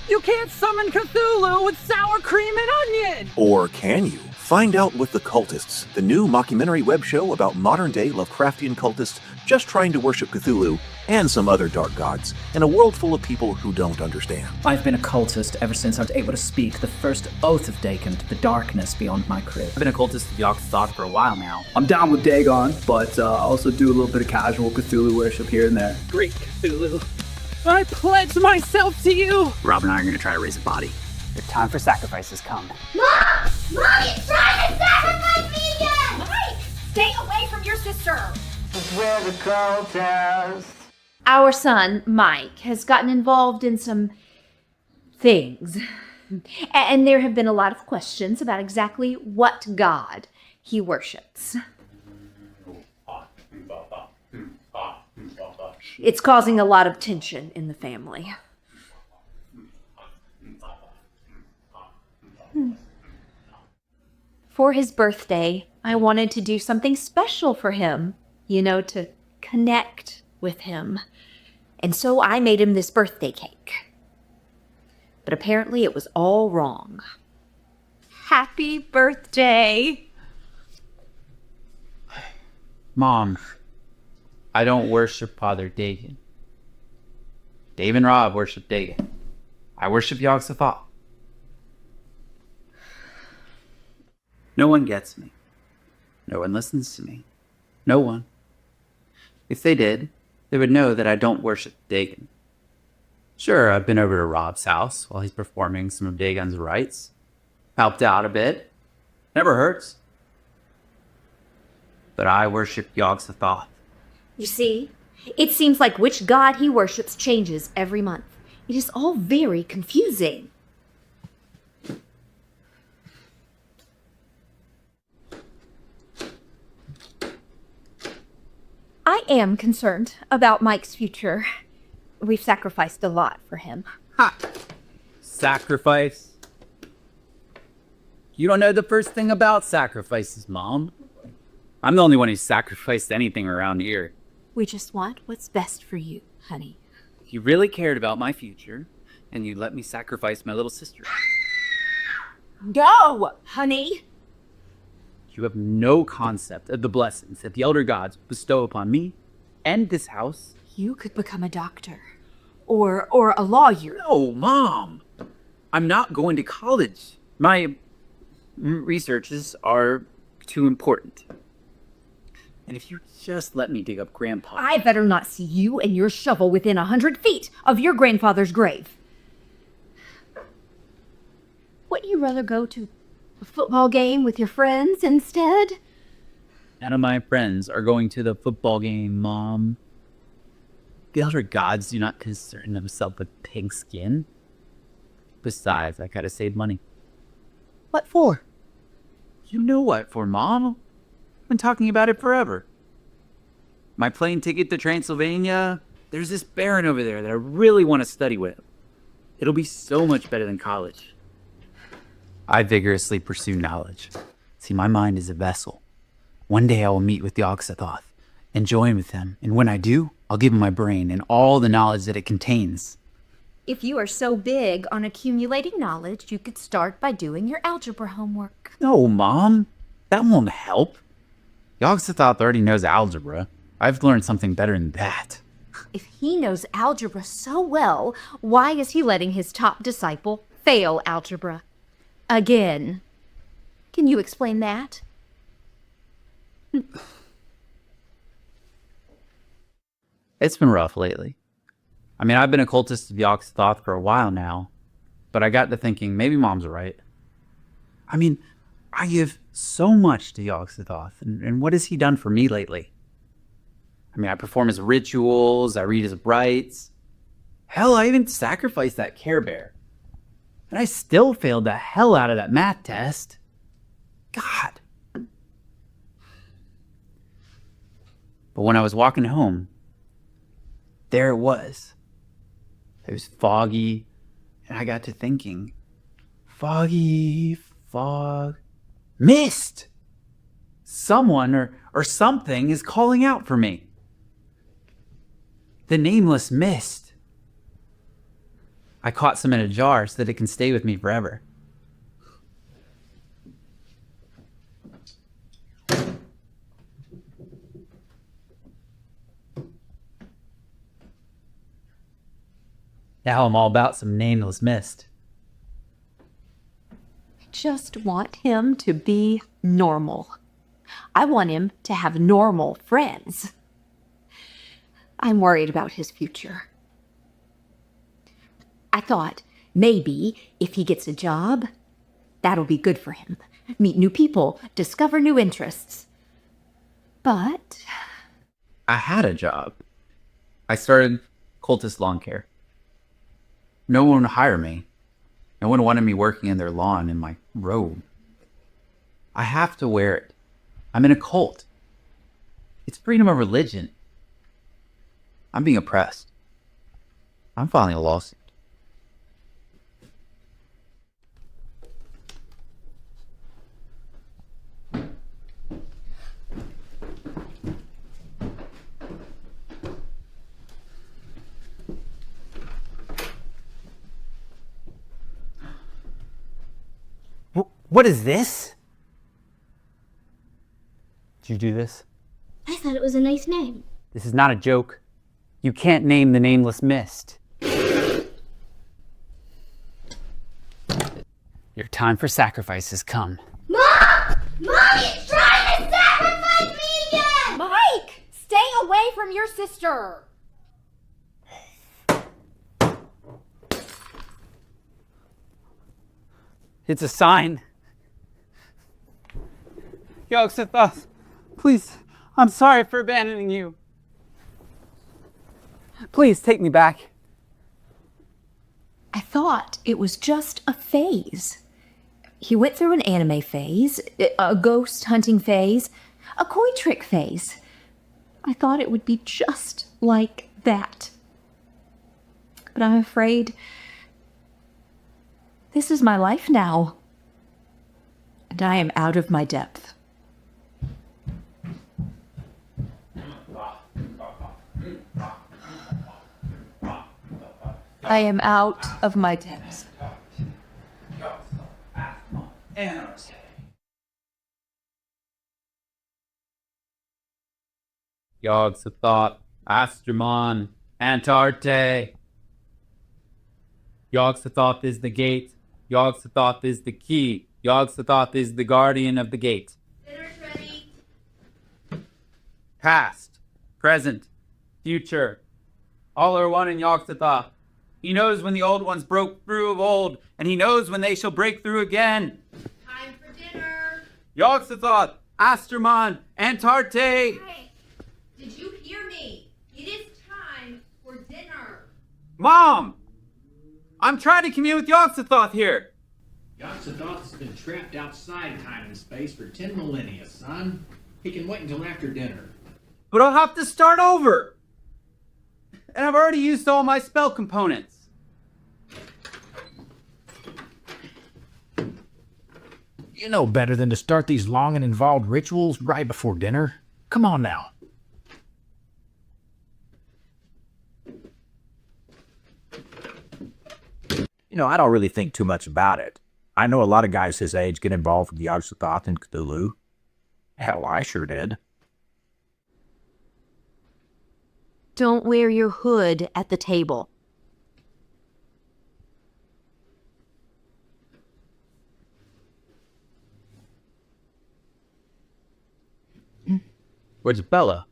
You can't summon Cthulhu with sour cream and onion! Or can you? Find out with the Cultists, the new mockumentary web show about modern-day Lovecraftian cultists just trying to worship Cthulhu and some other dark gods in a world full of people who don't understand. I've been a cultist ever since I was able to speak the first oath of Dagon to the darkness beyond my crib. I've been a cultist of Yogg-Sothoth for a while now. I'm down with Dagon, but I also do a little bit of casual Cthulhu worship here and there. Great Cthulhu. I pledge myself to you! Rob and I are going to try to raise a body. The time for sacrifice has come. Mom! Mommy's trying to sacrifice me again! Mike! Stay away from your sister! We're the Cultists. Our son, Mike, has gotten involved in some things. And there have been a lot of questions about exactly what god he worships. It's causing a lot of tension in the family. For his birthday, I wanted to do something special for him, to connect with him. And so I made him this birthday cake. But apparently it was all wrong. Happy birthday! Mom, I don't worship Father Dagon. Dave and Rob worship Dagon. I worship Yogg-Sothoth. No one gets me. No one listens to me. No one. If they did, they would know that I don't worship Dagon. Sure, I've been over to Rob's house while he's performing some of Dagon's rites. Helped out a bit. Never hurts. But I worship Yogg-Sothoth. You see, it seems like which god he worships changes every month. It is all very confusing. I am concerned about Mike's future. We've sacrificed a lot for him. Ha! Sacrifice? You don't know the first thing about sacrifices, Mom. I'm the only one who's sacrificed anything around here. We just want what's best for you, honey. You really cared about my future, and you let me sacrifice my little sister. No, honey! You have no concept of the blessings that the elder gods bestow upon me and this house. You could become a doctor. Or a lawyer. No, Mom! I'm not going to college. My researches are too important. And if you just let me dig up Grandpa... I better not see you and your shovel within 100 feet of your grandfather's grave. Wouldn't you rather go to a football game with your friends instead? None of my friends are going to the football game, Mom. The elder gods do not concern themselves with pig skin. Besides, I gotta save money. What for? You know what for, Mom. I've been talking about it forever. My plane ticket to Transylvania. There's this baron over there that I really want to study with. It'll be so much better than college. I vigorously pursue knowledge. See, my mind is a vessel. One day I will meet with Yogg-Sothoth and join with him. And when I do, I'll give him my brain and all the knowledge that it contains. If you are so big on accumulating knowledge, you could start by doing your algebra homework. No, Mom. That won't help. Yogg-Sothoth already knows algebra. I've learned something better than that. If he knows algebra so well, why is he letting his top disciple fail algebra? Again. Can you explain that? It's been rough lately. I mean, I've been a cultist of Yogg-Sothoth for a while now, but I got to thinking maybe Mom's right. I mean, I give so much to Yogg-Sothoth, and what has he done for me lately? I mean, I perform his rituals, I read his rites. Hell, I even sacrificed that Care Bear. And I still failed the hell out of that math test. God. But when I was walking home, there it was. It was foggy, and I got to thinking, foggy, fog, mist! Someone or something is calling out for me. The nameless mist. I caught some in a jar so that it can stay with me forever. Now I'm all about some nameless mist. I just want him to be normal. I want him to have normal friends. I'm worried about his future. I thought maybe if he gets a job, that'll be good for him. Meet new people, discover new interests. But I had a job. I started Cultist Lawn Care. No one would hire me. No one wanted me working in their lawn in my robe. I have to wear it. I'm in a cult. It's freedom of religion. I'm being oppressed. I'm filing a lawsuit. What is this? Did you do this? I thought it was a nice name. This is not a joke. You can't name the nameless mist. Your time for sacrifice has come. Mom! Mommy's trying to sacrifice me again! Mike, stay away from your sister. It's a sign. Yog-Sothoth, please, I'm sorry for abandoning you. Please take me back. I thought it was just a phase. He went through an anime phase, a ghost hunting phase, a koi trick phase. I thought it would be just like that. But I'm afraid this is my life now. And I am out of my depth. I am out of my depths. Yog-Sothoth, Astromon, Antarte. Yog-Sothoth is the gate. Yog-Sothoth is the key. Yog-Sothoth is the guardian of the gate. Dinner's ready. Past, present, future. All are one in Yog-Sothoth. He knows when the old ones broke through of old, and he knows when they shall break through again. Time for dinner. Yog-Sothoth, Astromon, Antarte. Hey, did you hear me? It is time for dinner. Mom! I'm trying to commune with Yog-Sothoth here. Yog-Sothoth has been trapped outside time and space for 10 millennia, son. He can wait until after dinner. But I'll have to start over. And I've already used all my spell components. You know better than to start these long and involved rituals right before dinner. Come on now. You know, I don't really think too much about it. I know a lot of guys his age get involved with Yog-Sothoth and Cthulhu. Hell, I sure did. Don't wear your hood at the table. Where's Bella?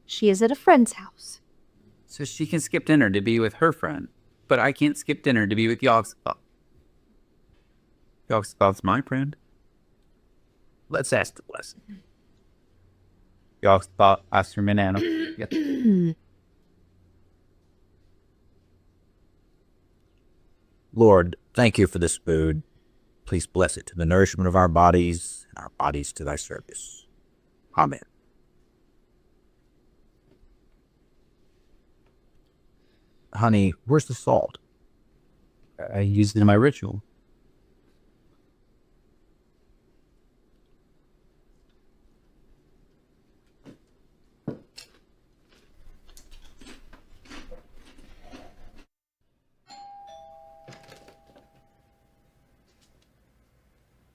She is at a friend's house. So she can skip dinner to be with her friend, but I can't skip dinner to be with Yog-Sothoth. Yog-Sothoth's my friend. Let's ask the blessing. Yog-Sothoth, Astruminano. Lord, thank you for this food. Please bless it to the nourishment of our bodies, and our bodies to thy service. Amen. Honey, where's the salt? I used it in my ritual.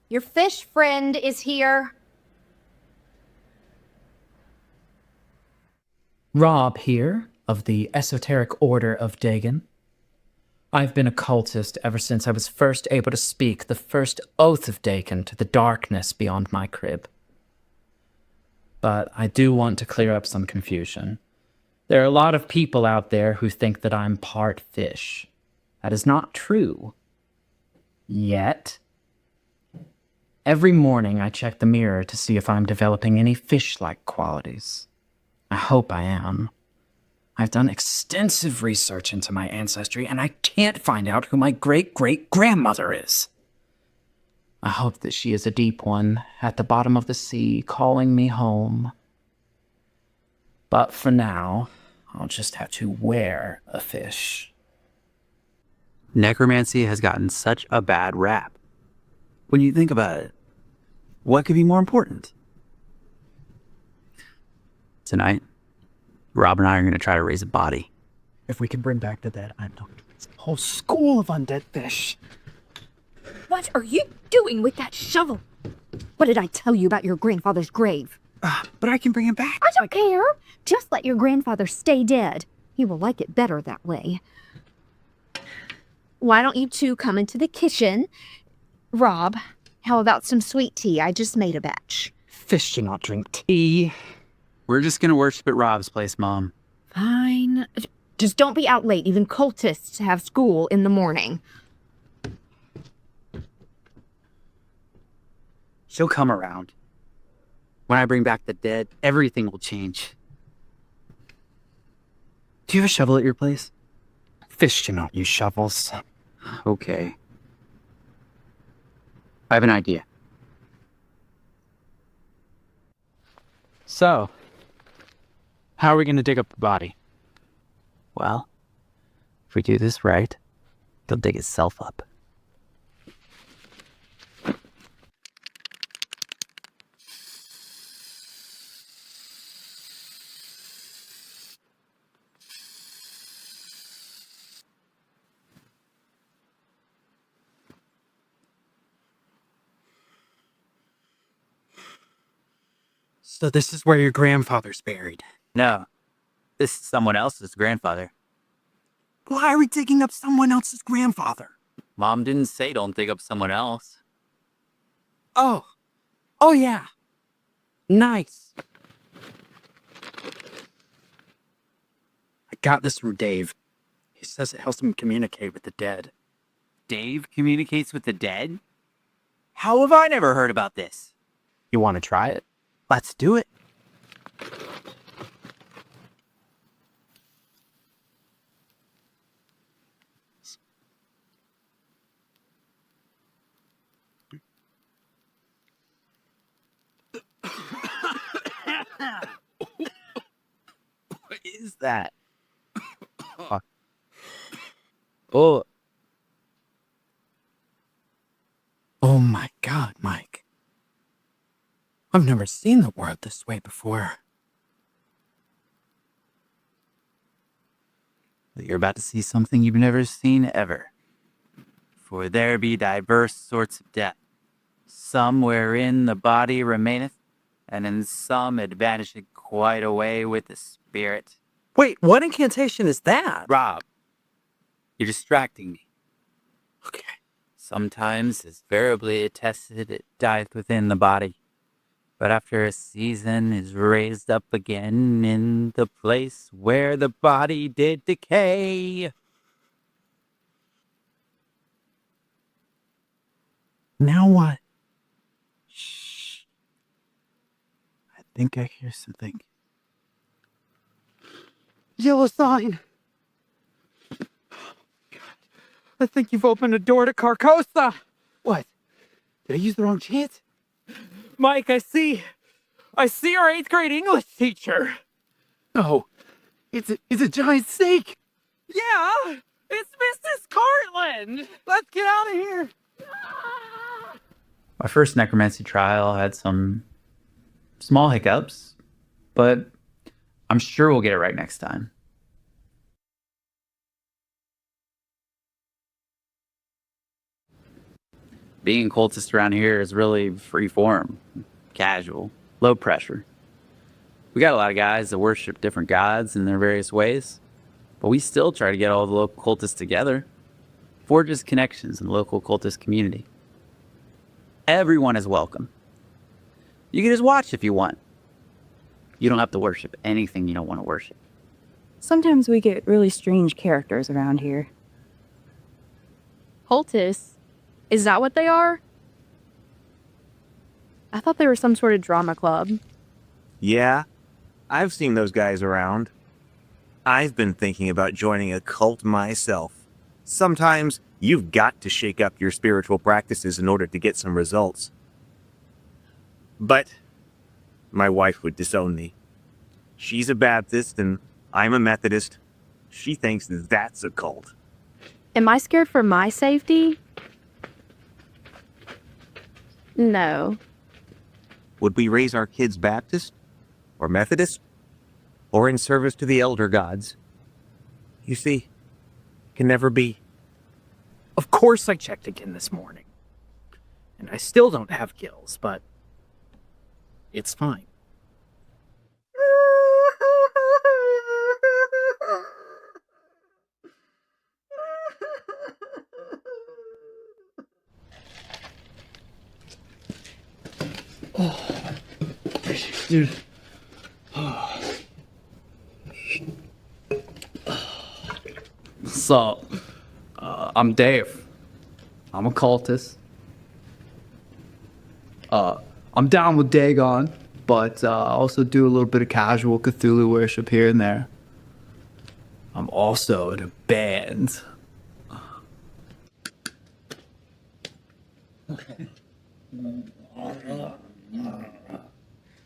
Your fish friend is here. Rob here, of the Esoteric Order of Dagon. I've been a cultist ever since I was first able to speak the first oath of Dagon to the darkness beyond my crib. But I do want to clear up some confusion. There are a lot of people out there who think that I'm part fish. That is not true. Yet. Every morning I check the mirror to see if I'm developing any fish-like qualities. I hope I am. I've done extensive research into my ancestry, and I can't find out who my great-great-grandmother is. I hope that she is a deep one, at the bottom of the sea, calling me home. But for now, I'll just have to wear a fish. Necromancy has gotten such a bad rap. When you think about it, what could be more important? Tonight, Rob and I are going to try to raise a body. If we can bring back the dead, I'm not. It's a whole school of undead fish. What are you doing with that shovel? What did I tell you about your grandfather's grave? But I can bring him back. I don't care. Just let your grandfather stay dead. He will like it better that way. Why don't you two come into the kitchen? Rob, how about some sweet tea? I just made a batch. Fish do not drink tea. We're just going to worship at Rob's place, Mom. Fine. Just don't be out late. Even cultists have school in the morning. She'll come around. When I bring back the dead, everything will change. Do you have a shovel at your place? Fish do not use shovels. Okay. I have an idea. So, how are we going to dig up the body? Well, if we do this right, he'll dig itself up. So this is where your grandfather's buried. No, this is someone else's grandfather. Why are we digging up someone else's grandfather? Mom didn't say don't dig up someone else. Oh yeah. Nice. I got this from Dave. He says it helps him communicate with the dead. Dave communicates with the dead? How have I never heard about this? You want to try it? Let's do it. What is that? Oh. Oh my God, Mike. I've never seen the world this way before. You're about to see something you've never seen ever. For there be diverse sorts of death, some wherein the body remaineth, and in some it vanisheth quite away with the spirit. Wait, what incantation is that? Rob, you're distracting me. Okay. Sometimes, as variably attested, it dieth within the body, but after a season is raised up again in the place where the body did decay. Now what? Shh. I think I hear something. Yellow sign. I think you've opened a door to Carcosa. What? Did I use the wrong chance? Mike, I see our 8th grade English teacher. No, it's a giant snake. Yeah, it's Mrs. Cartland. Let's get out of here. My first necromancy trial had some small hiccups, but I'm sure we'll get it right next time. being a cultist around here is really free form, casual, low pressure. We got a lot of guys that worship different gods in their various ways, but we still try to get all the local cultists together, forges connections in the local cultist community. Everyone is welcome. You can just watch if you want. You don't have to worship anything you don't want to worship. Sometimes we get really strange characters around here. Cultists? Is that what they are? I thought they were some sort of drama club. Yeah, I've seen those guys around. I've been thinking about joining a cult myself. Sometimes you've got to shake up your spiritual practices in order to get some results. But my wife would disown me. She's a Baptist and I'm a Methodist. She thinks that's a cult. Am I scared for my safety? No. Would we raise our kids Baptist? Or Methodist? Or in service to the elder gods? You see, it can never be. Of course I checked again this morning. And I still don't have gills, but it's fine. Dude. So, I'm Dave. I'm a cultist. I'm down with Dagon, but I also do a little bit of casual Cthulhu worship here and there. I'm also in a band.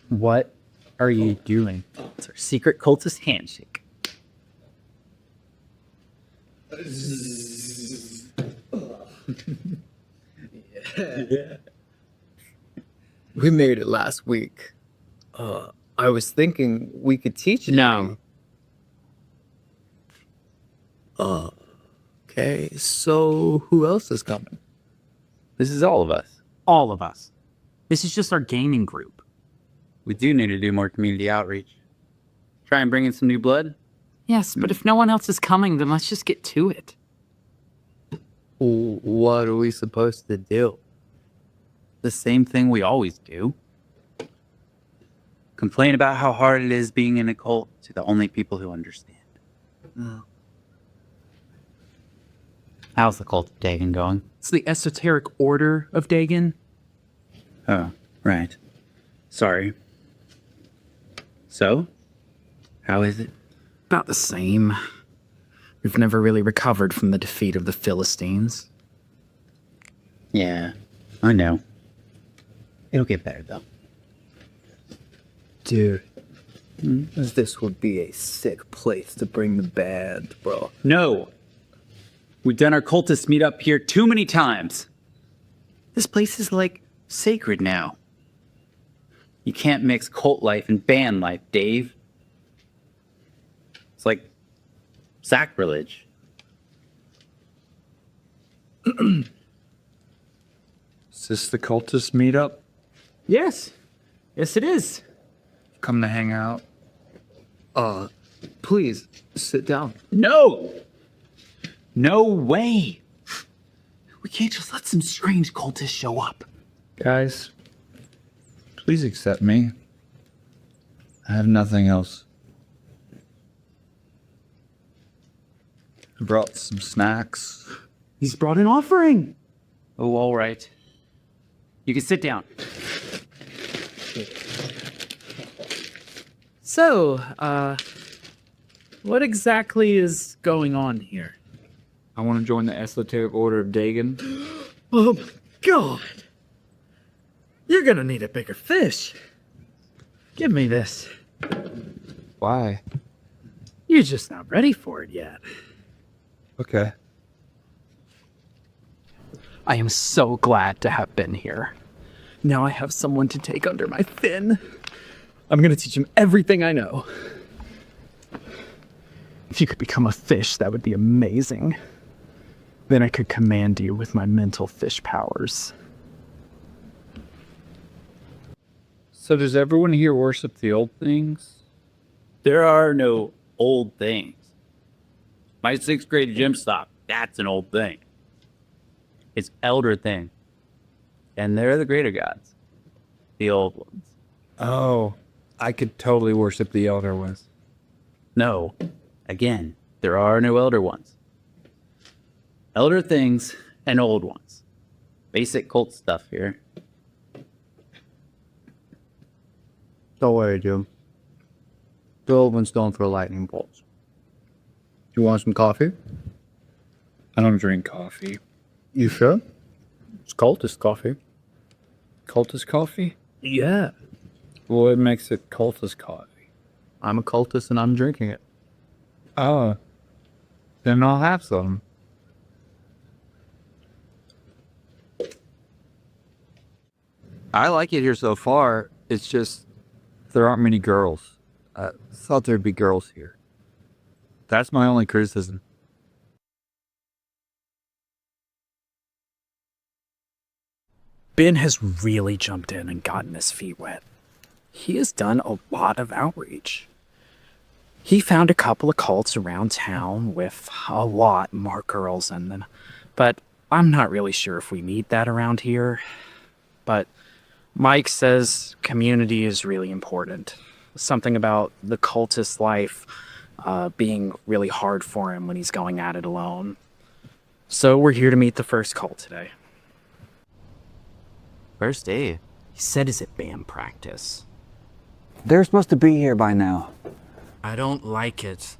What are you doing? It's our secret cultist handshake. Yeah. We made it last week. I was thinking we could teach it. No. Okay, so who else is coming? This is all of us. All of us. This is just our gaming group. We do need to do more community outreach. Try and bring in some new blood. Yes, but if no one else is coming, then let's just get to it. What are we supposed to do? The same thing we always do. Complain about how hard it is being in a cult to the only people who understand. How's the cult of Dagon going? It's the esoteric order of Dagon. Oh, right. Sorry. So, how is it? About the same. We've never really recovered from the defeat of the Philistines. Yeah, I know. It'll get better, though. Dude, this would be a sick place to bring the band, bro. No! We've done our cultist meet up here too many times. This place is, like, sacred now. You can't mix cult life and band life, Dave. It's like sacrilege. Is this the cultist meetup? Yes. Yes, it is. Come to hang out. Please, sit down. No! No way! We can't just let some strange cultist show up. Guys, please accept me. I have nothing else. I brought some snacks. He's brought an offering. Oh, all right. You can sit down. So, what exactly is going on here? I want to join the esoteric order of Dagon. Oh my god! You're gonna need a bigger fish. Give me this. Why? You're just not ready for it yet. Okay. I am so glad to have been here. Now I have someone to take under my fin. I'm gonna teach him everything I know. If you could become a fish, that would be amazing. Then I could command you with my mental fish powers. So does everyone here worship the old things? There are no old things. My 6th grade gym sock, that's an old thing. It's elder thing. And they're the greater gods. The old ones. Oh, I could totally worship the elder ones. No. Again, there are no elder ones. Elder things and old ones. Basic cult stuff here. Don't worry, Jim. The old ones don't throw lightning bolts. Do you want some coffee? I don't drink coffee. You sure? It's cultist coffee. Cultist coffee? Yeah. What makes it cultist coffee? I'm a cultist and I'm drinking it. Oh. Then I'll have some. I like it here so far. It's just there aren't many girls. I thought there'd be girls here. That's my only criticism. Ben has really jumped in and gotten his feet wet. He has done a lot of outreach. He found a couple of cults around town with a lot more girls in them, but I'm not really sure if we need that around here. But Mike says community is really important. Something about the cultist life being really hard for him when he's going at it alone. So we're here to meet the first cult today. First aid? He said he's at band practice. They're supposed to be here by now. I don't like it.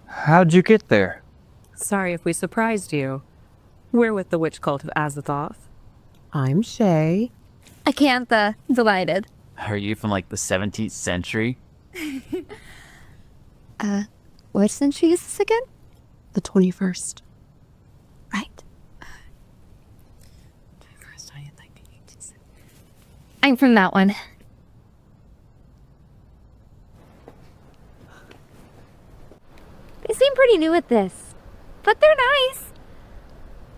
How'd you get there? Sorry if we surprised you. We're with the witch cult of Azathoth. I'm Shay. Acantha, delighted. Are you from like the 17th century? What century is this again? The 21st. Right. I'm from that one. They seem pretty new at this, but they're nice.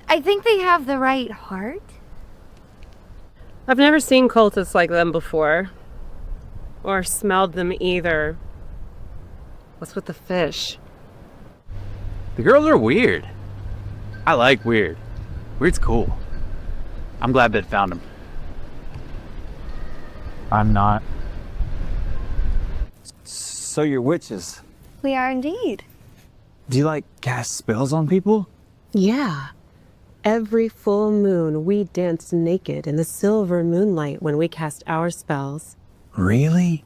I think they have the right heart. I've never seen cultists like them before. Or smelled them either. What's with the fish? The girls are weird. I like weird. Weird's cool. I'm glad Ben found them. I'm not. So you're witches. We are indeed. Do you cast spells on people? Yeah. Every full moon, we dance naked in the silver moonlight when we cast our spells. Really?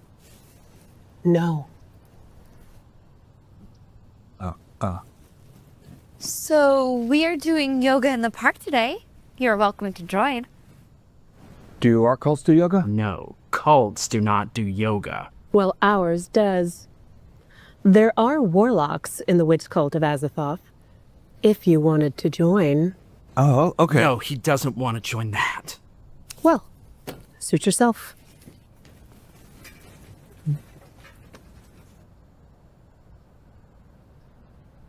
No. Oh. So we are doing yoga in the park today. You're welcome to join. Do our cults do yoga? No, cults do not do yoga. Well, ours does. There are warlocks in the witch cult of Azathoth. If you wanted to join. Oh, okay. No, he doesn't want to join that. Well, suit yourself.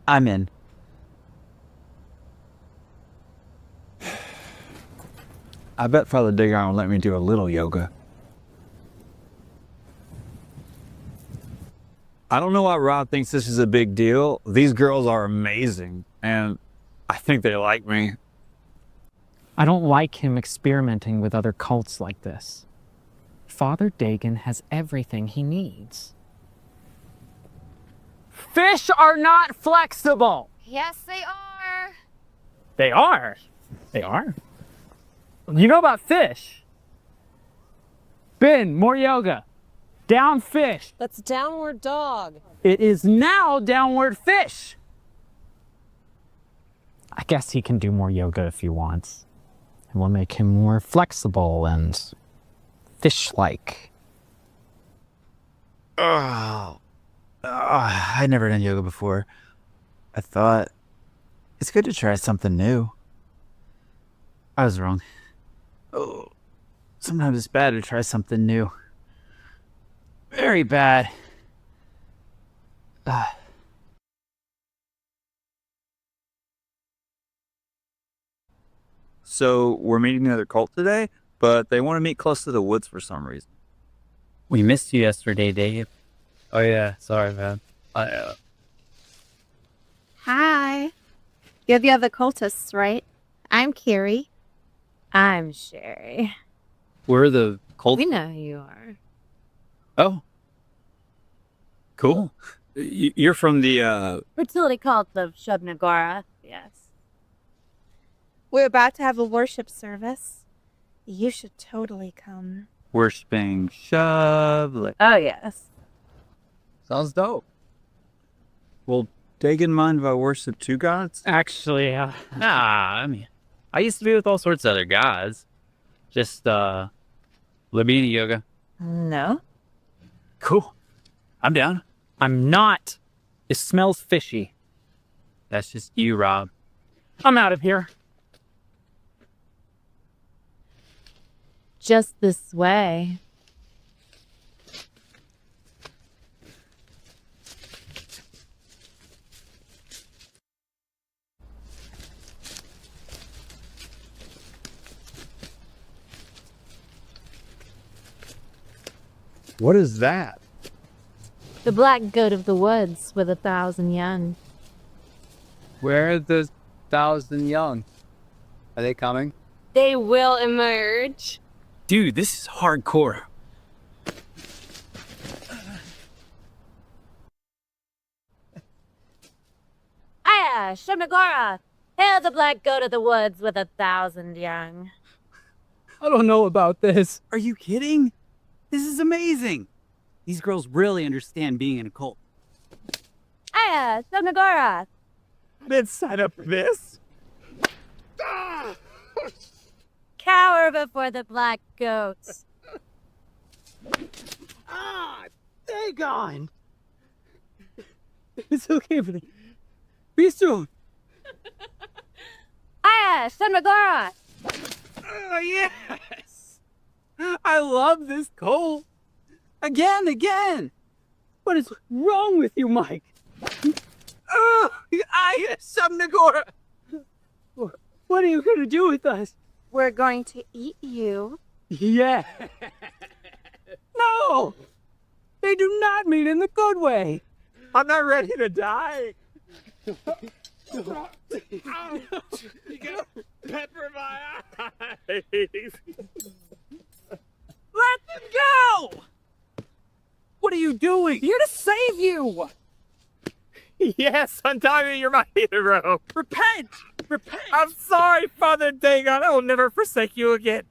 I'm in. I bet Father Dagon will let me do a little yoga. I don't know why Rod thinks this is a big deal. These girls are amazing, and I think they like me. I don't like him experimenting with other cults like this. Father Dagon has everything he needs. Fish are not flexible! Yes, they are. They are? They are? You know about fish? Ben, more yoga. Down fish. That's downward dog. It is now downward fish. I guess he can do more yoga if he wants. It will make him more flexible and fish-like. I'd never done yoga before. I thought it's good to try something new. I was wrong. Oh, sometimes it's bad to try something new. Very bad. So we're meeting another cult today? but they want to meet close to the woods for some reason. We missed you yesterday, Dave. Oh yeah, sorry, man. Hi. You're the other cultists, right? I'm Carrie. I'm Sherry. We're the cult. We know who you are. Oh. Cool. You're from the, Fertility cult of Shubnagora, yes. We're about to have a worship service. You should totally come. Worshipping Shovely. Oh, yes. Sounds dope. Well, Dagon mind if I worship two gods? Actually, Nah, I mean, I used to be with all sorts of other guys. Just, Labini yoga. No. Cool. I'm down. I'm not. It smells fishy. That's just you, Rob. I'm out of here. Just this way. What is that? The black goat of the woods with 1,000 young. Where are the 1,000 young? Are they coming? They will emerge. Dude, this is hardcore. Aya, Shubnagora! Hail the black goat of the woods with 1,000 young. I don't know about this. Are you kidding? This is amazing. These girls really understand being in a cult. Aya, Shubnagora! I didn't sign up for this. Cower before the black goat. Dagon! It's okay, buddy. Be strong. Aya, Shubnagora! Yes! I love this cult. Again. What is wrong with you, Mike? Subnagora! What are you going to do with us? We're going to eat you. Yeah. No! They do not mean in the good way. I'm not ready to die. You got pepper my eyes. Let them go! What are you doing? Here to save you. Yes, untie me. You're my hero. Repent! I'm sorry, Father Dagon. I will never forsake you again.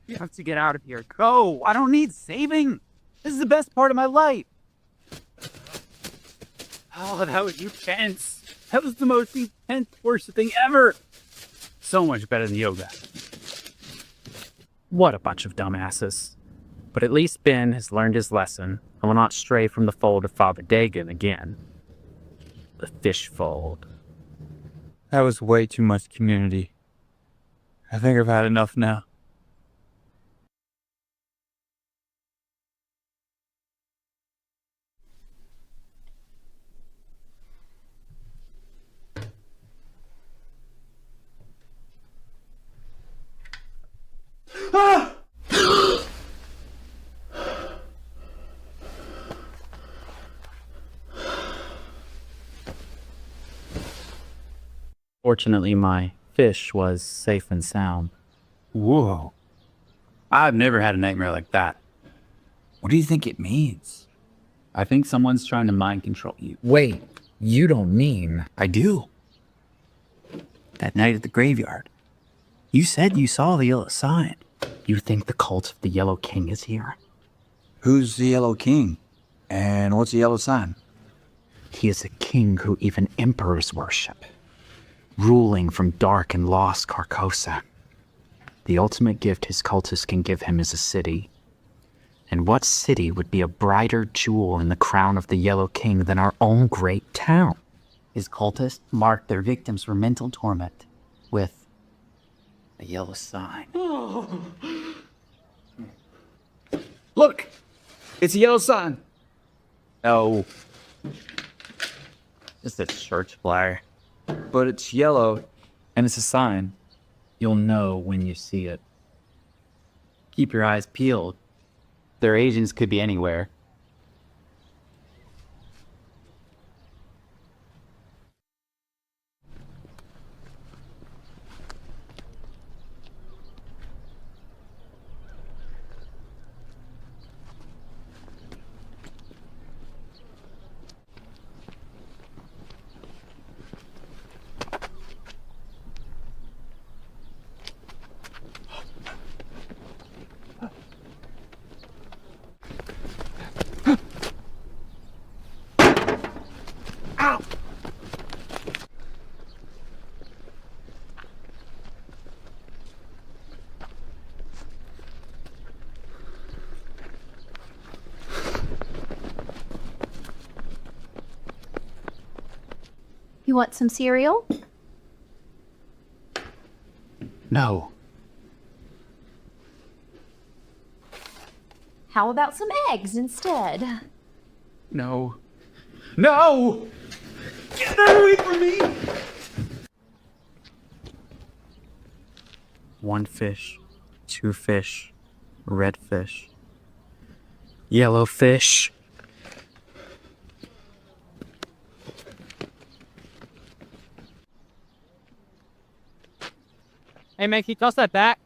You have to get out of here. Go! I don't need saving. This is the best part of my life. Oh, that was intense. That was the most intense worshiping ever. So much better than yoga. What a bunch of dumbasses. But at least Ben has learned his lesson and will not stray from the fold of Father Dagon again. The fish fold. That was way too much community. I think I've had enough now. Fortunately, my fish was safe and sound. Whoa. I've never had a nightmare like that. What do you think it means? I think someone's trying to mind control you. Wait, you don't mean... I do. That night at the graveyard. You said you saw the yellow sign. You think the cult of the Yellow King is here? Who's the Yellow King? And what's the yellow sign? He is a king who even emperors worship, ruling from dark and lost Carcosa. The ultimate gift his cultists can give him is a city. And what city would be a brighter jewel in the crown of the Yellow King than our own great town? His cultists mark their victims for mental torment with a yellow sign. Look! It's a yellow sign. No. Just a church flyer. But it's yellow, and it's a sign. You'll know when you see it. Keep your eyes peeled. Their agents could be anywhere. You want some cereal? No. How about some eggs instead? No. No! Get that away from me! One fish, two fish, red fish, yellow fish. Hey, man, can you toss that back?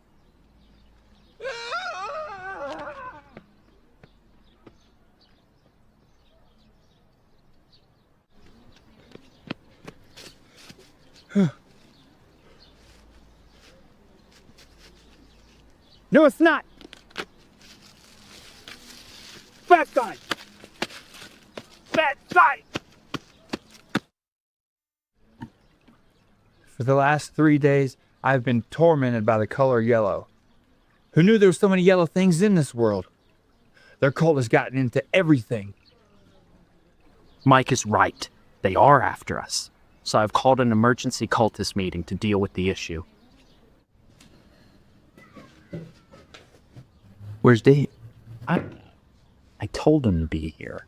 No, it's not. Back side. Back side. For the last 3 days, I've been tormented by the color yellow. Who knew there were so many yellow things in this world? Their cult has gotten into everything. Mike is right. They are after us. So I've called an emergency cultist meeting to deal with the issue. Where's Dave? I told him to be here.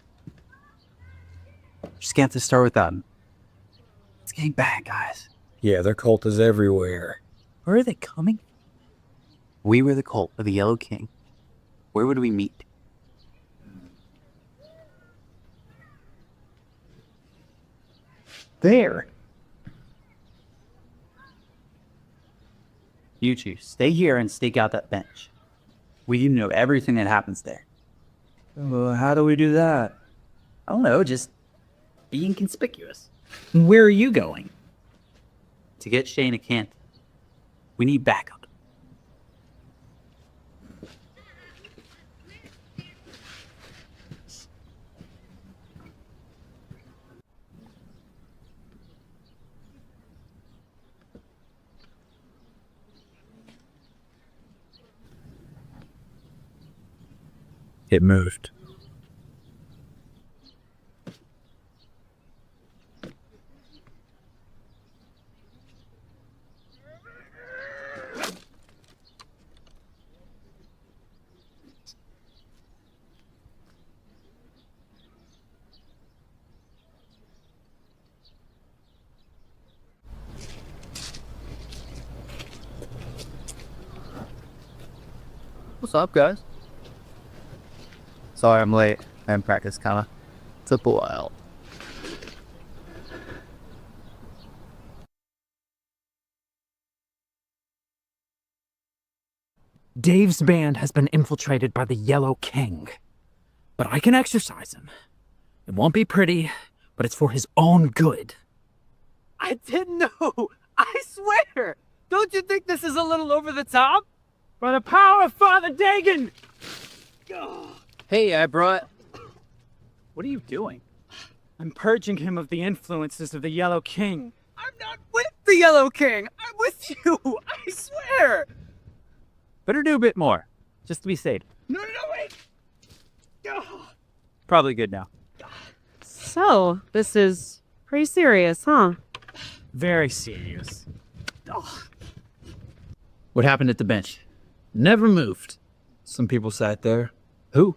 Just can't just start without him. It's getting bad, guys. Yeah, their cult is everywhere. Where are they coming? We were the cult of the Yellow King. Where would we meet? There. You two, stay here and stake out that bench. We need to know everything that happens there. How do we do that? I don't know, just be inconspicuous. Where are you going? To get Shane a Kent, we need backup. It moved. What's up, guys? Sorry I'm late. I haven't practiced, kinda. Took a while. Dave's band has been infiltrated by the Yellow King. But I can exorcise him. It won't be pretty, but it's for his own good. I didn't know. I swear. Don't you think this is a little over the top? By the power of Father Dagon. Hey, I brought... What are you doing? I'm purging him of the influences of the Yellow King. I'm not with the Yellow King. I'm with you. I swear. Better do a bit more, just to be safe. No, wait. Probably good now. So, this is pretty serious, huh? Very serious. What happened at the bench? Never moved. Some people sat there, Who?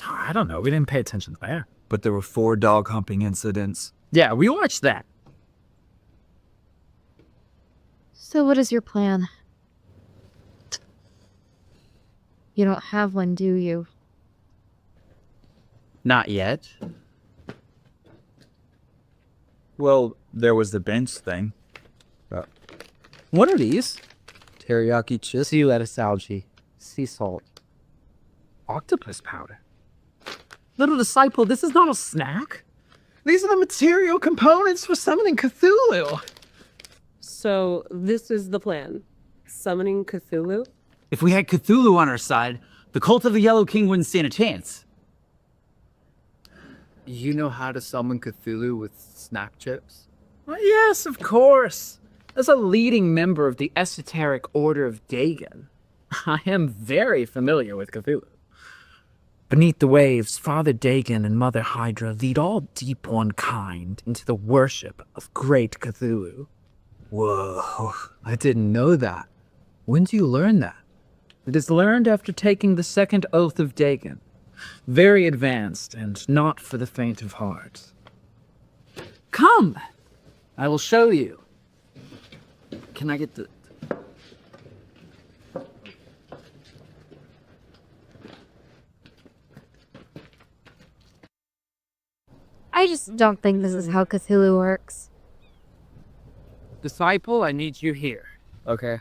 I don't know. We didn't pay attention there. but there were 4 dog humping incidents. Yeah, we watched that. So what is your plan? You don't have one, do you? Not yet. Well, there was the bench thing. What are these? Teriyaki chips? Sea lettuce algae. Sea salt. Octopus powder. Little disciple, this is not a snack. These are the material components for summoning Cthulhu. So this is the plan. Summoning Cthulhu? If we had Cthulhu on our side, the cult of the Yellow King wouldn't stand a chance. You know how to summon Cthulhu with snack chips? Well, yes, of course. As a leading member of the esoteric order of Dagon, I am very familiar with Cthulhu. Beneath the waves, Father Dagon and Mother Hydra lead all deep-born kind into the worship of great Cthulhu. Whoa, I didn't know that. When do you learn that? It is learned after taking the second oath of Dagon. Very advanced and not for the faint of heart. Come! I will show you. Can I get the... I just don't think this is how Cthulhu works. Disciple, I need you here. Okay.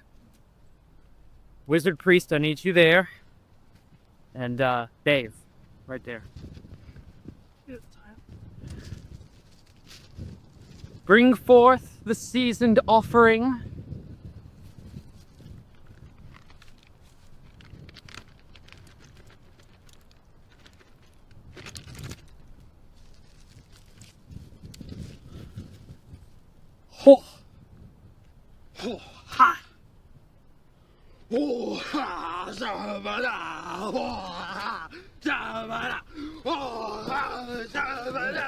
Wizard Priest, I need you there. And, Dave, right there. Bring forth the seasoned offering. Ho! Ho! Ha! Oh, ha! Shabada! Oh, ha! Shabada! Oh, ha! Shabada!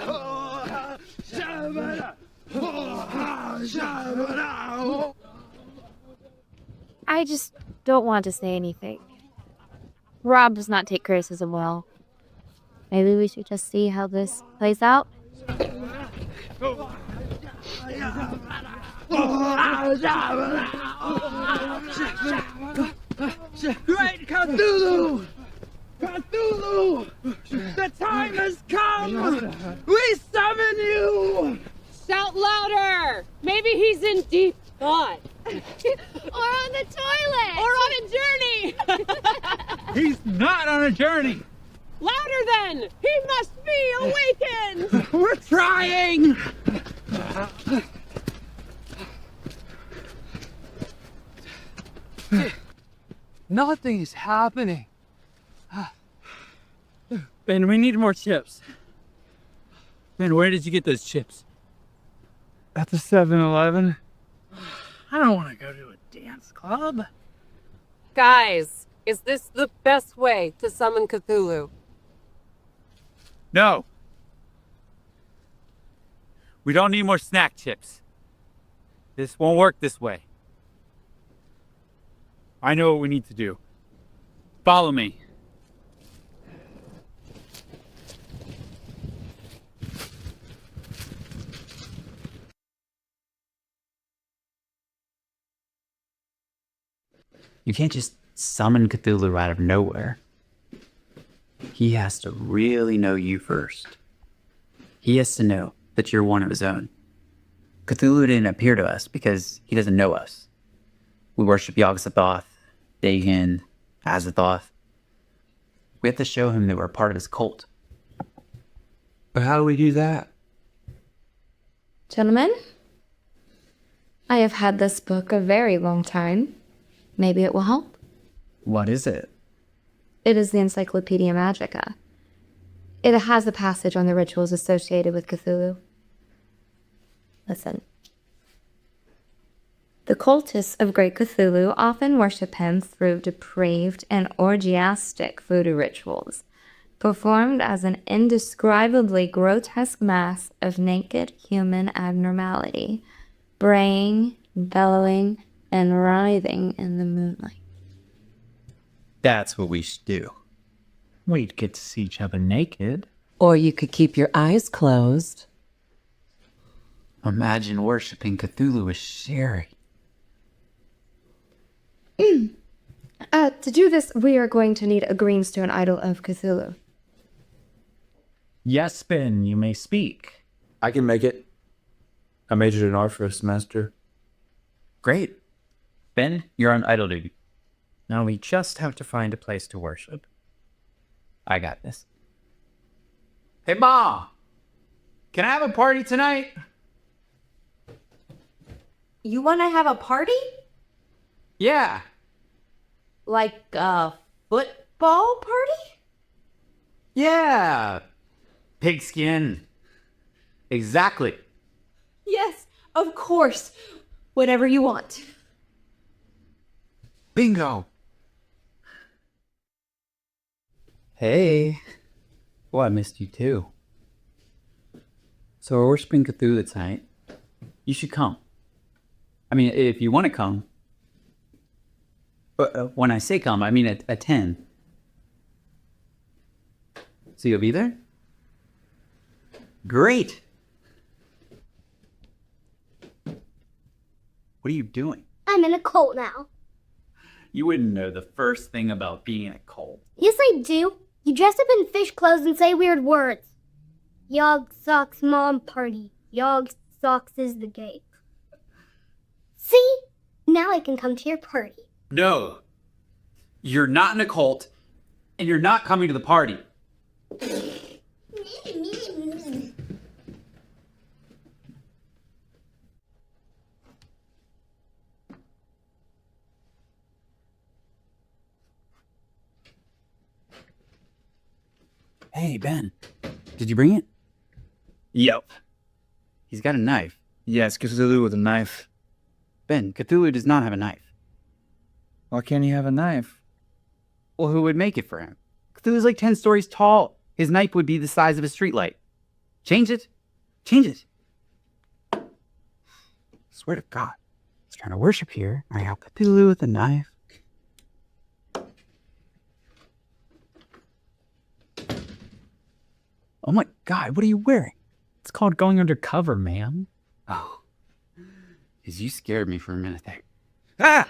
Oh, ha! Shabada! Oh, ha! Shabada! I just don't want to say anything. Rob does not take criticism well. Maybe we should just see how this plays out. Great Cthulhu! Cthulhu! The time has come! We summon you! Shout louder! Maybe he's in deep thought. Or on the toilet! Or on a journey! He's not on a journey! Louder then! He must be awakened! We're trying! Nothing is happening. Ben, we need more chips. Ben, where did you get those chips? At the 7-Eleven. I don't want to go to a dance club. Guys, is this the best way to summon Cthulhu? No. We don't need more snack chips. This won't work this way. I know what we need to do. Follow me. You can't just summon Cthulhu out of nowhere. He has to really know you first. He has to know that you're one of his own. Cthulhu didn't appear to us because he doesn't know us. We worship Yog-Sothoth, Dagon, Azathoth. We have to show him that we're part of his cult. But how do we do that? Gentlemen, I have had this book a very long time. Maybe it will help. What is it? It is the Encyclopedia Magica. It has a passage on the rituals associated with Cthulhu. Listen. The cultists of Great Cthulhu often worship him through depraved and orgiastic voodoo rituals, performed as an indescribably grotesque mass of naked human abnormality, braying, bellowing, and writhing in the moonlight. That's what we should do. We'd get to see each other naked. Or you could keep your eyes closed. Imagine worshiping Cthulhu with Sherry. To do this, we are going to need a greenstone idol of Cthulhu. Yes, Ben, you may speak. I can make it. I majored in art for a semester. Great. Ben, you're on idol duty. Now we just have to find a place to worship. I got this. Hey, Ma! Can I have a party tonight? You want to have a party? Yeah. Like a football party? Yeah. Pigskin. Exactly. Yes, of course. Whatever you want. Bingo. Hey. Oh, I missed you too. So we're worshiping Cthulhu tonight. You should come. I mean, if you want to come. When I say come, I mean attend. So you'll be there? Great. What are you doing? I'm in a cult now. You wouldn't know the first thing about being in a cult. Yes, I do. You dress up in fish clothes and say weird words. Yog Socks Mom Party. Yog Socks is the gate. See? Now I can come to your party. No. You're not in a cult, and you're not coming to the party. Hey, Ben. Did you bring it? Yep. He's got a knife. Yes, Cthulhu with a knife. Ben, Cthulhu does not have a knife. Why can't he have a knife? Well, who would make it for him? Cthulhu's like 10 stories tall. His knife would be the size of a streetlight. Change it. Change it. Swear to God. I was trying to worship here. I have Cthulhu with a knife. Oh my God, what are you wearing? It's called going undercover, man. Oh. Because you scared me for a minute there. Ah!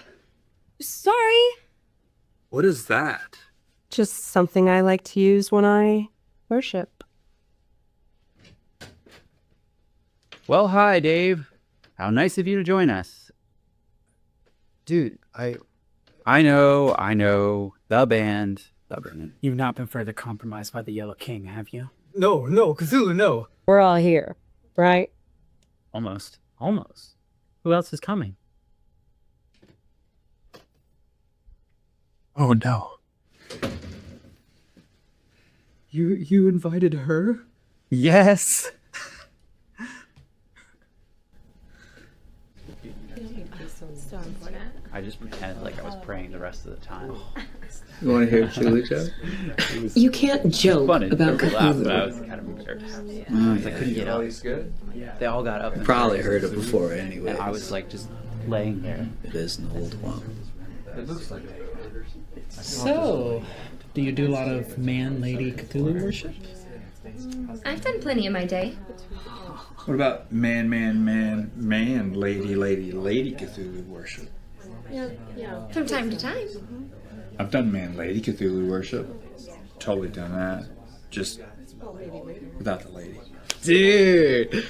Sorry. What is that? Just something I like to use when I worship. Well, hi, Dave. How nice of you to join us. Dude, I know. The band. Stubborn. You've not been further compromised by the Yellow King, have you? No, Cthulhu, no. We're all here, right? Almost. Who else is coming? Oh no. You invited her? Yes. So important. I just pretended like I was praying the rest of the time. You want to hear a chili joke? You can't joke about Cthulhu. But I Cthulhu. was kind of nervous. I couldn't get up. good? They all got up. And Probably heard it before anyway. And I was like just laying there. It is an old one. It looks like So, do you do a lot of man-lady Cthulhu worship? I've done plenty in my day. What about man, lady Cthulhu worship? Yeah. From time to time. I've done man, lady Cthulhu worship. Totally done that. Just without the lady. Dude!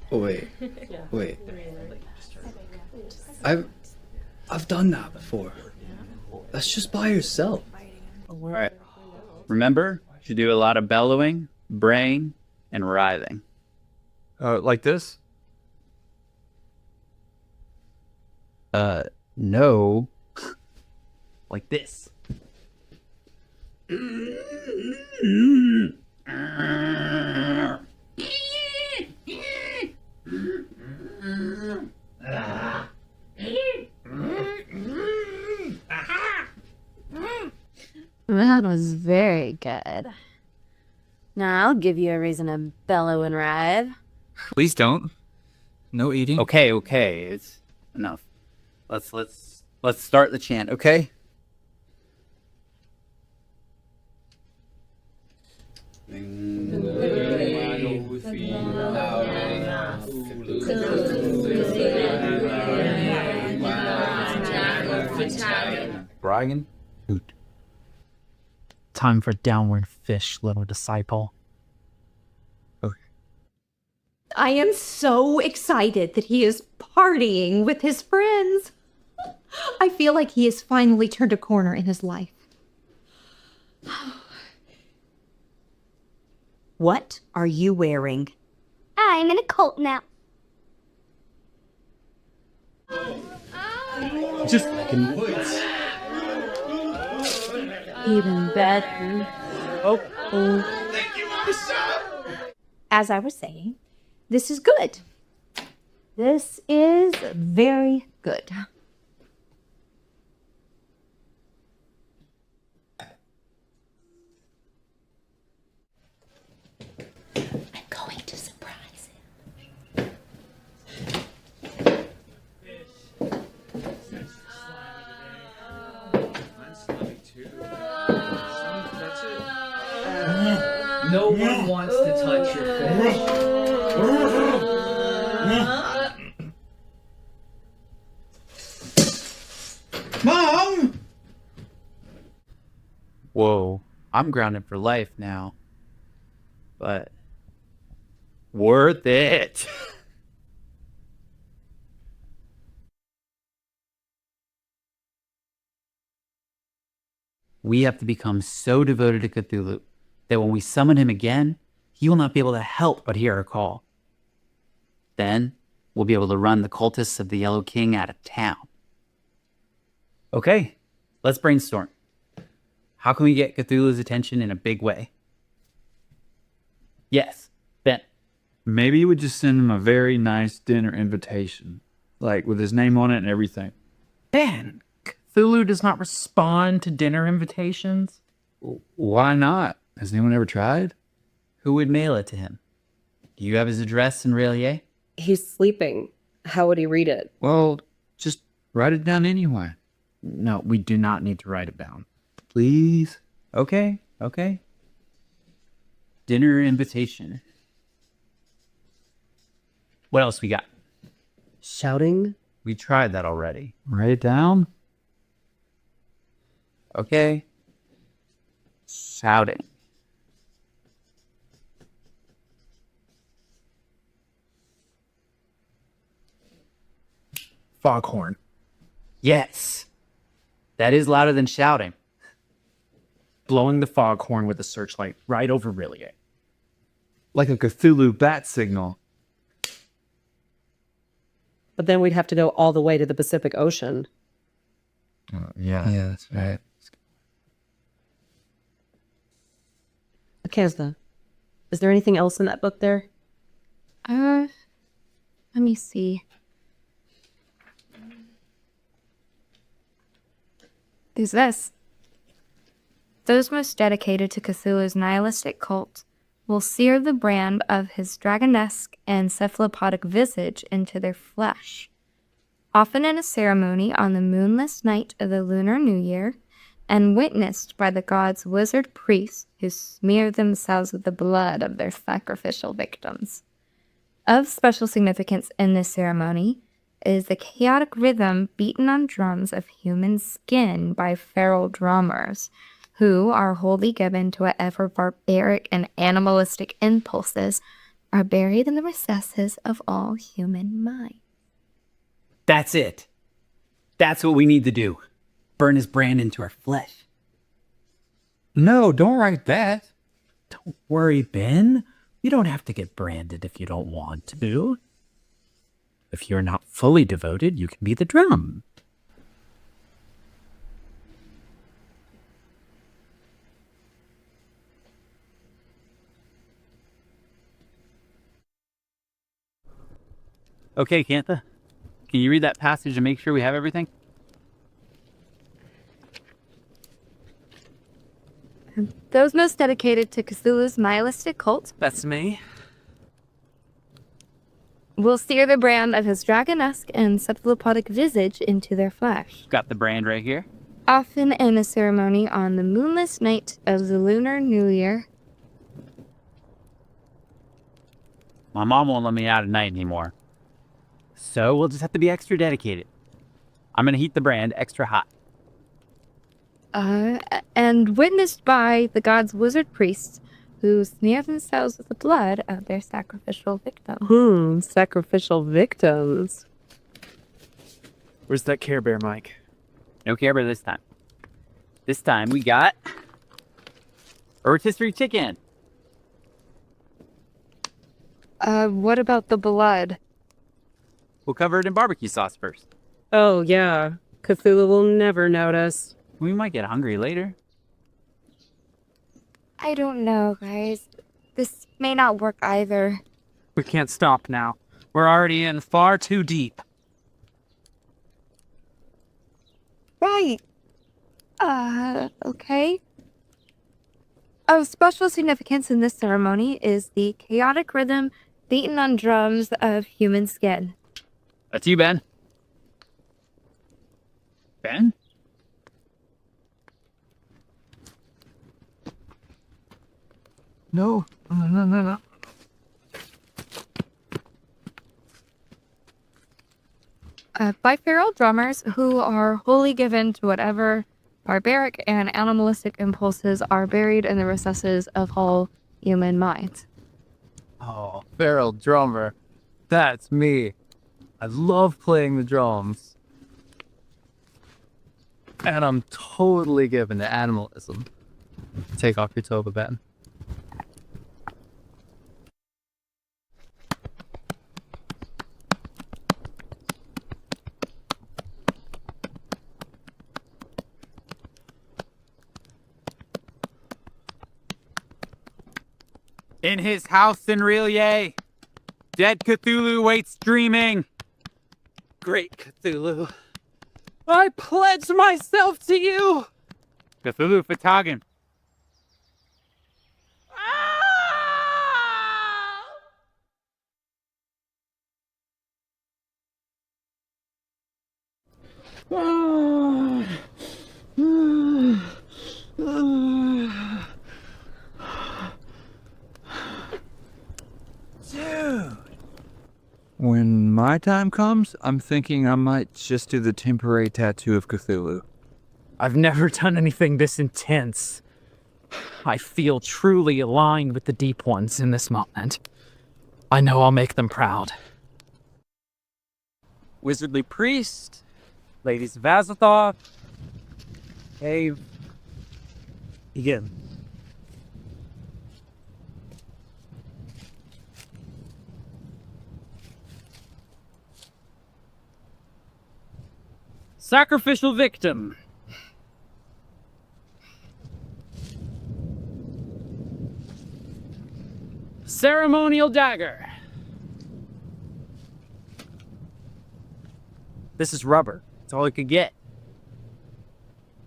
Wait. I've done that before. That's just by yourself. All right. Remember, you should do a lot of bellowing, braying, and writhing. Like this? No. Like this. That was very good. Now I'll give you a reason to bellow and writhe. Please don't. No eating. Okay. It's enough. Let's start the chant, okay? dragon? Hoot. Time for downward fish, little disciple. I am so excited that he is partying with his friends. I feel like he has finally turned a corner in his life. What are you wearing? I'm in a cult now. Just like in the woods. Even better. Oh. As I was saying, this is good. This is very good. I'm going to surprise him. No one wants to touch your fish. Mom! Whoa, I'm grounded for life now. But worth it. We have to become so devoted to Cthulhu that when we summon him again, he will not be able to help but hear our call. Then we'll be able to run the cultists of the Yellow King out of town. Okay, let's brainstorm. How can we get Cthulhu's attention in a big way? Yes, Ben. Maybe you would just send him a very nice dinner invitation, like with his name on it and everything. Ben, Cthulhu does not respond to dinner invitations. Why not? Has anyone ever tried? Who would mail it to him? Do you have his address in Relier? He's sleeping. How would he read it? Well, just write it down anyway. No, we do not need to write it down. Please? Okay. Dinner invitation. What else we got? Shouting? We tried that already. Write it down? Okay. Shouting. Foghorn. Yes. That is louder than shouting. Blowing the foghorn with a searchlight right over Rillier. Like a Cthulhu bat signal. But then we'd have to go all the way to the Pacific Ocean. Yeah, that's right. Akezda, is there anything else in that book there? Let me see. There's this. Those most dedicated to Cthulhu's nihilistic cult will sear the brand of his dragonesque and cephalopodic visage into their flesh. Often in a ceremony on the moonless night of the Lunar New Year, and witnessed by the god's wizard priests who smear themselves with the blood of their sacrificial victims. Of special significance in this ceremony is the chaotic rhythm beaten on drums of human skin by feral drummers, who are wholly given to whatever barbaric and animalistic impulses are buried in the recesses of all human minds. That's it. That's what we need to do. Burn his brand into our flesh. No, don't write that. Don't worry, Ben. You don't have to get branded if you don't want to. If you're not fully devoted, you can be the drum. Okay, Cantha. Can you read that passage and make sure we have everything? Those most dedicated to Cthulhu's nihilistic cult That's me. will sear the brand of his dragonesque and cephalopodic visage into their flesh. Got the brand right here. Often in a ceremony on the moonless night of the Lunar New Year. My mom won't let me out at night anymore. So we'll just have to be extra dedicated. I'm going to heat the brand extra hot. and witnessed by the god's wizard priests who smear themselves with the blood of their sacrificial victims. Sacrificial victims. Where's that Care Bear, Mike? No Care Bear this time. This time we got a rotisserie chicken. What about the blood? We'll cover it in barbecue sauce first. Oh, yeah. Cthulhu will never notice. We might get hungry later. I don't know, guys. This may not work either. We can't stop now. We're already in far too deep. Right. Okay. Of special significance in this ceremony is the chaotic rhythm beaten on drums of human skin. That's you, Ben. Ben? No. By feral drummers who are wholly given to whatever barbaric and animalistic impulses are buried in the recesses of all human minds. Oh, feral drummer. That's me. I love playing the drums. And I'm totally given to animalism. Take off your toga, Ben. In his house in Relie, dead Cthulhu waits dreaming. Great Cthulhu. I pledge myself to you. Cthulhu Fatagan. Dude. When my time comes, I'm thinking I might just do the temporary tattoo of Cthulhu. I've never done anything this intense. I feel truly aligned with the Deep Ones in this moment. I know I'll make them proud. Wizardly priest, ladies of Azathoth, cave. Begin. Sacrificial victim. Ceremonial dagger. This is rubber. It's all I could get.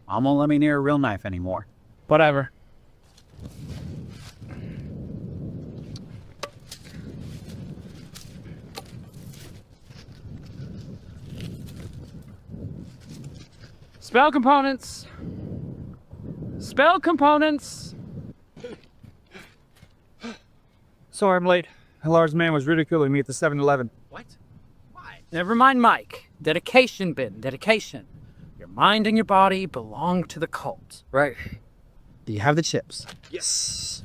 Mom won't let me near a real knife anymore. Whatever. Spell components. Spell components. Sorry I'm late. A large man was ridiculing me at the 7-Eleven. What? Why? Never mind, Mike. Dedication, Ben. Dedication. Your mind and your body belong to the cult. Right. Do you have the chips? Yes.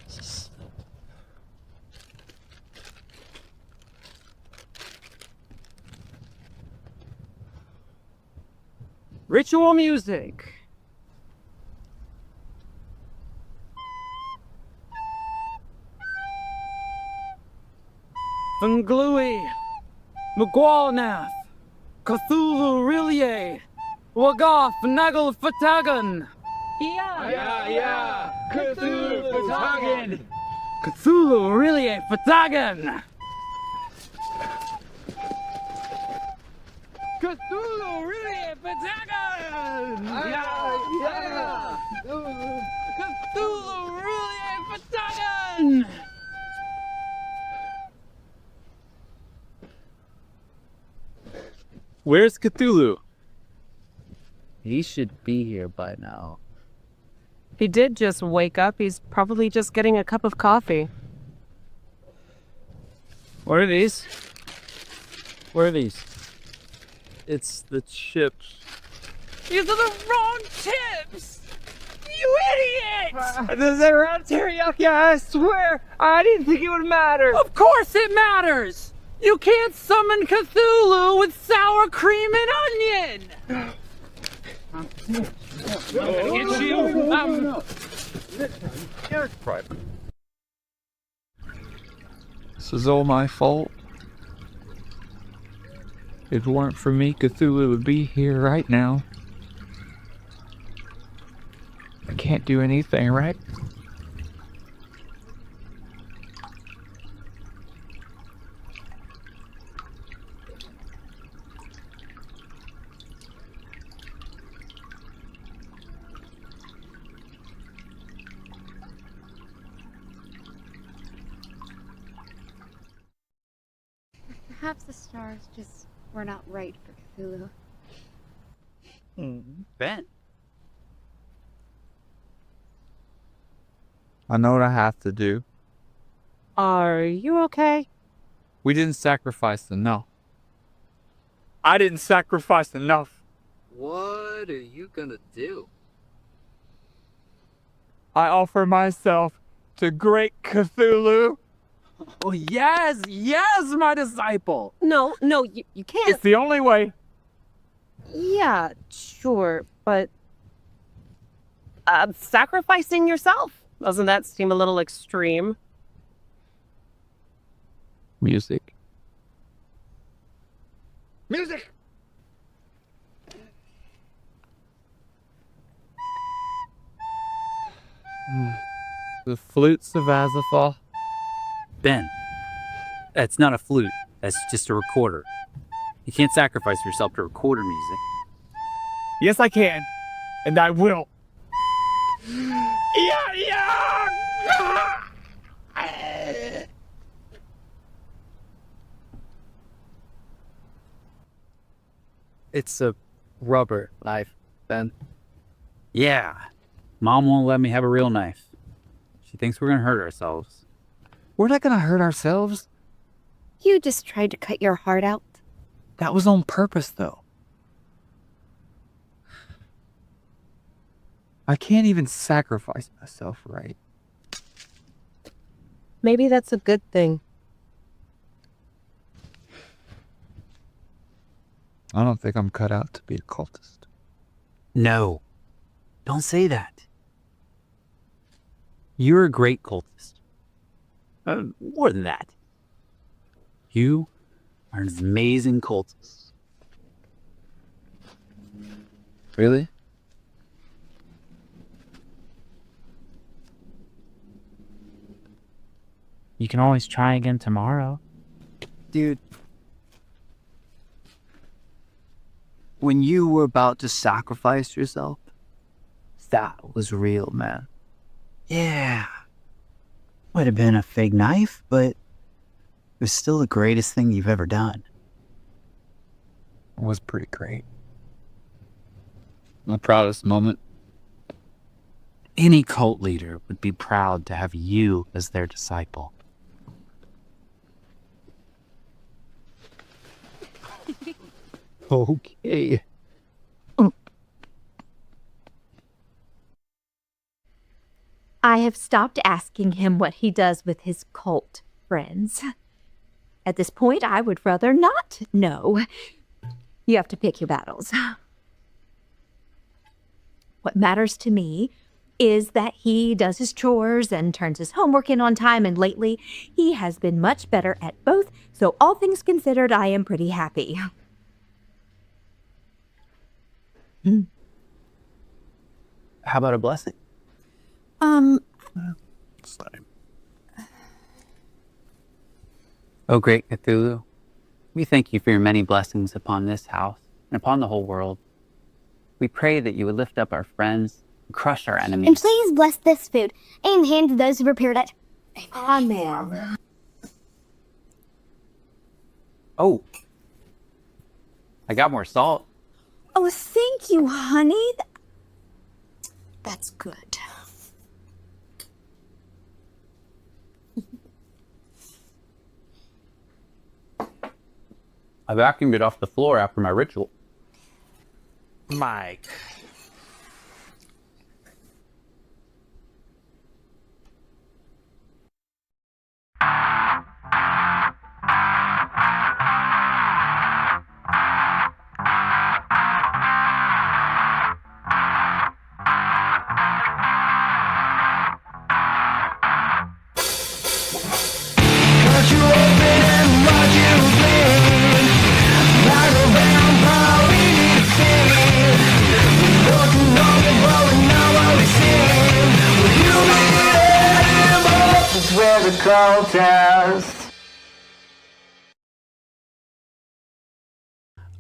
Ritual music. Funglui, Mgualnath, Cthulhu Relie, Wagath Nagel Fatagan. Yeah. Cthulhu Fatagan. Cthulhu Relie Fatagan. Cthulhu Relie Fatagan. Yeah. Cthulhu Relie Fatagan. Where's Cthulhu? He should be here by now. He did just wake up. He's probably just getting a cup of coffee. What are these? What are these? It's the chips. These are the wrong chips. You idiot! This is around teriyaki, I swear. I didn't think it would matter. Of course it matters! You can't summon Cthulhu with sour cream and onion! Get you! This is all my fault. If it weren't for me, Cthulhu would be here right now. I can't do anything, right? Perhaps the stars just were not right for Cthulhu. Ben. I know what I have to do. Are you okay? We didn't sacrifice enough. I didn't sacrifice enough. What are you gonna do? I offer myself to great Cthulhu. Oh, yes, my disciple. No, you can't. It's the only way. Yeah, sure, but sacrificing yourself, doesn't that seem a little extreme? Music. Music! The flutes of Azathoth. Ben, that's not a flute. That's just a recorder. You can't sacrifice yourself to recorder music. Yes, I can. And I will. Yeah! It's a rubber knife, Ben. Yeah. Mom won't let me have a real knife. She thinks we're gonna hurt ourselves. We're not gonna hurt ourselves. You just tried to cut your heart out. That was on purpose, though. I can't even sacrifice myself right. Maybe that's a good thing. I don't think I'm cut out to be a cultist. No. Don't say that. You're a great cultist. More than that. You are an amazing cultist. Really? You can always try again tomorrow. Dude. When you were about to sacrifice yourself, that was real, man. Yeah. Would have been a fake knife, but it was still the greatest thing you've ever done. It was pretty great. My proudest moment. Any cult leader would be proud to have you as their disciple. Okay. I have stopped asking him what he does with his cult friends. At this point, I would rather not know. You have to pick your battles. What matters to me is that he does his chores and turns his homework in on time, and lately he has been much better at both, so all things considered, I am pretty happy. How about a blessing? Same. O great Cthulhu, we thank you for your many blessings upon this house and upon the whole world. We pray that you would lift up our friends and crush our enemies. And please bless this food and the hands of those who prepared it. Amen. Oh. I got more salt. Oh, thank you, honey. That's good. I vacuumed it off the floor after my ritual. Mike.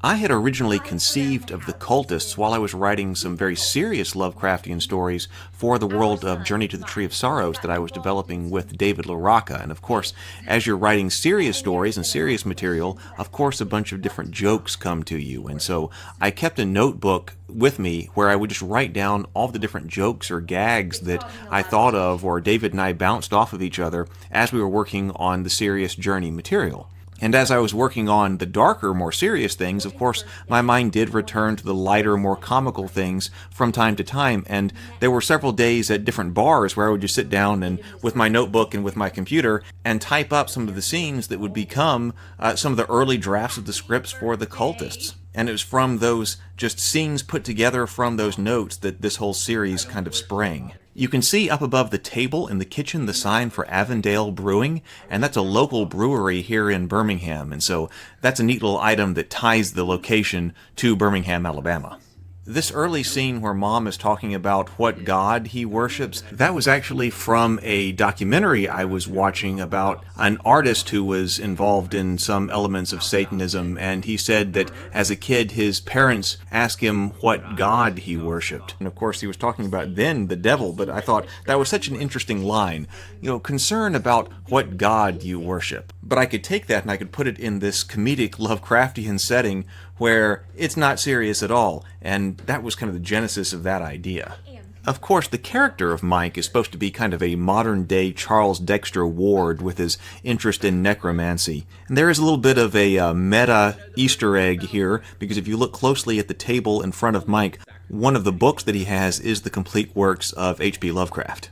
I had originally conceived of the Cultists while I was writing some very serious Lovecraftian stories for the world of Journey to the Tree of Sorrows that I was developing with David LaRocca. And of course, as you're writing serious stories and serious material, of course a bunch of different jokes come to you. And so I kept a notebook with me where I would just write down all the different jokes or gags that I thought of, or David and I bounced off of each other as we were working on the serious Journey material. And as I was working on the darker, more serious things, of course, my mind did return to the lighter, more comical things from time to time. And there were several days at different bars where I would just sit down and with my notebook and with my computer and type up some of the scenes that would become some of the early drafts of the scripts for the Cultists. And it was from those just scenes put together from those notes that this whole series kind of sprang. You can see up above the table in the kitchen the sign for Avondale Brewing, and that's a local brewery here in Birmingham, and so that's a neat little item that ties the location to Birmingham, Alabama. This early scene where Mom is talking about what god he worships, that was actually from a documentary I was watching about an artist who was involved in some elements of Satanism, and he said that as a kid his parents asked him what god he worshipped. And of course he was talking about then the devil, but I thought that was such an interesting line. You know, concern about what god you worship. But I could take that and I could put it in this comedic Lovecraftian setting where it's not serious at all, and that was kind of the genesis of that idea. Of course, the character of Mike is supposed to be kind of a modern-day Charles Dexter Ward with his interest in necromancy. And there is a little bit of a meta Easter egg here, because if you look closely at the table in front of Mike, one of the books that he has is the complete works of H.P. Lovecraft.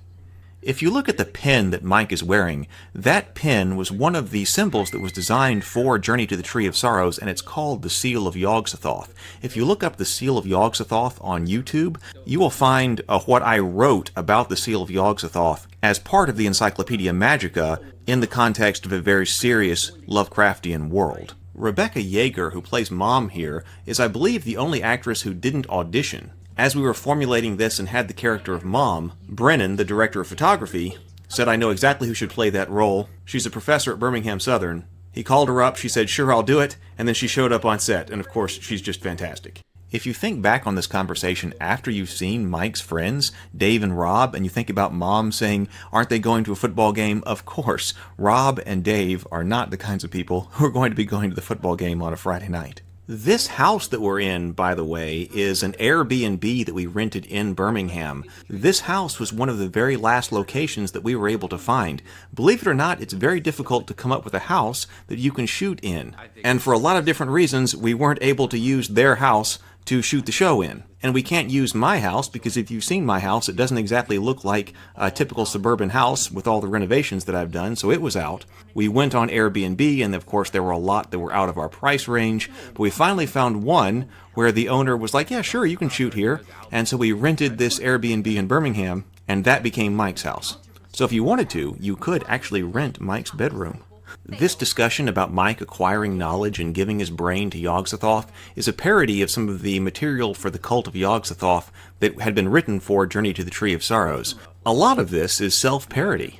If you look at the pin that Mike is wearing, that pin was one of the symbols that was designed for Journey to the Tree of Sorrows, and it's called the Seal of Yog-Sothoth. If you look up the Seal of Yog-Sothoth on YouTube, you will find what I wrote about the Seal of Yog-Sothoth as part of the Encyclopedia Magica in the context of a very serious Lovecraftian world. Rebecca Yeager, who plays Mom here, is I believe the only actress who didn't audition. As we were formulating this and had the character of Mom, Brennan, the director of photography, said, "I know exactly who should play that role. She's a professor at Birmingham Southern." He called her up, she said, "Sure, I'll do it," and then she showed up on set, and of course, she's just fantastic. If you think back on this conversation after you've seen Mike's friends, Dave and Rob, and you think about Mom saying, "Aren't they going to a football game?" Of course, Rob and Dave are not the kinds of people who are going to be going to the football game on a Friday night. This house that we're in, by the way, is an Airbnb that we rented in Birmingham. This house was one of the very last locations that we were able to find. Believe it or not, it's very difficult to come up with a house that you can shoot in. And for a lot of different reasons, we weren't able to use their house to shoot the show in. And we can't use my house because if you've seen my house, it doesn't exactly look like a typical suburban house with all the renovations that I've done, so it was out. We went on Airbnb, and of course there were a lot that were out of our price range, but we finally found one where the owner was like, "Yeah, sure, you can shoot here." And so we rented this Airbnb in Birmingham, and that became Mike's house. So if you wanted to, you could actually rent Mike's bedroom. This discussion about Mike acquiring knowledge and giving his brain to Yog-Sothoth is a parody of some of the material for the cult of Yog-Sothoth that had been written for Journey to the Tree of Sorrows. A lot of this is self-parody.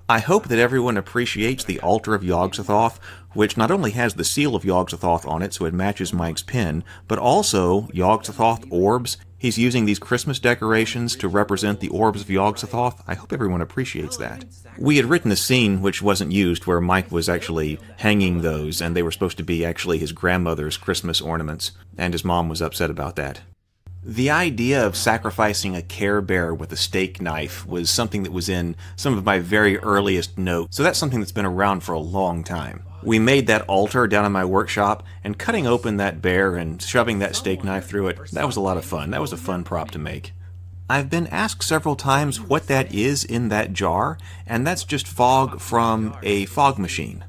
I hope that everyone appreciates the altar of Yog-Sothoth, which not only has the seal of Yog-Sothoth on it so it matches Mike's pin, but also Yog-Sothoth orbs. He's using these Christmas decorations to represent the orbs of Yog-Sothoth. I hope everyone appreciates that. We had written a scene which wasn't used where Mike was actually hanging those, and they were supposed to be actually his grandmother's Christmas ornaments, and his mom was upset about that. The idea of sacrificing a Care Bear with a steak knife was something that was in some of my very earliest notes, so that's something that's been around for a long time. We made that altar down in my workshop, and cutting open that bear and shoving that steak knife through it, that was a lot of fun. That was a fun prop to make. I've been asked several times what that is in that jar, and that's just fog from a fog machine.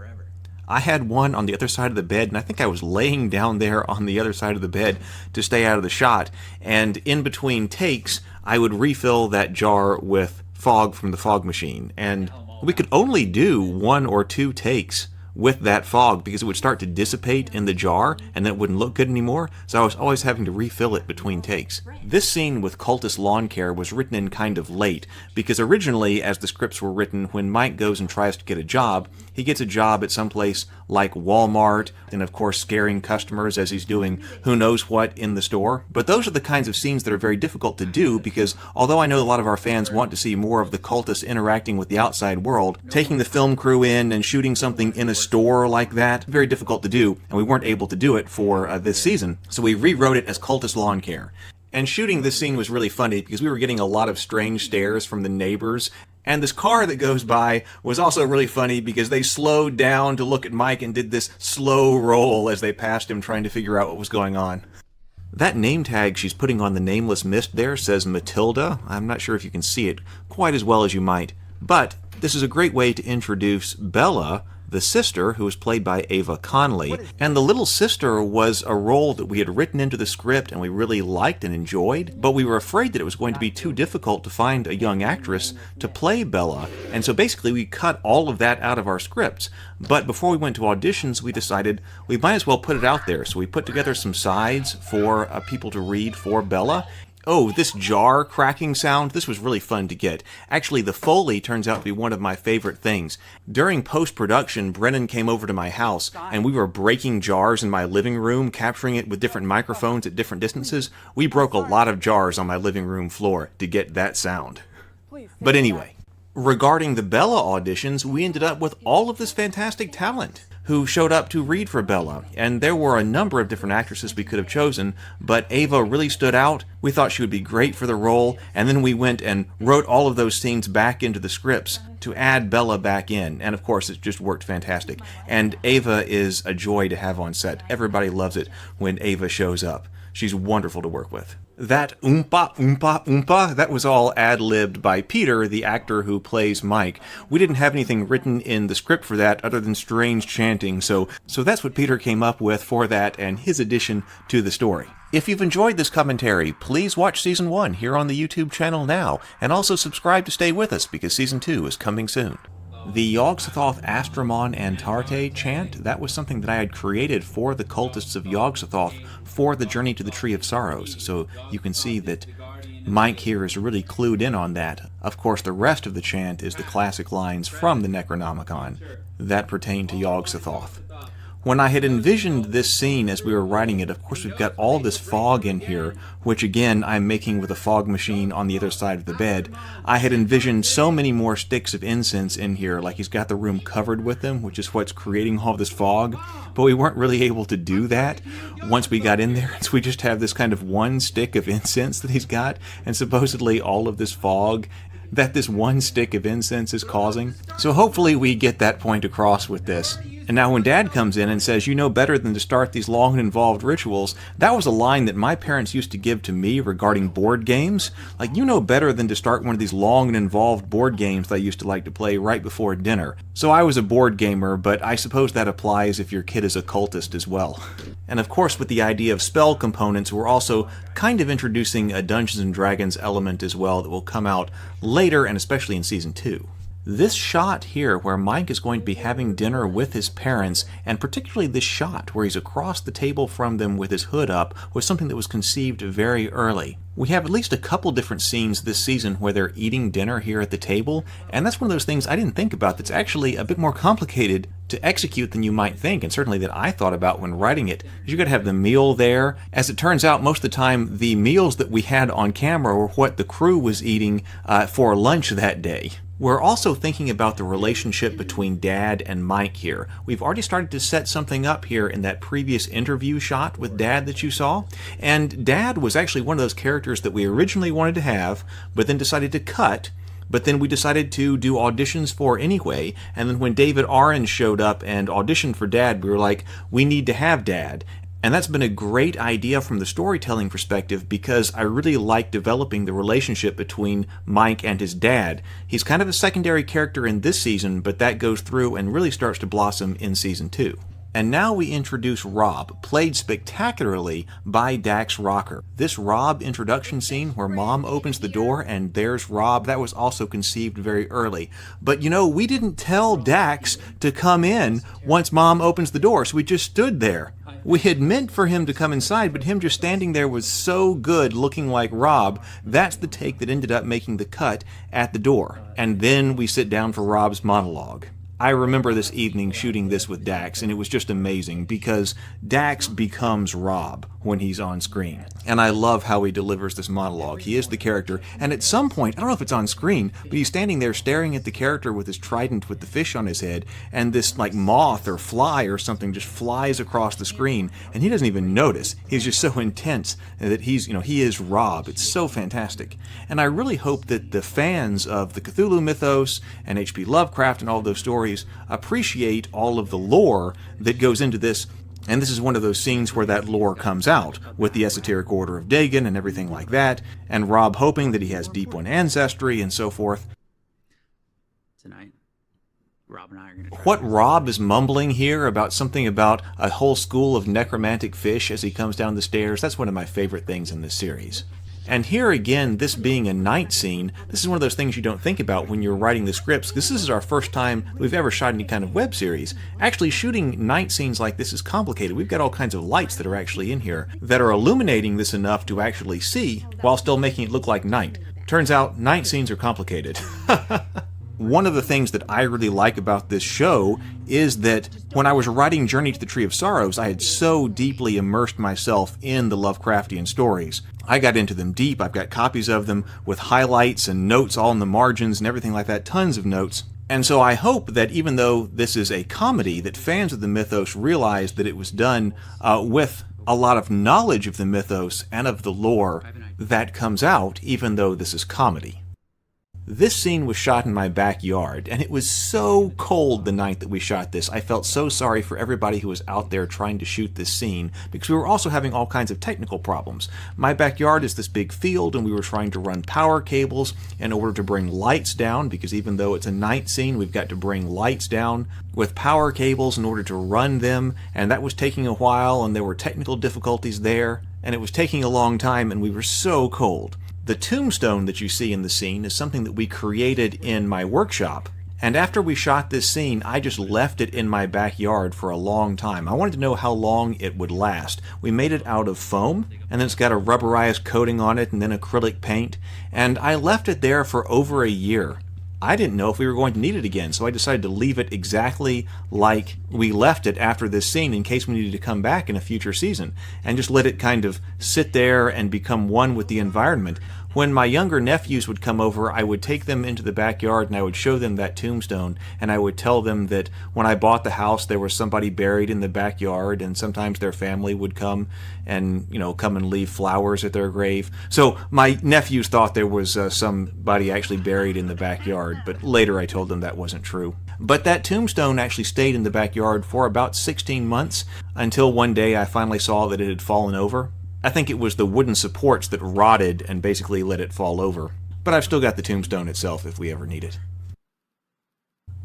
I had one on the other side of the bed, and I think I was laying down there on the other side of the bed to stay out of the shot, and in between takes, I would refill that jar with fog from the fog machine, and we could only do 1 or 2 takes with that fog because it would start to dissipate in the jar and then it wouldn't look good anymore, so I was always having to refill it between takes. This scene with Cultist lawn care was written in kind of late because originally, as the scripts were written, when Mike goes and tries to get a job, he gets a job at some place like Walmart and of course scaring customers as he's doing who knows what in the store. But those are the kinds of scenes that are very difficult to do because although I know a lot of our fans want to see more of the cultists interacting with the outside world, taking the film crew in and shooting something in a store like that, very difficult to do, and we weren't able to do it for this season, so we rewrote it as Cultist Lawn Care. And shooting this scene was really funny because we were getting a lot of strange stares from the neighbors, and this car that goes by was also really funny because they slowed down to look at Mike and did this slow roll as they passed him trying to figure out what was going on. That name tag she's putting on the nameless mist there says Matilda. I'm not sure if you can see it quite as well as you might, but this is a great way to introduce Bella, the sister, who was played by Ava Conley. And the little sister was a role that we had written into the script and we really liked and enjoyed, but we were afraid that it was going to be too difficult to find a young actress to play Bella. And so basically we cut all of that out of our scripts. But before we went to auditions, we decided we might as well put it out there. So we put together some sides for people to read for Bella. Oh, this jar cracking sound, this was really fun to get. Actually, the Foley turns out to be one of my favorite things. During post-production, Brennan came over to my house, and we were breaking jars in my living room, capturing it with different microphones at different distances. We broke a lot of jars on my living room floor to get that sound. But anyway, regarding the Bella auditions, we ended up with all of this fantastic talent who showed up to read for Bella, and there were a number of different actresses we could have chosen, but Ava really stood out. We thought she would be great for the role, and then we went and wrote all of those scenes back into the scripts to add Bella back in, and of course it just worked fantastic. And Ava is a joy to have on set. Everybody loves it when Ava shows up. She's wonderful to work with. That oompa, oompa, oompa, that was all ad-libbed by Peter, the actor who plays Mike. We didn't have anything written in the script for that other than strange chanting, so that's what Peter came up with for that and his addition to the story. If you've enjoyed this commentary, please watch Season 1 here on the YouTube channel now, and also subscribe to stay with us because Season 2 is coming soon. The Yog-Sothoth Astramon Antarte chant, that was something that I had created for the Cultists of Yog-Sothoth for the Journey to the Tree of Sorrows, so you can see that Mike here is really clued in on that. Of course, the rest of the chant is the classic lines from the Necronomicon that pertain to Yog-Sothoth. When I had envisioned this scene as we were writing it, of course we've got all this fog in here, which again I'm making with a fog machine on the other side of the bed. I had envisioned so many more sticks of incense in here, like he's got the room covered with them, which is what's creating all this fog, but we weren't really able to do that once we got in there, so we just have this kind of one stick of incense that he's got, and supposedly all of this fog that this one stick of incense is causing. So hopefully we get that point across with this. And now when Dad comes in and says, "You know better than to start these long and involved rituals," that was a line that my parents used to give to me regarding board games. Like, you know better than to start one of these long and involved board games that I used to like to play right before dinner. So I was a board gamer, but I suppose that applies if your kid is a cultist as well. And of course, with the idea of spell components, we're also kind of introducing a Dungeons & Dragons element as well that will come out later, and especially in Season 2. This shot here, where Mike is going to be having dinner with his parents, and particularly this shot where he's across the table from them with his hood up, was something that was conceived very early. We have at least a couple different scenes this season where they're eating dinner here at the table, and that's one of those things I didn't think about that's actually a bit more complicated to execute than you might think, and certainly that I thought about when writing it. You got to have the meal there. As it turns out, most of the time, the meals that we had on camera were what the crew was eating for lunch that day. We're also thinking about the relationship between Dad and Mike here. We've already started to set something up here in that previous interview shot with Dad that you saw. And Dad was actually one of those characters that we originally wanted to have, but then decided to cut. But then we decided to do auditions for anyway. And then when David Orange showed up and auditioned for Dad, we were like, we need to have Dad. And that's been a great idea from the storytelling perspective because I really like developing the relationship between Mike and his dad. He's kind of a secondary character in this season, but that goes through and really starts to blossom in Season 2. And now we introduce Rob, played spectacularly by Dax Rocker. This Rob introduction scene where Mom opens the door and there's Rob, that was also conceived very early. But you know, we didn't tell Dax to come in once Mom opens the door, so we just stood there. We had meant for him to come inside, but him just standing there was so good, looking like Rob. That's the take that ended up making the cut at the door. And then we sit down for Rob's monologue. I remember this evening shooting this with Dax, and it was just amazing because Dax becomes Rob when he's on screen. And I love how he delivers this monologue. He is the character, and at some point, I don't know if it's on screen, but he's standing there staring at the character with his trident with the fish on his head, and this like moth or fly or something just flies across the screen, and he doesn't even notice. He's just so intense that he's, he is Rob. It's so fantastic. And I really hope that the fans of the Cthulhu mythos and H.P. Lovecraft and all those stories appreciate all of the lore that goes into this. And this is one of those scenes where that lore comes out, with the esoteric order of Dagon and everything like that, and Rob hoping that he has Deep One ancestry and so forth. Tonight, Rob and I are going to... What Rob is mumbling here about something about a whole school of necromantic fish as he comes down the stairs, that's one of my favorite things in this series. And here again, this being a night scene, this is one of those things you don't think about when you're writing the scripts. This is our first time we've ever shot any kind of web series. Actually, shooting night scenes like this is complicated. We've got all kinds of lights that are actually in here that are illuminating this enough to actually see while still making it look like night. Turns out, night scenes are complicated. One of the things that I really like about this show is that when I was writing Journey to the Tree of Sorrows, I had so deeply immersed myself in the Lovecraftian stories. I got into them deep. I've got copies of them with highlights and notes all in the margins and everything like that, tons of notes. And so I hope that even though this is a comedy, that fans of the mythos realize that it was done with a lot of knowledge of the mythos and of the lore that comes out, even though this is comedy. This scene was shot in my backyard, and it was so cold the night that we shot this. I felt so sorry for everybody who was out there trying to shoot this scene, because we were also having all kinds of technical problems. My backyard is this big field, and we were trying to run power cables in order to bring lights down, because even though it's a night scene, we've got to bring lights down with power cables in order to run them, and that was taking a while, and there were technical difficulties there, and it was taking a long time, and we were so cold. The tombstone that you see in the scene is something that we created in my workshop. And after we shot this scene, I just left it in my backyard for a long time. I wanted to know how long it would last. We made it out of foam, and then it's got a rubberized coating on it and then acrylic paint. And I left it there for over a year. I didn't know if we were going to need it again, so I decided to leave it exactly like we left it after this scene in case we needed to come back in a future season, and just let it kind of sit there and become one with the environment. When my younger nephews would come over, I would take them into the backyard and I would show them that tombstone, and I would tell them that when I bought the house there was somebody buried in the backyard, and sometimes their family would come and, come and leave flowers at their grave. So my nephews thought there was somebody actually buried in the backyard, but later I told them that wasn't true. But that tombstone actually stayed in the backyard for about 16 months, until one day I finally saw that it had fallen over. I think it was the wooden supports that rotted and basically let it fall over. But I've still got the tombstone itself if we ever need it.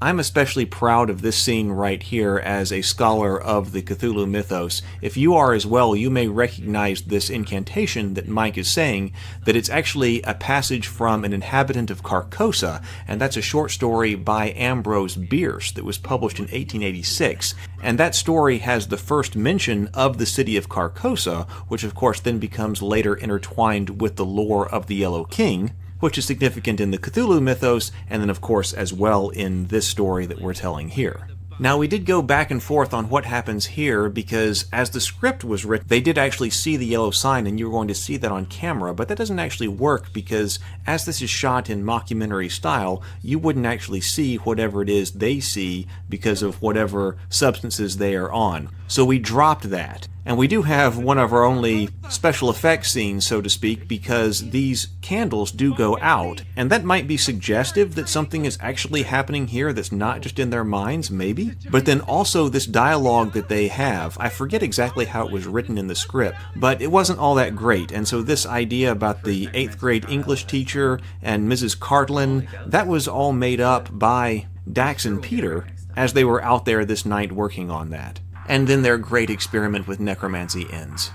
I'm especially proud of this scene right here as a scholar of the Cthulhu mythos. If you are as well, you may recognize this incantation that Mike is saying, that it's actually a passage from an inhabitant of Carcosa, and that's a short story by Ambrose Bierce that was published in 1886. And that story has the first mention of the city of Carcosa, which of course then becomes later intertwined with the lore of the Yellow King, which is significant in the Cthulhu mythos, and then of course as well in this story that we're telling here. Now, we did go back and forth on what happens here, because as the script was written, they did actually see the yellow sign, and you were going to see that on camera, but that doesn't actually work, because as this is shot in mockumentary style, you wouldn't actually see whatever it is they see because of whatever substances they are on. So we dropped that. And we do have one of our only special effects scenes, so to speak, because these candles do go out. And that might be suggestive that something is actually happening here that's not just in their minds, maybe. But then also this dialogue that they have, I forget exactly how it was written in the script, but it wasn't all that great. And so this idea about the 8th grade English teacher and Mrs. Cartlin, that was all made up by Dax and Peter as they were out there this night working on that. and then their great experiment with necromancy ends.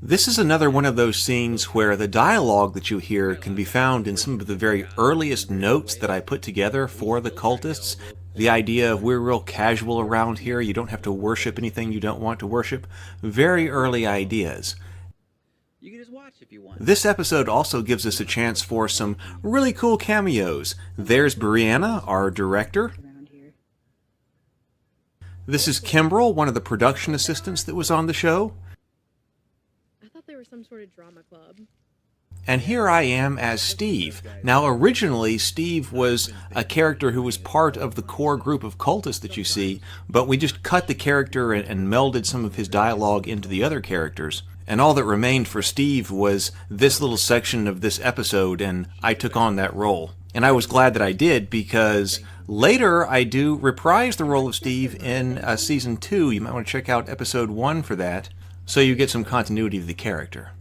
This is another one of those scenes where the dialogue that you hear can be found in some of the very earliest notes that I put together for the Cultists. The idea of we're real casual around here, you don't have to worship anything you don't want to worship. Very early ideas. You can just watch if you want. This episode also gives us a chance for some really cool cameos. There's Brianna, our director. This is Kimbrel, one of the production assistants that was on the show. I thought they were some sort of drama club. And here I am as Steve. Now, originally, Steve was a character who was part of the core group of cultists that you see, but we just cut the character and melded some of his dialogue into the other characters. And all that remained for Steve was this little section of this episode, and I took on that role. And I was glad that I did, because later I do reprise the role of Steve in Season 2. You might want to check out Episode 1 for that, so you get some continuity of the character.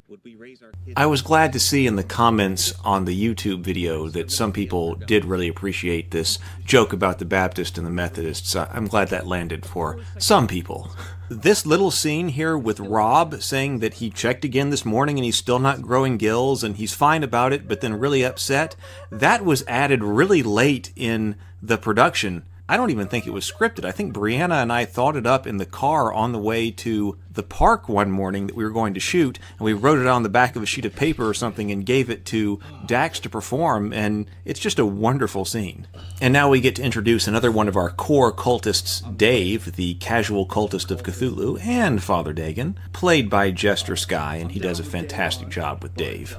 I was glad to see in the comments on the YouTube video that some people did really appreciate this joke about the Baptist and the Methodists. I'm glad that landed for some people. This little scene here with Rob saying that he checked again this morning and he's still not growing gills and he's fine about it but then really upset, that was added really late in the production. I don't even think it was scripted. I think Brianna and I thought it up in the car on the way to the park one morning that we were going to shoot, and we wrote it on the back of a sheet of paper or something and gave it to Dax to perform, and it's just a wonderful scene. And now we get to introduce another one of our core cultists, Dave, the casual cultist of Cthulhu, and Father Dagon, played by Jester Sky, and he does a fantastic job with Dave.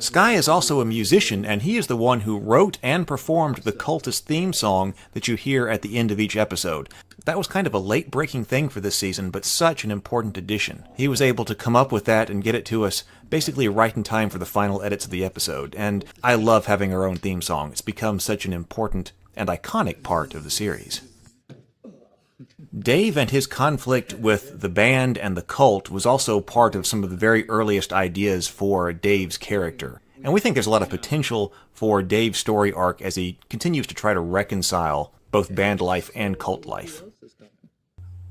Sky is also a musician, and he is the one who wrote and performed the Cultist theme song that you hear at the end of each episode. That was kind of a late-breaking thing for this season, but such an important addition. He was able to come up with that and get it to us basically right in time for the final edits of the episode, and I love having our own theme song. It's become such an important and iconic part of the series. Dave and his conflict with the band and the cult was also part of some of the very earliest ideas for Dave's character. And we think there's a lot of potential for Dave's story arc as he continues to try to reconcile both band life and cult life.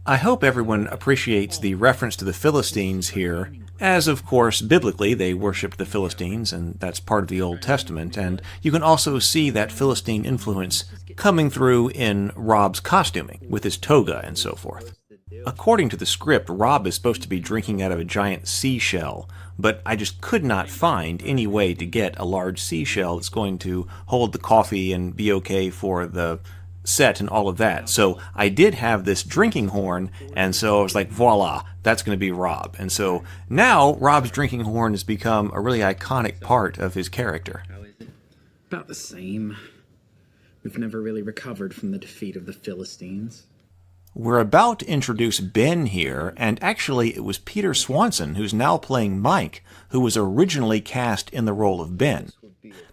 I hope everyone appreciates the reference to the Philistines here, as of course biblically they worshipped the Philistines, and that's part of the Old Testament, and you can also see that Philistine influence coming through in Rob's costuming, with his toga and so forth. According to the script, Rob is supposed to be drinking out of a giant seashell, but I just could not find any way to get a large seashell that's going to hold the coffee and be okay for the set and all of that. So I did have this drinking horn, and so I was like, voila, that's going to be Rob. And so now Rob's drinking horn has become a really iconic part of his character. About the same. We've never really recovered from the defeat of the Philistines. We're about to introduce Ben here, and actually it was Peter Swanson, who's now playing Mike, who was originally cast in the role of Ben.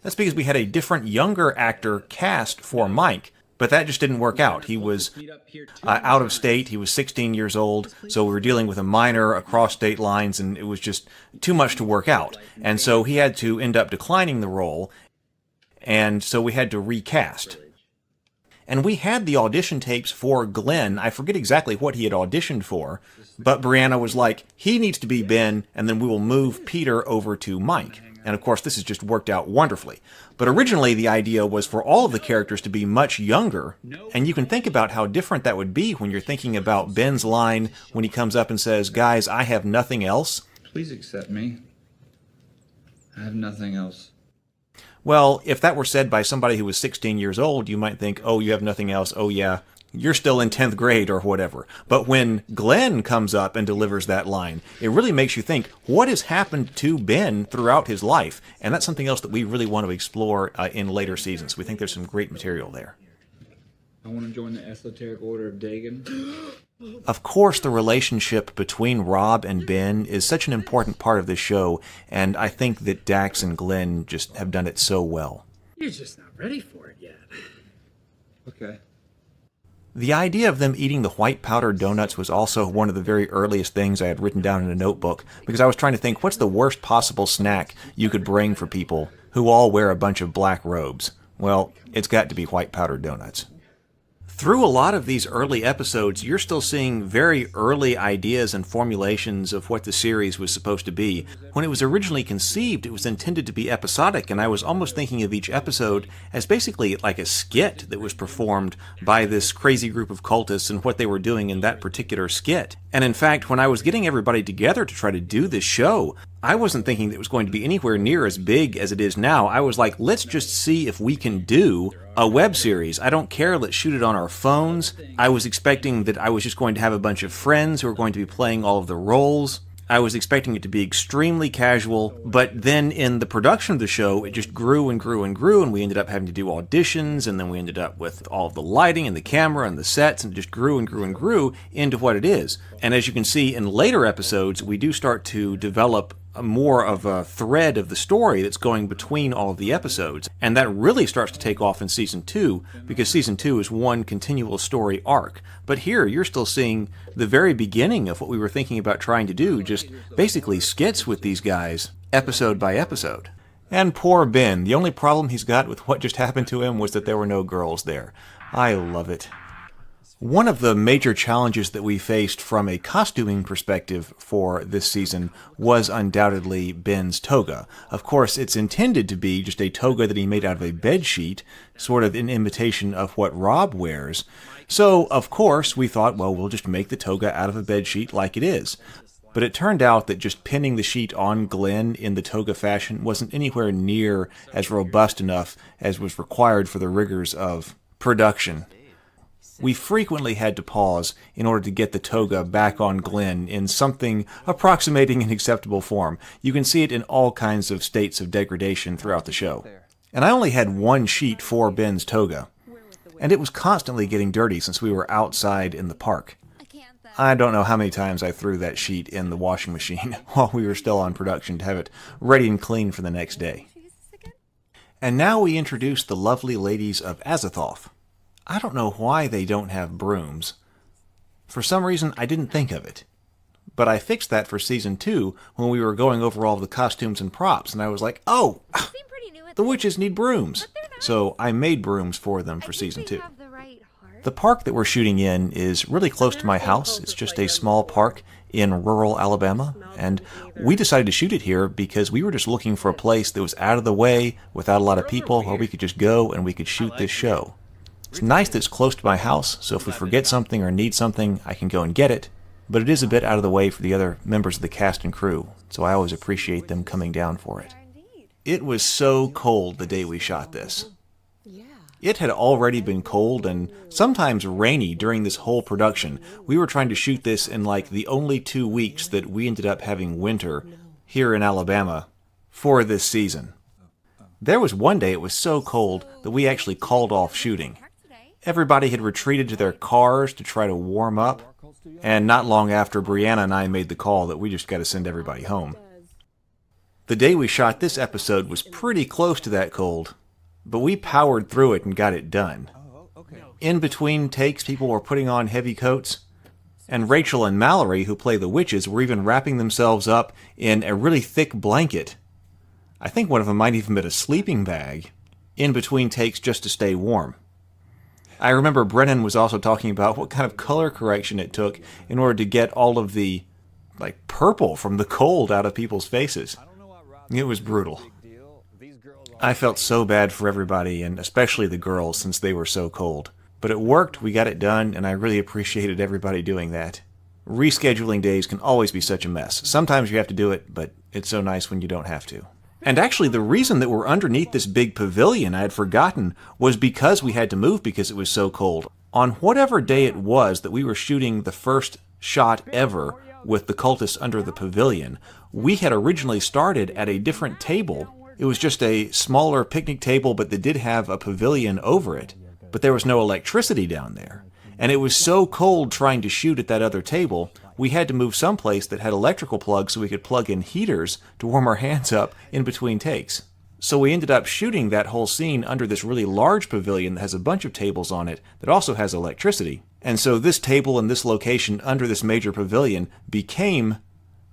That's because we had a different younger actor cast for Mike, but that just didn't work out. He was out of state, he was 16 years old, so we were dealing with a minor across state lines, and it was just too much to work out. And so he had to end up declining the role, and so we had to recast. And we had the audition tapes for Glenn. I forget exactly what he had auditioned for, but Brianna was like, he needs to be Ben, and then we will move Peter over to Mike. And of course, this has just worked out wonderfully. But originally, the idea was for all of the characters to be much younger, and you can think about how different that would be when you're thinking about Ben's line when he comes up and says, guys, I have nothing else. Please accept me. I have nothing else. Well, if that were said by somebody who was 16 years old, you might think, oh, you have nothing else, oh yeah, you're still in 10th grade or whatever. But when Glenn comes up and delivers that line, it really makes you think, what has happened to Ben throughout his life? And that's something else that we really want to explore in later seasons. We think there's some great material there. I want to join the Esoteric Order of Dagon. Of course, the relationship between Rob and Ben is such an important part of this show, and I think that Dax and Glenn just have done it so well. You're just not ready for it yet. Okay. The idea of them eating the white powdered donuts was also one of the very earliest things I had written down in a notebook, because I was trying to think, what's the worst possible snack you could bring for people who all wear a bunch of black robes? Well, it's got to be white powdered donuts. Through a lot of these early episodes, you're still seeing very early ideas and formulations of what the series was supposed to be. When it was originally conceived, it was intended to be episodic, and I was almost thinking of each episode as basically like a skit that was performed by this crazy group of cultists and what they were doing in that particular skit. And in fact, when I was getting everybody together to try to do this show, I wasn't thinking that it was going to be anywhere near as big as it is now. I was like, let's just see if we can do a web series. I don't care, let's shoot it on our phones. I was expecting that I was just going to have a bunch of friends who were going to be playing all of the roles. I was expecting it to be extremely casual, but then in the production of the show, it just grew and grew and grew, and we ended up having to do auditions, and then we ended up with all of the lighting and the camera and the sets, and it just grew and grew and grew into what it is. And as you can see in later episodes, we do start to develop more of a thread of the story that's going between all of the episodes. And that really starts to take off in Season 2, because Season 2 is one continual story arc. But here, you're still seeing the very beginning of what we were thinking about trying to do, just basically skits with these guys, episode by episode. And poor Ben, the only problem he's got with what just happened to him was that there were no girls there. I love it. One of the major challenges that we faced from a costuming perspective for this season was undoubtedly Ben's toga. Of course, it's intended to be just a toga that he made out of a bed sheet, sort of in imitation of what Rob wears. So, of course, we thought, well, we'll just make the toga out of a bed sheet like it is. But it turned out that just pinning the sheet on Glenn in the toga fashion wasn't anywhere near as robust enough as was required for the rigors of production. We frequently had to pause in order to get the toga back on Glenn in something approximating an acceptable form. You can see it in all kinds of states of degradation throughout the show. And I only had one sheet for Ben's toga, and it was constantly getting dirty since we were outside in the park. I don't know how many times I threw that sheet in the washing machine while we were still on production to have it ready and clean for the next day. And now we introduce the lovely ladies of Azathoth. I don't know why they don't have brooms. For some reason, I didn't think of it. But I fixed that for Season 2 when we were going over all of the costumes and props, and I was like, oh, the witches need brooms. So I made brooms for them for Season 2. The park that we're shooting in is really close to my house. It's just a small park in rural Alabama, and we decided to shoot it here because we were just looking for a place that was out of the way, without a lot of people, where we could just go and we could shoot this show. It's nice that it's close to my house, so if we forget something or need something, I can go and get it, but it is a bit out of the way for the other members of the cast and crew, so I always appreciate them coming down for it. It was so cold the day we shot this. It had already been cold and sometimes rainy during this whole production. We were trying to shoot this in like the only 2 weeks that we ended up having winter here in Alabama for this season. There was one day it was so cold that we actually called off shooting. Everybody had retreated to their cars to try to warm up, and not long after, Brianna and I made the call that we just got to send everybody home. The day we shot this episode was pretty close to that cold, but we powered through it and got it done. In between takes, people were putting on heavy coats, and Rachel and Mallory, who play the witches, were even wrapping themselves up in a really thick blanket. I think one of them might even been a sleeping bag, in between takes just to stay warm. I remember Brennan was also talking about what kind of color correction it took in order to get all of the, purple from the cold out of people's faces. It was brutal. I felt so bad for everybody, and especially the girls, since they were so cold. But it worked, we got it done, and I really appreciated everybody doing that. Rescheduling days can always be such a mess. Sometimes you have to do it, but it's so nice when you don't have to. And actually, the reason that we're underneath this big pavilion, I had forgotten, was because we had to move because it was so cold. On whatever day it was that we were shooting the first shot ever with the cultists under the pavilion, we had originally started at a different table. It was just a smaller picnic table, but that did have a pavilion over it. But there was no electricity down there. And it was so cold trying to shoot at that other table, we had to move someplace that had electrical plugs so we could plug in heaters to warm our hands up in between takes. So we ended up shooting that whole scene under this really large pavilion that has a bunch of tables on it that also has electricity. And so this table and this location under this major pavilion became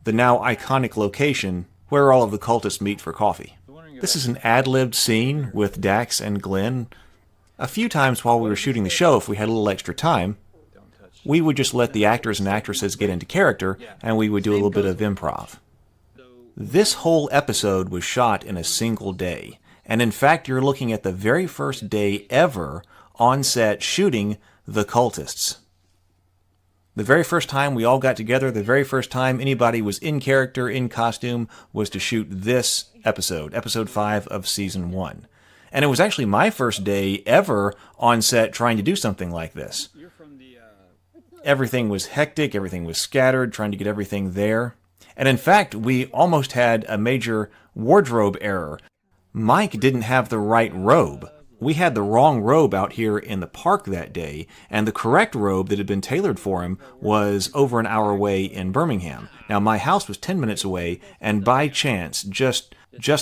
the now iconic location where all of the cultists meet for coffee. This is an ad-libbed scene with Dax and Glenn. A few times while we were shooting the show, if we had a little extra time, we would just let the actors and actresses get into character, and we would do a little bit of improv. This whole episode was shot in a single day, and in fact, you're looking at the very first day ever on set shooting The Cultists. The very first time we all got together, the very first time anybody was in character, in costume, was to shoot this episode, episode 5 of season 1. And it was actually my first day ever on set trying to do something like this. Everything was hectic, everything was scattered, trying to get everything there. And in fact, we almost had a major wardrobe error. Mike didn't have the right robe. We had the wrong robe out here in the park that day, and the correct robe that had been tailored for him was over an hour away in Birmingham. Now, my house was 10 minutes away, and by chance, just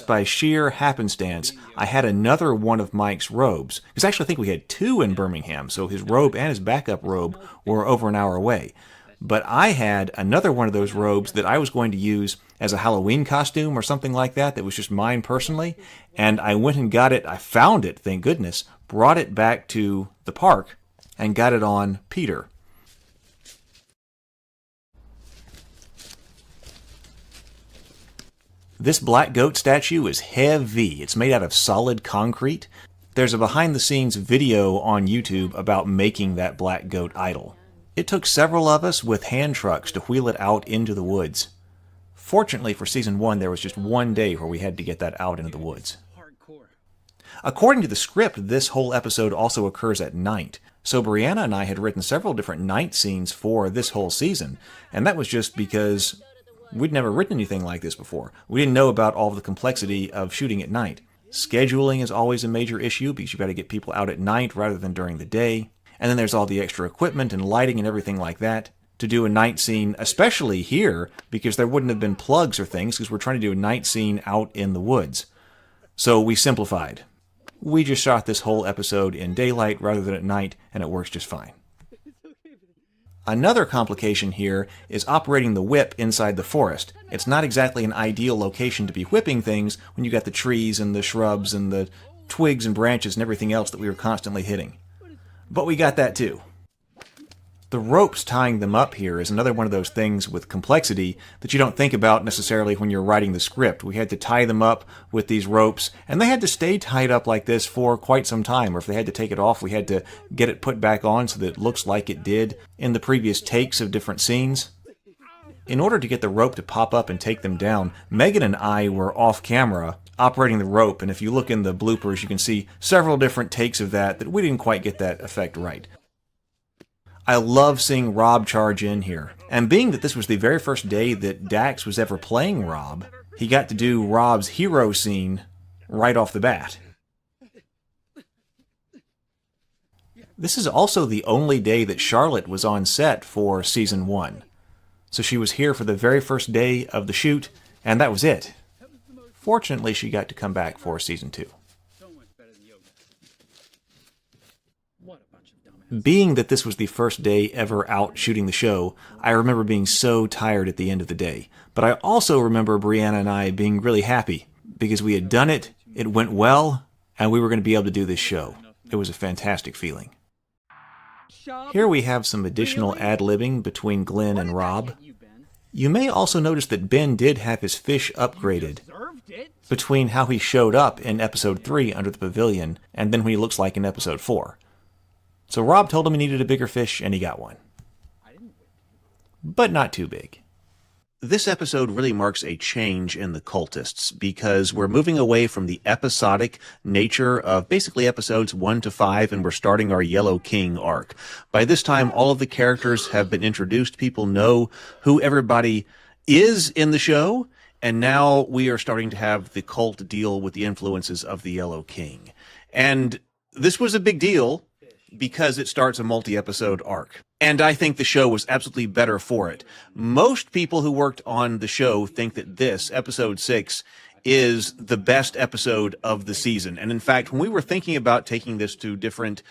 by sheer happenstance, I had another one of Mike's robes. Because actually I think we had 2 in Birmingham, so his robe and his backup robe were over an hour away. But I had another one of those robes that I was going to use as a Halloween costume or something like that was just mine personally, and I went and got it. I found it, thank goodness, brought it back to the park, and got it on Peter. This black goat statue is heavy. It's made out of solid concrete. There's a behind-the-scenes video on YouTube about making that black goat idol. It took several of us with hand trucks to wheel it out into the woods. Fortunately for season 1, there was just one day where we had to get that out into the woods. According to the script, this whole episode also occurs at night. So Brianna and I had written several different night scenes for this whole season, and that was just because we'd never written anything like this before. We didn't know about all of the complexity of shooting at night. Scheduling is always a major issue because you've got to get people out at night rather than during the day. And then there's all the extra equipment and lighting and everything like that to do a night scene, especially here, because there wouldn't have been plugs or things because we're trying to do a night scene out in the woods. So we simplified. We just shot this whole episode in daylight rather than at night, and it works just fine. Another complication here is operating the whip inside the forest. It's not exactly an ideal location to be whipping things when you got the trees and the shrubs and the twigs and branches and everything else that we were constantly hitting. But we got that too. The ropes tying them up here is another one of those things with complexity that you don't think about necessarily when you're writing the script. We had to tie them up with these ropes, and they had to stay tied up like this for quite some time, or if they had to take it off, we had to get it put back on so that it looks like it did in the previous takes of different scenes. In order to get the rope to pop up and take them down, Megan and I were off camera operating the rope, and if you look in the bloopers, you can see several different takes of that we didn't quite get that effect right. I love seeing Rob charge in here, and being that this was the very first day that Dax was ever playing Rob, he got to do Rob's hero scene right off the bat. This is also the only day that Charlotte was on set for season 1. So she was here for the very first day of the shoot, and that was it. Fortunately, she got to come back for season 2. Being that this was the first day ever out shooting the show, I remember being so tired at the end of the day. But I also remember Brianna and I being really happy because we had done it, it went well, and we were going to be able to do this show. It was a fantastic feeling. Here we have some additional ad-libbing between Glenn and Rob. You may also notice that Ben did have his fish upgraded between how he showed up in episode 3 under the pavilion and then when he looks like in episode 4. So Rob told him he needed a bigger fish, and he got one. But not too big. This episode really marks a change in the Cultists because we're moving away from the episodic nature of basically episodes 1 to 5, and we're starting our Yellow King arc. By this time, all of the characters have been introduced. People know who everybody is in the show, and now we are starting to have the cult deal with the influences of the Yellow King. And this was a big deal because it starts a multi-episode arc. And I think the show was absolutely better for it. Most people who worked on the show think that this, episode 6, is the best episode of the season. And in fact, when we were thinking about taking this to different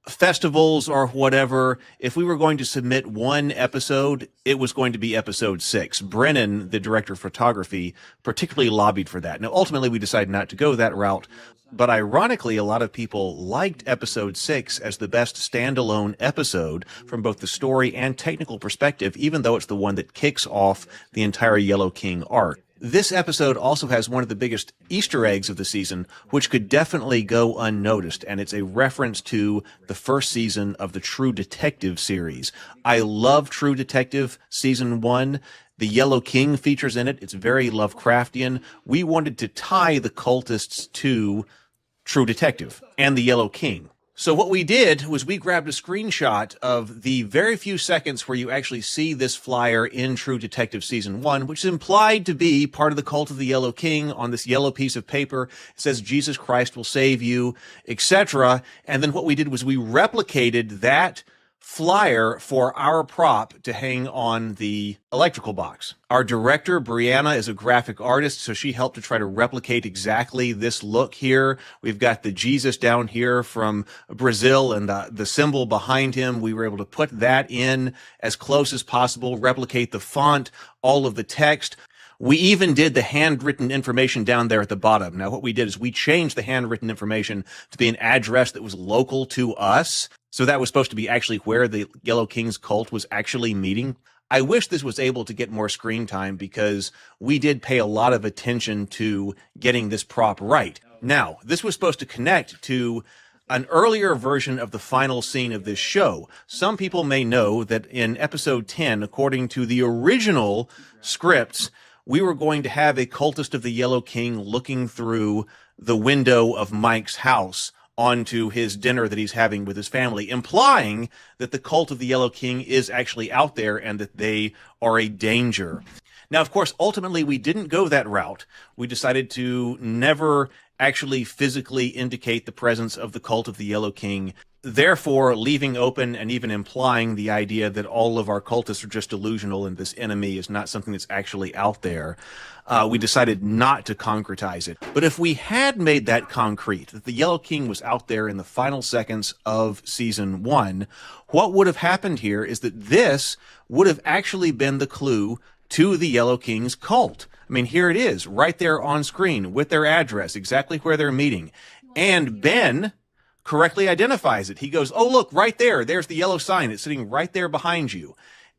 festivals or whatever, if we were going to submit one episode, it was going to be episode 6. Brennan, the director of photography, particularly lobbied for that. Now, ultimately, we decided not to go that route, but ironically, a lot of people liked episode 6 as the best standalone episode from both the story and technical perspective, even though it's the one that kicks off the entire Yellow King arc. This episode also has one of the biggest Easter eggs of the season, which could definitely go unnoticed, and it's a reference to the first season of the True Detective series. I love True Detective Season 1. The Yellow King features in it. It's very Lovecraftian. We wanted to tie the Cultists to True Detective and the Yellow King. So what we did was we grabbed a screenshot of the very few seconds where you actually see this flyer in True Detective Season 1, which is implied to be part of the Cult of the Yellow King on this yellow piece of paper. It says, Jesus Christ will save you, etc. And then what we did was we replicated that flyer for our prop to hang on the electrical box. Our director, Brianna, is a graphic artist, so she helped to try to replicate exactly this look here. We've got the Jesus down here from Brazil and the symbol behind him. We were able to put that in as close as possible, replicate the font, all of the text. We even did the handwritten information down there at the bottom. Now, what we did is we changed the handwritten information to be an address that was local to us. So that was supposed to be actually where the Yellow King's cult was actually meeting. I wish this was able to get more screen time because we did pay a lot of attention to getting this prop right. Now, this was supposed to connect to an earlier version of the final scene of this show. Some people may know that in episode 10, according to the original scripts, we were going to have a cultist of the Yellow King looking through the window of Mike's house onto his dinner that he's having with his family, implying that the cult of the Yellow King is actually out there and that they are a danger. Now, of course, ultimately, we didn't go that route. We decided to never actually physically indicate the presence of the cult of the Yellow King, therefore leaving open and even implying the idea that all of our cultists are just delusional and this enemy is not something that's actually out there. We decided not to concretize it. But if we had made that concrete, that the Yellow King was out there in the final seconds of season 1, what would have happened here is that this would have actually been the clue to the Yellow King's cult. I mean, here it is, right there on screen with their address, exactly where they're meeting. And Ben correctly identifies it. He goes, oh, look, right there. There's the yellow sign. It's sitting right there behind you.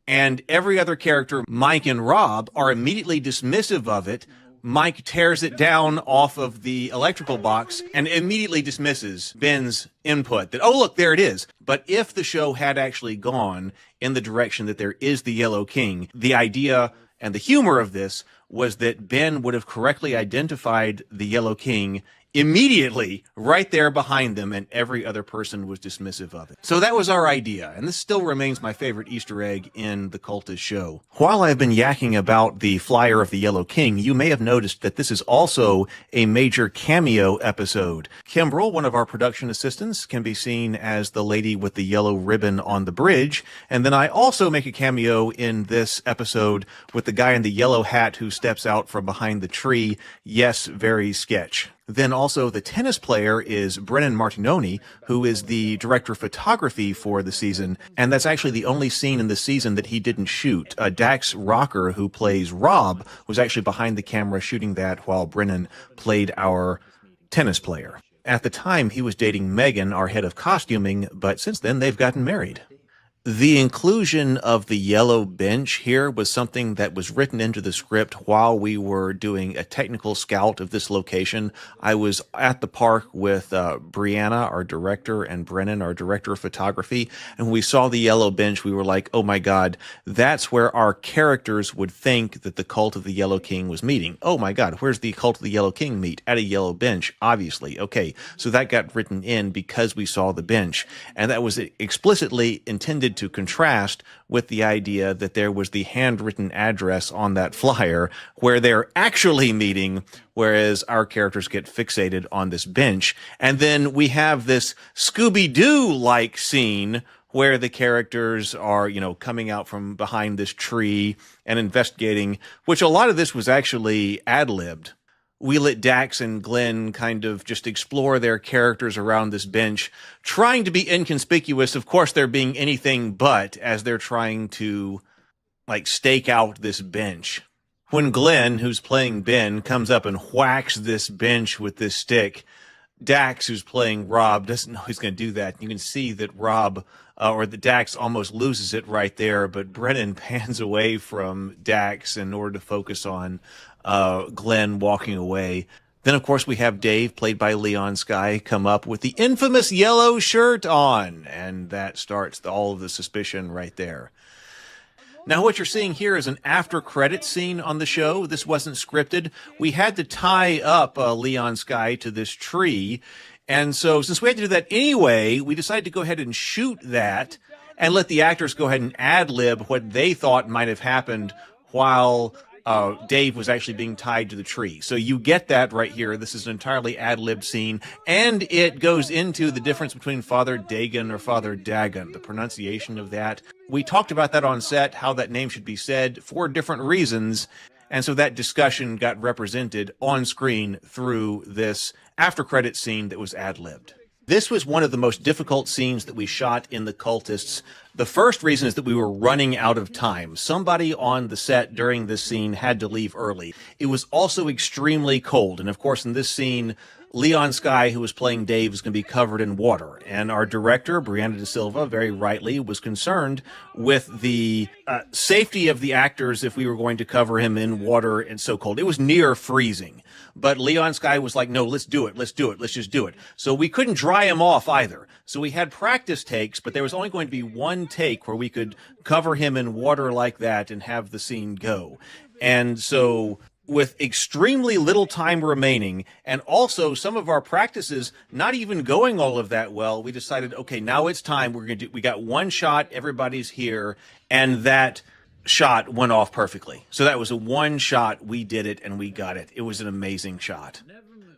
And every other character, Mike and Rob, are immediately dismissive of it. Mike tears it down off of the electrical box and immediately dismisses Ben's input that, oh, look, there it is. But if the show had actually gone in the direction that there is the Yellow King, the idea and the humor of this was that Ben would have correctly identified the Yellow King immediately right there behind them, and every other person was dismissive of it. So that was our idea, and this still remains my favorite Easter egg in the Cultist show. While I've been yakking about the flyer of the Yellow King, you may have noticed that this is also a major cameo episode. Kimbrel, one of our production assistants, can be seen as the lady with the yellow ribbon on the bridge, and then I also make a cameo in this episode with the guy in the yellow hat who steps out from behind the tree. Yes, very sketch. Then also the tennis player is Brennan Martinoni, who is the director of photography for the season, and that's actually the only scene in the season that he didn't shoot. Dax Rocker, who plays Rob, was actually behind the camera shooting that while Brennan played our tennis player. At the time, he was dating Megan, our head of costuming, but since then they've gotten married. The inclusion of the yellow bench here was something that was written into the script while we were doing a technical scout of this location. I was at the park with Brianna, our director, and Brennan, our director of photography, and when we saw the yellow bench, we were like, oh my God, that's where our characters would think that the cult of the Yellow King was meeting. Oh my God, where's the cult of the Yellow King meet? At a yellow bench, obviously. Okay, so that got written in because we saw the bench, and that was explicitly intended to contrast with the idea that there was the handwritten address on that flyer where they're actually meeting, whereas our characters get fixated on this bench. And then we have this Scooby-Doo-like scene where the characters are, coming out from behind this tree and investigating, which a lot of this was actually ad-libbed. we let Dax and Glenn kind of just explore their characters around this bench, trying to be inconspicuous. Of course, they're being anything but as they're trying to, like, stake out this bench. When Glenn, who's playing Ben, comes up and whacks this bench with this stick, Dax, who's playing Rob, doesn't know he's going to do that. You can see that Rob, or the Dax almost loses it right there, but Brennan pans away from Dax in order to focus on Glenn walking away. Then, of course, we have Dave, played by Leon Skye, come up with the infamous yellow shirt on, and that starts all of the suspicion right there. Now, what you're seeing here is an after-credit scene on the show. This wasn't scripted. We had to tie up Leon Skye to this tree, and so since we had to do that anyway, we decided to go ahead and shoot that and let the actors go ahead and ad-lib what they thought might have happened while Dave was actually being tied to the tree. So you get that right here. This is an entirely ad-lib scene, and it goes into the difference between Father Dagon or Father Dagon, the pronunciation of that. We talked about that on set, how that name should be said for different reasons, and so that discussion got represented on screen through this after-credit scene that was ad-libbed. This was one of the most difficult scenes that we shot in the Cultists. The first reason is that we were running out of time. Somebody on the set during this scene had to leave early. It was also extremely cold. And of course, in this scene, Leon Skye, who was playing Dave, is going to be covered in water. And our director, Brianna da Silva, very rightly, was concerned with the safety of the actors if we were going to cover him in water and so cold. It was near freezing. But Leon Skye was like, no, let's do it. Let's do it. Let's just do it. So we couldn't dry him off either. So we had practice takes, but there was only going to be one take where we could cover him in water like that and have the scene go. And so with extremely little time remaining, and also some of our practices not even going all of that well, we decided, okay, now it's time. We got one shot, everybody's here, and that shot went off perfectly. So that was a one shot, we did it, and we got it. It was an amazing shot.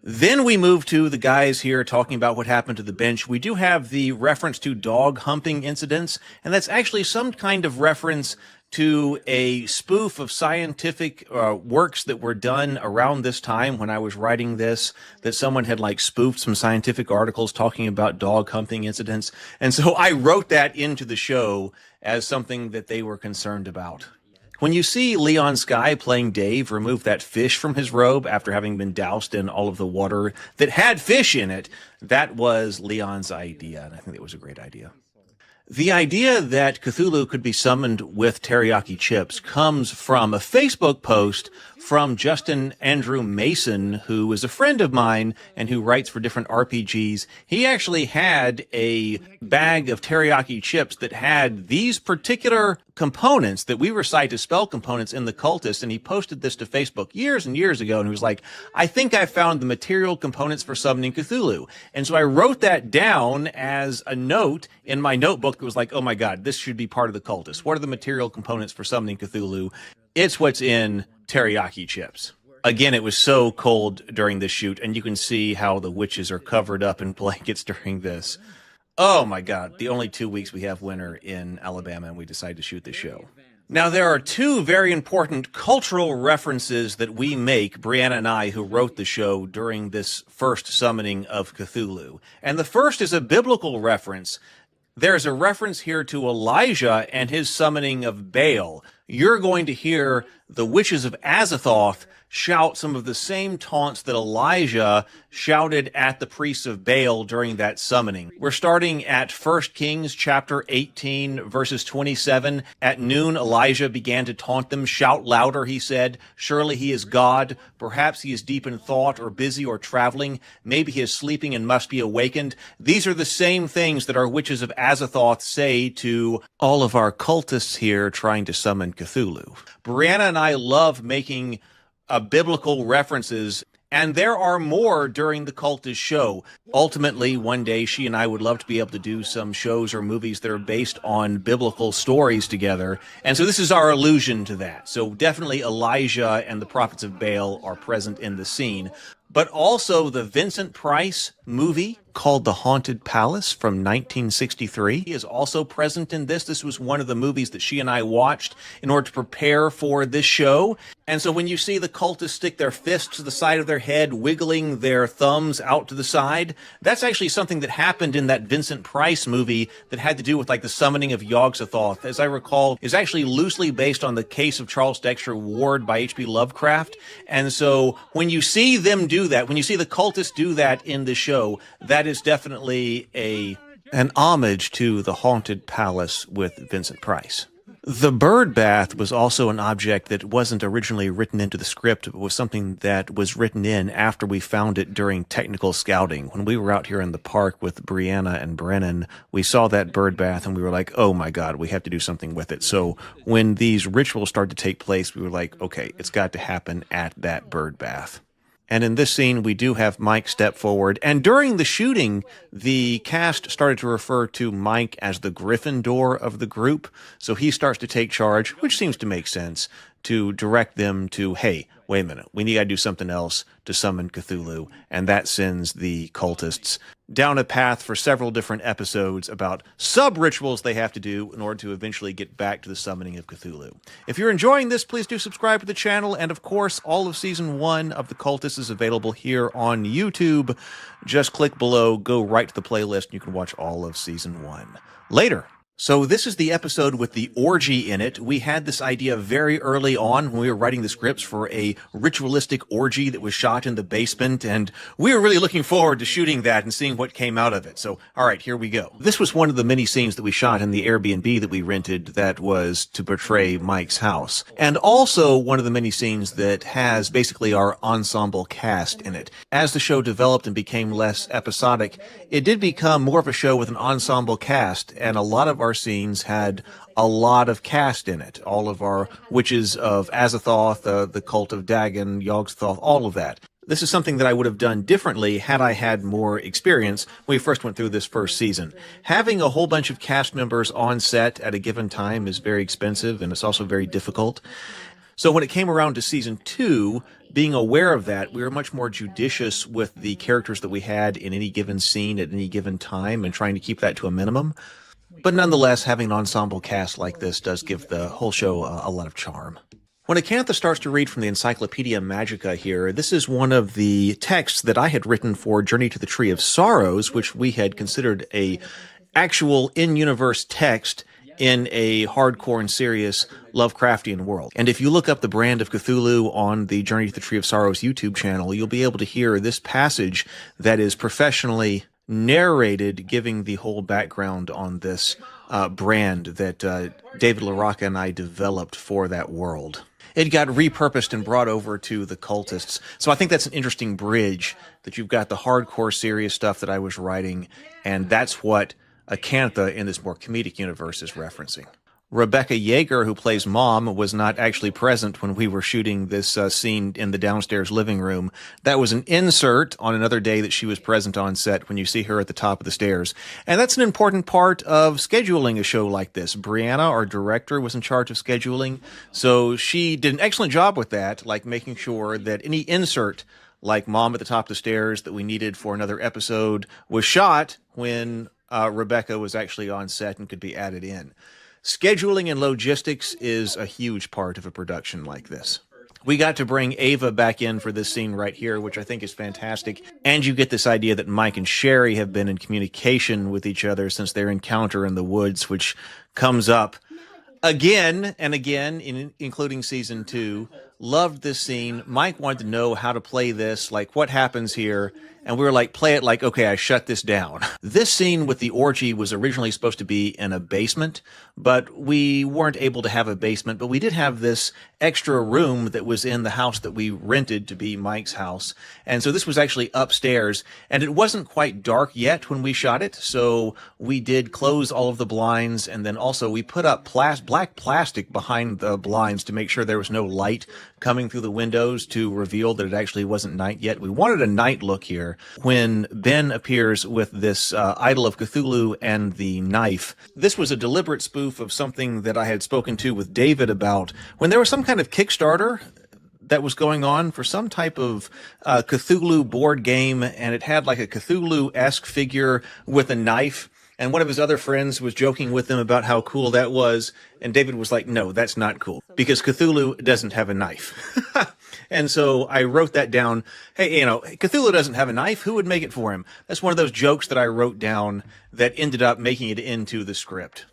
Then we move to the guys here talking about what happened to the bench. We do have the reference to dog humping incidents, and that's actually some kind of reference to a spoof of scientific works that were done around this time when I was writing this, that someone had like spoofed some scientific articles talking about dog humping incidents. And so I wrote that into the show as something that they were concerned about. When you see Leon Skye playing Dave remove that fish from his robe after having been doused in all of the water that had fish in it, that was Leon's idea, and I think it was a great idea. The idea that Cthulhu could be summoned with teriyaki chips comes from a Facebook post from Justin Andrew Mason, who is a friend of mine and who writes for different RPGs. He actually had a bag of teriyaki chips that had these particular components that we recite as spell components in the Cultists, and he posted this to Facebook years and years ago, and he was like, I think I found the material components for summoning Cthulhu. And so I wrote that down as a note in my notebook that was like, oh my God, this should be part of the Cultists. What are the material components for summoning Cthulhu? It's what's in teriyaki chips. Again, it was so cold during this shoot, and you can see how the witches are covered up in blankets during this. Oh my God, the only 2 weeks we have winter in Alabama, and we decided to shoot this show. Now, there are two very important cultural references that we make, Brianna and I, who wrote the show during this first summoning of Cthulhu. And the first is a biblical reference. There's a reference here to Elijah and his summoning of Baal. You're going to hear the witches of Azathoth shout some of the same taunts that Elijah shouted at the priests of Baal during that summoning. We're starting at 1 Kings chapter 18, verses 27. At noon, Elijah began to taunt them. Shout louder, he said. Surely he is God. Perhaps he is deep in thought or busy or traveling. Maybe he is sleeping and must be awakened. These are the same things that our witches of Azathoth say to all of our cultists here trying to summon Cthulhu. Brianna and I love making biblical references, and there are more during the Cultist show. Ultimately, one day, she and I would love to be able to do some shows or movies that are based on biblical stories together, and so this is our allusion to that. So definitely Elijah and the prophets of Baal are present in the scene, but also the Vincent Price movie called The Haunted Palace from 1963. He is also present in this. This was one of the movies that she and I watched in order to prepare for this show. And so when you see the cultists stick their fists to the side of their head, wiggling their thumbs out to the side, that's actually something that happened in that Vincent Price movie that had to do with like the summoning of Yog-Sothoth. As I recall, is actually loosely based on the case of Charles Dexter Ward by H.P. Lovecraft. And so when you see them do that, when you see the cultists do that in the show, that is definitely an homage to The Haunted Palace with Vincent Price. The bird bath was also an object that wasn't originally written into the script, but was something that was written in after we found it during technical scouting. When we were out here in the park with Brianna and Brennan, we saw that bird bath and we were like, oh my God, we have to do something with it. So when these rituals started to take place, we were like, okay, it's got to happen at that bird bath. And in this scene, we do have Mike step forward. And during the shooting, the cast started to refer to Mike as the Gryffindor of the group. So he starts to take charge, which seems to make sense, to direct them to, hey, wait a minute, we need to do something else to summon Cthulhu. And that sends the cultists down a path for several different episodes about sub-rituals they have to do in order to eventually get back to the summoning of Cthulhu. If you're enjoying this, please do subscribe to the channel. And of course, all of Season 1 of The Cultists is available here on YouTube. Just click below, go right to the playlist, and you can watch all of Season 1. Later. So this is the episode with the orgy in it. We had this idea very early on when we were writing the scripts for a ritualistic orgy that was shot in the basement, and we were really looking forward to shooting that and seeing what came out of it. So, all right, here we go. This was one of the many scenes that we shot in the Airbnb that we rented that was to portray Mike's house, and also one of the many scenes that has basically our ensemble cast in it. As the show developed and became less episodic, it did become more of a show with an ensemble cast, and a lot of our scenes had a lot of cast in it. All of our witches of Azathoth, the cult of Dagon, Yog-Sothoth, all of that. This is something that I would have done differently had I had more experience when we first went through this first season. Having a whole bunch of cast members on set at a given time is very expensive, and it's also very difficult. So when it came around to Season 2, being aware of that, we were much more judicious with the characters that we had in any given scene at any given time and trying to keep that to a minimum. But nonetheless, having an ensemble cast like this does give the whole show a lot of charm. When Acantha starts to read from the Encyclopedia Magica here, this is one of the texts that I had written for Journey to the Tree of Sorrows, which we had considered a actual in-universe text in a hardcore and serious Lovecraftian world. And if you look up the Brand of Cthulhu on the Journey to the Tree of Sorrows YouTube channel, you'll be able to hear this passage that is professionally narrated, giving the whole background on this brand that David LaRocca and I developed for that world. It got repurposed and brought over to the Cultists. So I think that's an interesting bridge, that you've got the hardcore serious stuff that I was writing, and that's what Acantha in this more comedic universe is referencing. Rebecca Yeager, who plays Mom, was not actually present when we were shooting this scene in the downstairs living room. That was an insert on another day that she was present on set when you see her at the top of the stairs. And that's an important part of scheduling a show like this. Brianna, our director, was in charge of scheduling, so she did an excellent job with that, like making sure that any insert, like Mom at the top of the stairs, that we needed for another episode was shot when Rebecca was actually on set and could be added in. Scheduling and logistics is a huge part of a production like this. We got to bring Ava back in for this scene right here, which I think is fantastic. And you get this idea that Mike and Sherry have been in communication with each other since their encounter in the woods, which comes up again and again, including Season 2. Loved this scene. Mike wanted to know how to play this, like what happens here. And we were like, play it like, okay, I shut this down. This scene with the orgy was originally supposed to be in a basement, but we weren't able to have a basement. But we did have this extra room that was in the house that we rented to be Mike's house. And so this was actually upstairs, and it wasn't quite dark yet when we shot it. So we did close all of the blinds, and then also we put up black plastic behind the blinds to make sure there was no light coming through the windows to reveal that it actually wasn't night yet. We wanted a night look here. When Ben appears with this idol of Cthulhu and the knife, this was a deliberate spoof of something that I had spoken to with David about. When there was some kind of Kickstarter that was going on for some type of Cthulhu board game, and it had like a Cthulhu-esque figure with a knife. And one of his other friends was joking with him about how cool that was. And David was like, no, that's not cool because Cthulhu doesn't have a knife. And so I wrote that down. Hey, Cthulhu doesn't have a knife. Who would make it for him? That's one of those jokes that I wrote down that ended up making it into the script.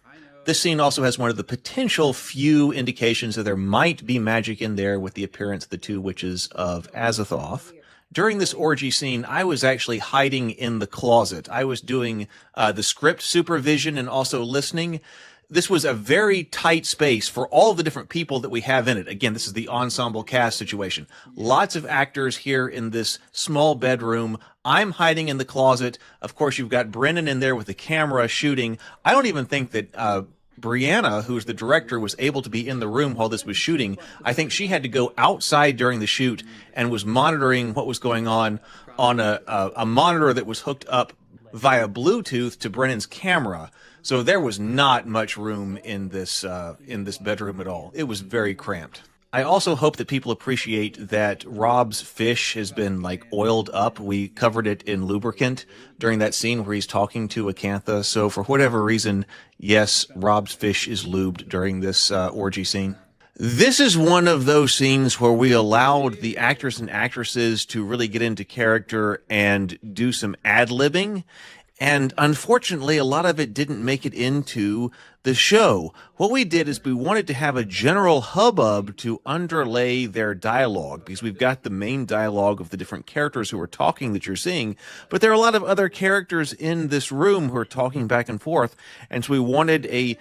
This scene also has one of the potential few indications that there might be magic in there with the appearance of the two witches of Azathoth. During this orgy scene, I was actually hiding in the closet. I was doing the script supervision and also listening. This was a very tight space for all the different people that we have in it. Again, this is the ensemble cast situation. Lots of actors here in this small bedroom. I'm hiding in the closet. Of course, you've got Brennan in there with the camera shooting. I don't even think that Brianna, who's the director, was able to be in the room while this was shooting. I think she had to go outside during the shoot and was monitoring what was going on a monitor that was hooked up via Bluetooth to Brennan's camera. So there was not much room in this bedroom at all. It was very cramped. I also hope that people appreciate that Rob's fish has been like oiled up. We covered it in lubricant during that scene where he's talking to Acantha. So for whatever reason, yes, Rob's fish is lubed during this orgy scene. This is one of those scenes where we allowed the actors and actresses to really get into character and do some ad-libbing. And unfortunately, a lot of it didn't make it into the show. What we did is we wanted to have a general hubbub to underlay their dialogue, because we've got the main dialogue of the different characters who are talking that you're seeing, but there are a lot of other characters in this room who are talking back and forth, and so we wanted a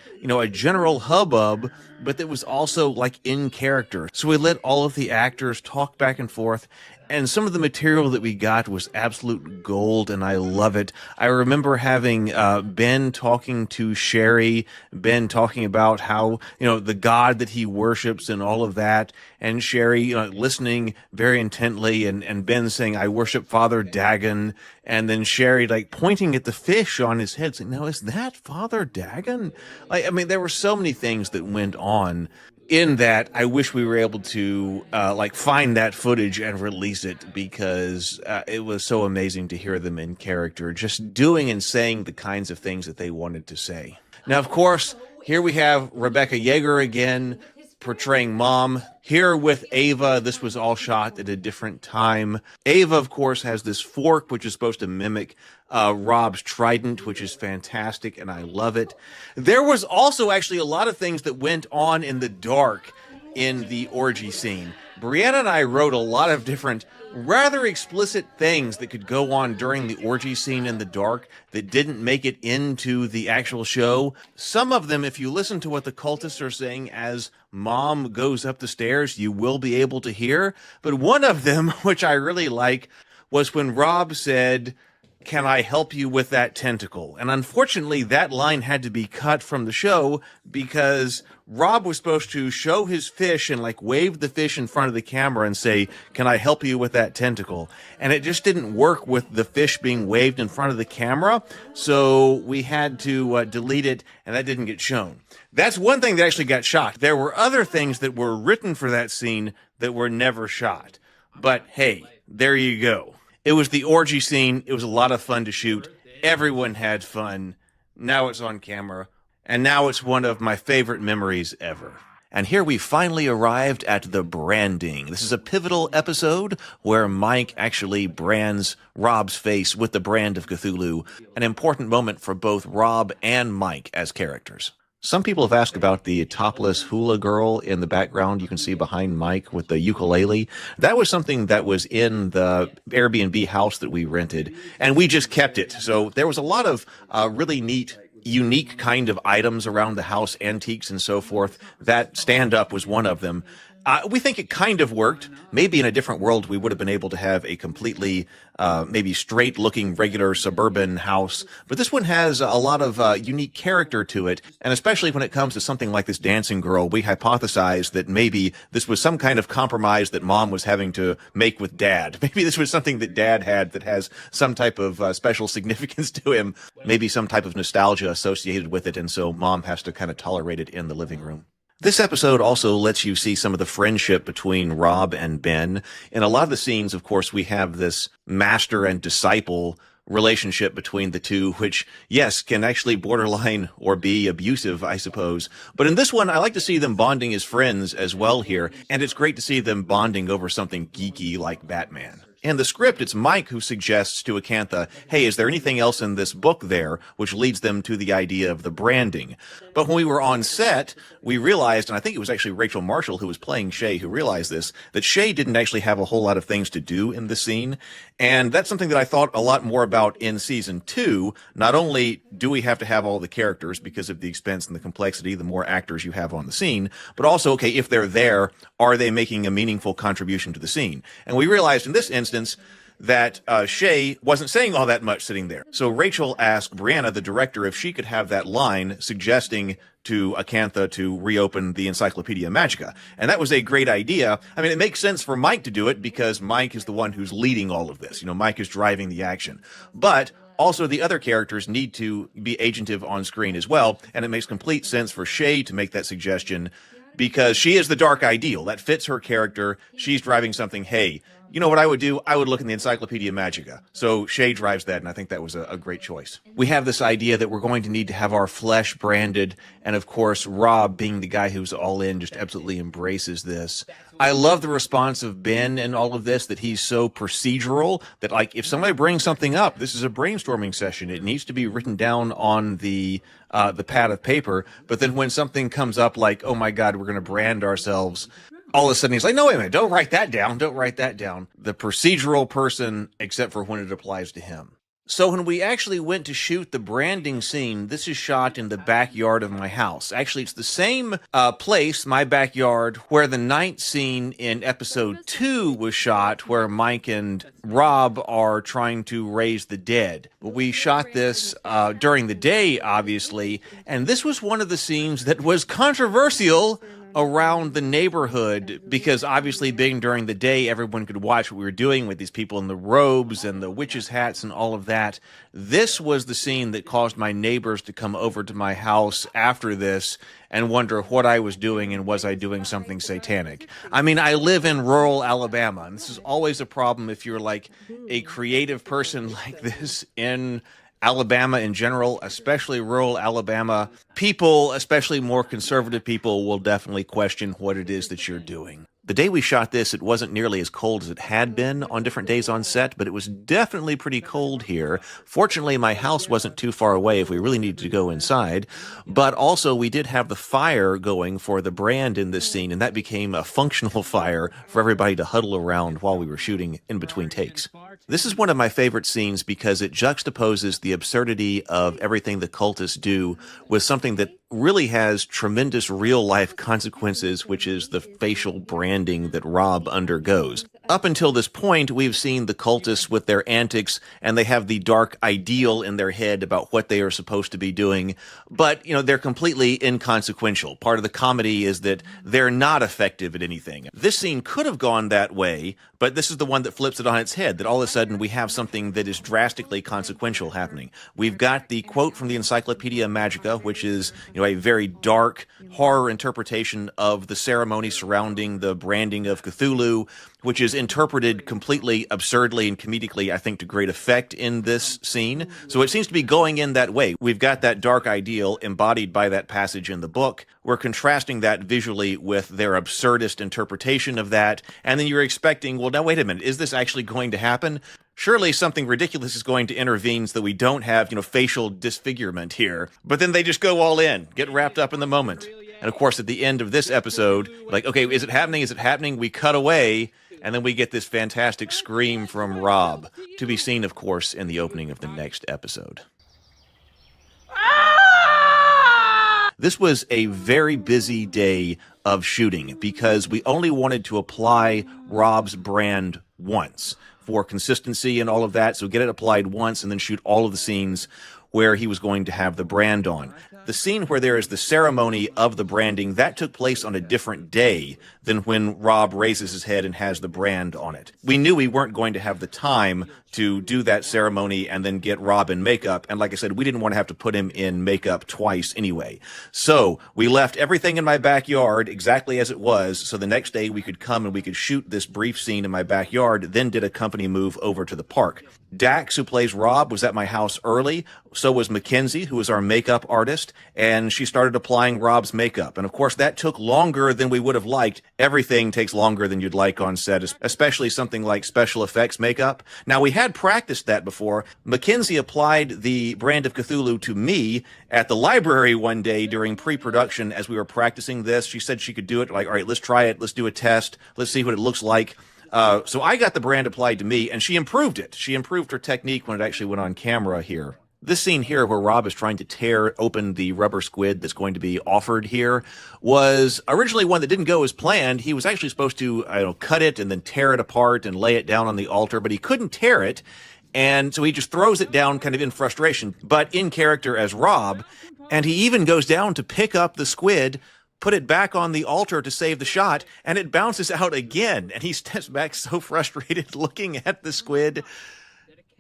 general hubbub, but that was also like in character. So we let all of the actors talk back and forth, and some of the material that we got was absolute gold, and I love it. I remember having Ben talking to Sherry, Ben talking about how, the God that he worships and all of that, and Sherry listening very intently, and Ben saying, I worship Father Dagon, and then Sherry pointing at the fish on his head, saying, now is that Father Dagon? There were so many things that went on in that. I wish we were able to find that footage and release it, because it was so amazing to hear them in character, just doing and saying the kinds of things that they wanted to say. Now, of course, here we have Rebecca Yeager again, portraying Mom. Here with Ava, this was all shot at a different time. Ava, of course, has this fork, which is supposed to mimic Rob's trident, which is fantastic, and I love it. There was also actually a lot of things that went on in the dark in the orgy scene. Brianna and I wrote a lot of different rather explicit things that could go on during the orgy scene in the dark that didn't make it into the actual show. Some of them, if you listen to what the cultists are saying as Mom goes up the stairs, you will be able to hear. But one of them, which I really like, was when Rob said, can I help you with that tentacle? And unfortunately, that line had to be cut from the show because Rob was supposed to show his fish and wave the fish in front of the camera and say, can I help you with that tentacle? And it just didn't work with the fish being waved in front of the camera. So we had to delete it, and that didn't get shown. That's one thing that actually got shot. There were other things that were written for that scene that were never shot. But hey, there you go. It was the orgy scene. It was a lot of fun to shoot. Everyone had fun. Now it's on camera. And now it's one of my favorite memories ever. And here we finally arrived at the branding. This is a pivotal episode where Mike actually brands Rob's face with the brand of Cthulhu. An important moment for both Rob and Mike as characters. Some people have asked about the topless hula girl in the background you can see behind Mike with the ukulele. That was something that was in the Airbnb house that we rented, and we just kept it. So there was a lot of really neat, unique kind of items around the house, antiques and so forth. That stand-up was one of them. We think it kind of worked. Maybe in a different world, we would have been able to have a completely, maybe straight-looking, regular suburban house. But this one has a lot of unique character to it. And especially when it comes to something like this dancing girl, we hypothesized that maybe this was some kind of compromise that Mom was having to make with Dad. Maybe this was something that Dad had that has some type of special significance to him. Maybe some type of nostalgia associated with it. And so Mom has to kind of tolerate it in the living room. This episode also lets you see some of the friendship between Rob and Ben. In a lot of the scenes, of course, we have this master and disciple relationship between the two, which, yes, can actually borderline or be abusive, I suppose. But in this one, I like to see them bonding as friends as well here, and it's great to see them bonding over something geeky like Batman. In the script, it's Mike who suggests to Acantha, hey, is there anything else in this book there, which leads them to the idea of the branding. But when we were on set, we realized, and I think it was actually Rachel Marshall who was playing Shay who realized this, that Shay didn't actually have a whole lot of things to do in the scene. And that's something that I thought a lot more about in season 2. Not only do we have to have all the characters because of the expense and the complexity, the more actors you have on the scene, but also, okay, if they're there, are they making a meaningful contribution to the scene? And we realized in this instance that Shay wasn't saying all that much sitting there. So Rachel asked Brianna, the director, if she could have that line suggesting to Acantha to reopen the Encyclopedia Magica. And that was a great idea. I mean, it makes sense for Mike to do it because Mike is the one who's leading all of this. You know, Mike is driving the action. But also, the other characters need to be agentive on screen as well, and it makes complete sense for Shay to make that suggestion because she is the dark ideal. That fits her character. She's driving something, hey, you know what I would do? I would look in the Encyclopedia Magica. So Shay drives that, and I think that was a great choice. We have this idea that we're going to need to have our flesh branded, and of course, Rob, being the guy who's all in, just absolutely embraces this. I love the response of Ben and all of this, that he's so procedural that, like, if somebody brings something up, this is a brainstorming session. It needs to be written down on the pad of paper. But then when something comes up like, oh my God, we're going to brand ourselves, all of a sudden he's like, no, wait a minute, don't write that down. Don't write that down. The procedural person, except for when it applies to him. So when we actually went to shoot the branding scene, this is shot in the backyard of my house. Actually, it's the same place, my backyard, where the night scene in episode 2 was shot, where Mike and Rob are trying to raise the dead. But we shot this during the day, obviously, and this was one of the scenes that was controversial around the neighborhood because obviously being during the day, everyone could watch what we were doing with these people in the robes and the witches' hats and all of that. This was the scene that caused my neighbors to come over to my house after this and wonder what I was doing and was I doing something satanic. I mean, I live in rural Alabama, and this is always a problem if you're like a creative person like this in Alabama in general, especially rural Alabama. People, especially more conservative people, will definitely question what it is that you're doing. The day we shot this, it wasn't nearly as cold as it had been on different days on set, but it was definitely pretty cold here. Fortunately, my house wasn't too far away if we really needed to go inside, but also we did have the fire going for the brand in this scene, and that became a functional fire for everybody to huddle around while we were shooting in between takes. This is one of my favorite scenes because it juxtaposes the absurdity of everything the cultists do with something that really has tremendous real-life consequences, which is the facial branding that Rob undergoes. Up until this point, we've seen the cultists with their antics, and they have the dark ideal in their head about what they are supposed to be doing, but, you know, they're completely inconsequential. Part of the comedy is that they're not effective at anything. This scene could have gone that way, but this is the one that flips it on its head, that all of a sudden we have something that is drastically consequential happening. We've got the quote from the Encyclopedia Magica, which is, you know, a very dark horror interpretation of the ceremony surrounding the branding of Cthulhu, which is interpreted completely absurdly and comedically, I think, to great effect in this scene. So it seems to be going in that way. We've got that dark ideal embodied by that passage in the book. We're contrasting that visually with their absurdist interpretation of that. And then you're expecting, well, now, wait a minute, is this actually going to happen? Surely something ridiculous is going to intervene so that we don't have, you know, facial disfigurement here. But then they just go all in, get wrapped up in the moment. And of course, at the end of this episode, like, okay, is it happening? Is it happening? We cut away, and then we get this fantastic scream from Rob, to be seen, of course, in the opening of the next episode. This was a very busy day of shooting because we only wanted to apply Rob's brand once for consistency and all of that. So get it applied once and then shoot all of the scenes where he was going to have the brand on. The scene where there is the ceremony of the branding, that took place on a different day than when Rob raises his head and has the brand on it. We knew we weren't going to have the time to do that ceremony and then get Rob in makeup. And like I said, we didn't want to have to put him in makeup twice anyway. So we left everything in my backyard exactly as it was. So the next day we could come and we could shoot this brief scene in my backyard, then did a company move over to the park. Dax, who plays Rob, was at my house early. So was Mackenzie, who was our makeup artist, and she started applying Rob's makeup. And of course, that took longer than we would have liked. Everything takes longer than you'd like on set, especially something like special effects makeup. Now, we had practiced that before. Mackenzie applied the brand of Cthulhu to me at the library one day during pre-production as we were practicing this. She said she could do it. Like, all right, let's try it. Let's do a test. Let's see what it looks like. So I got the brand applied to me, and she improved it. She improved her technique when it actually went on camera here. This scene here where Rob is trying to tear open the rubber squid that's going to be offered here was originally one that didn't go as planned. He was actually supposed to, cut it and then tear it apart and lay it down on the altar, but he couldn't tear it. And so he just throws it down kind of in frustration, but in character as Rob. And he even goes down to pick up the squid, put it back on the altar to save the shot, and it bounces out again. And he steps back so frustrated looking at the squid.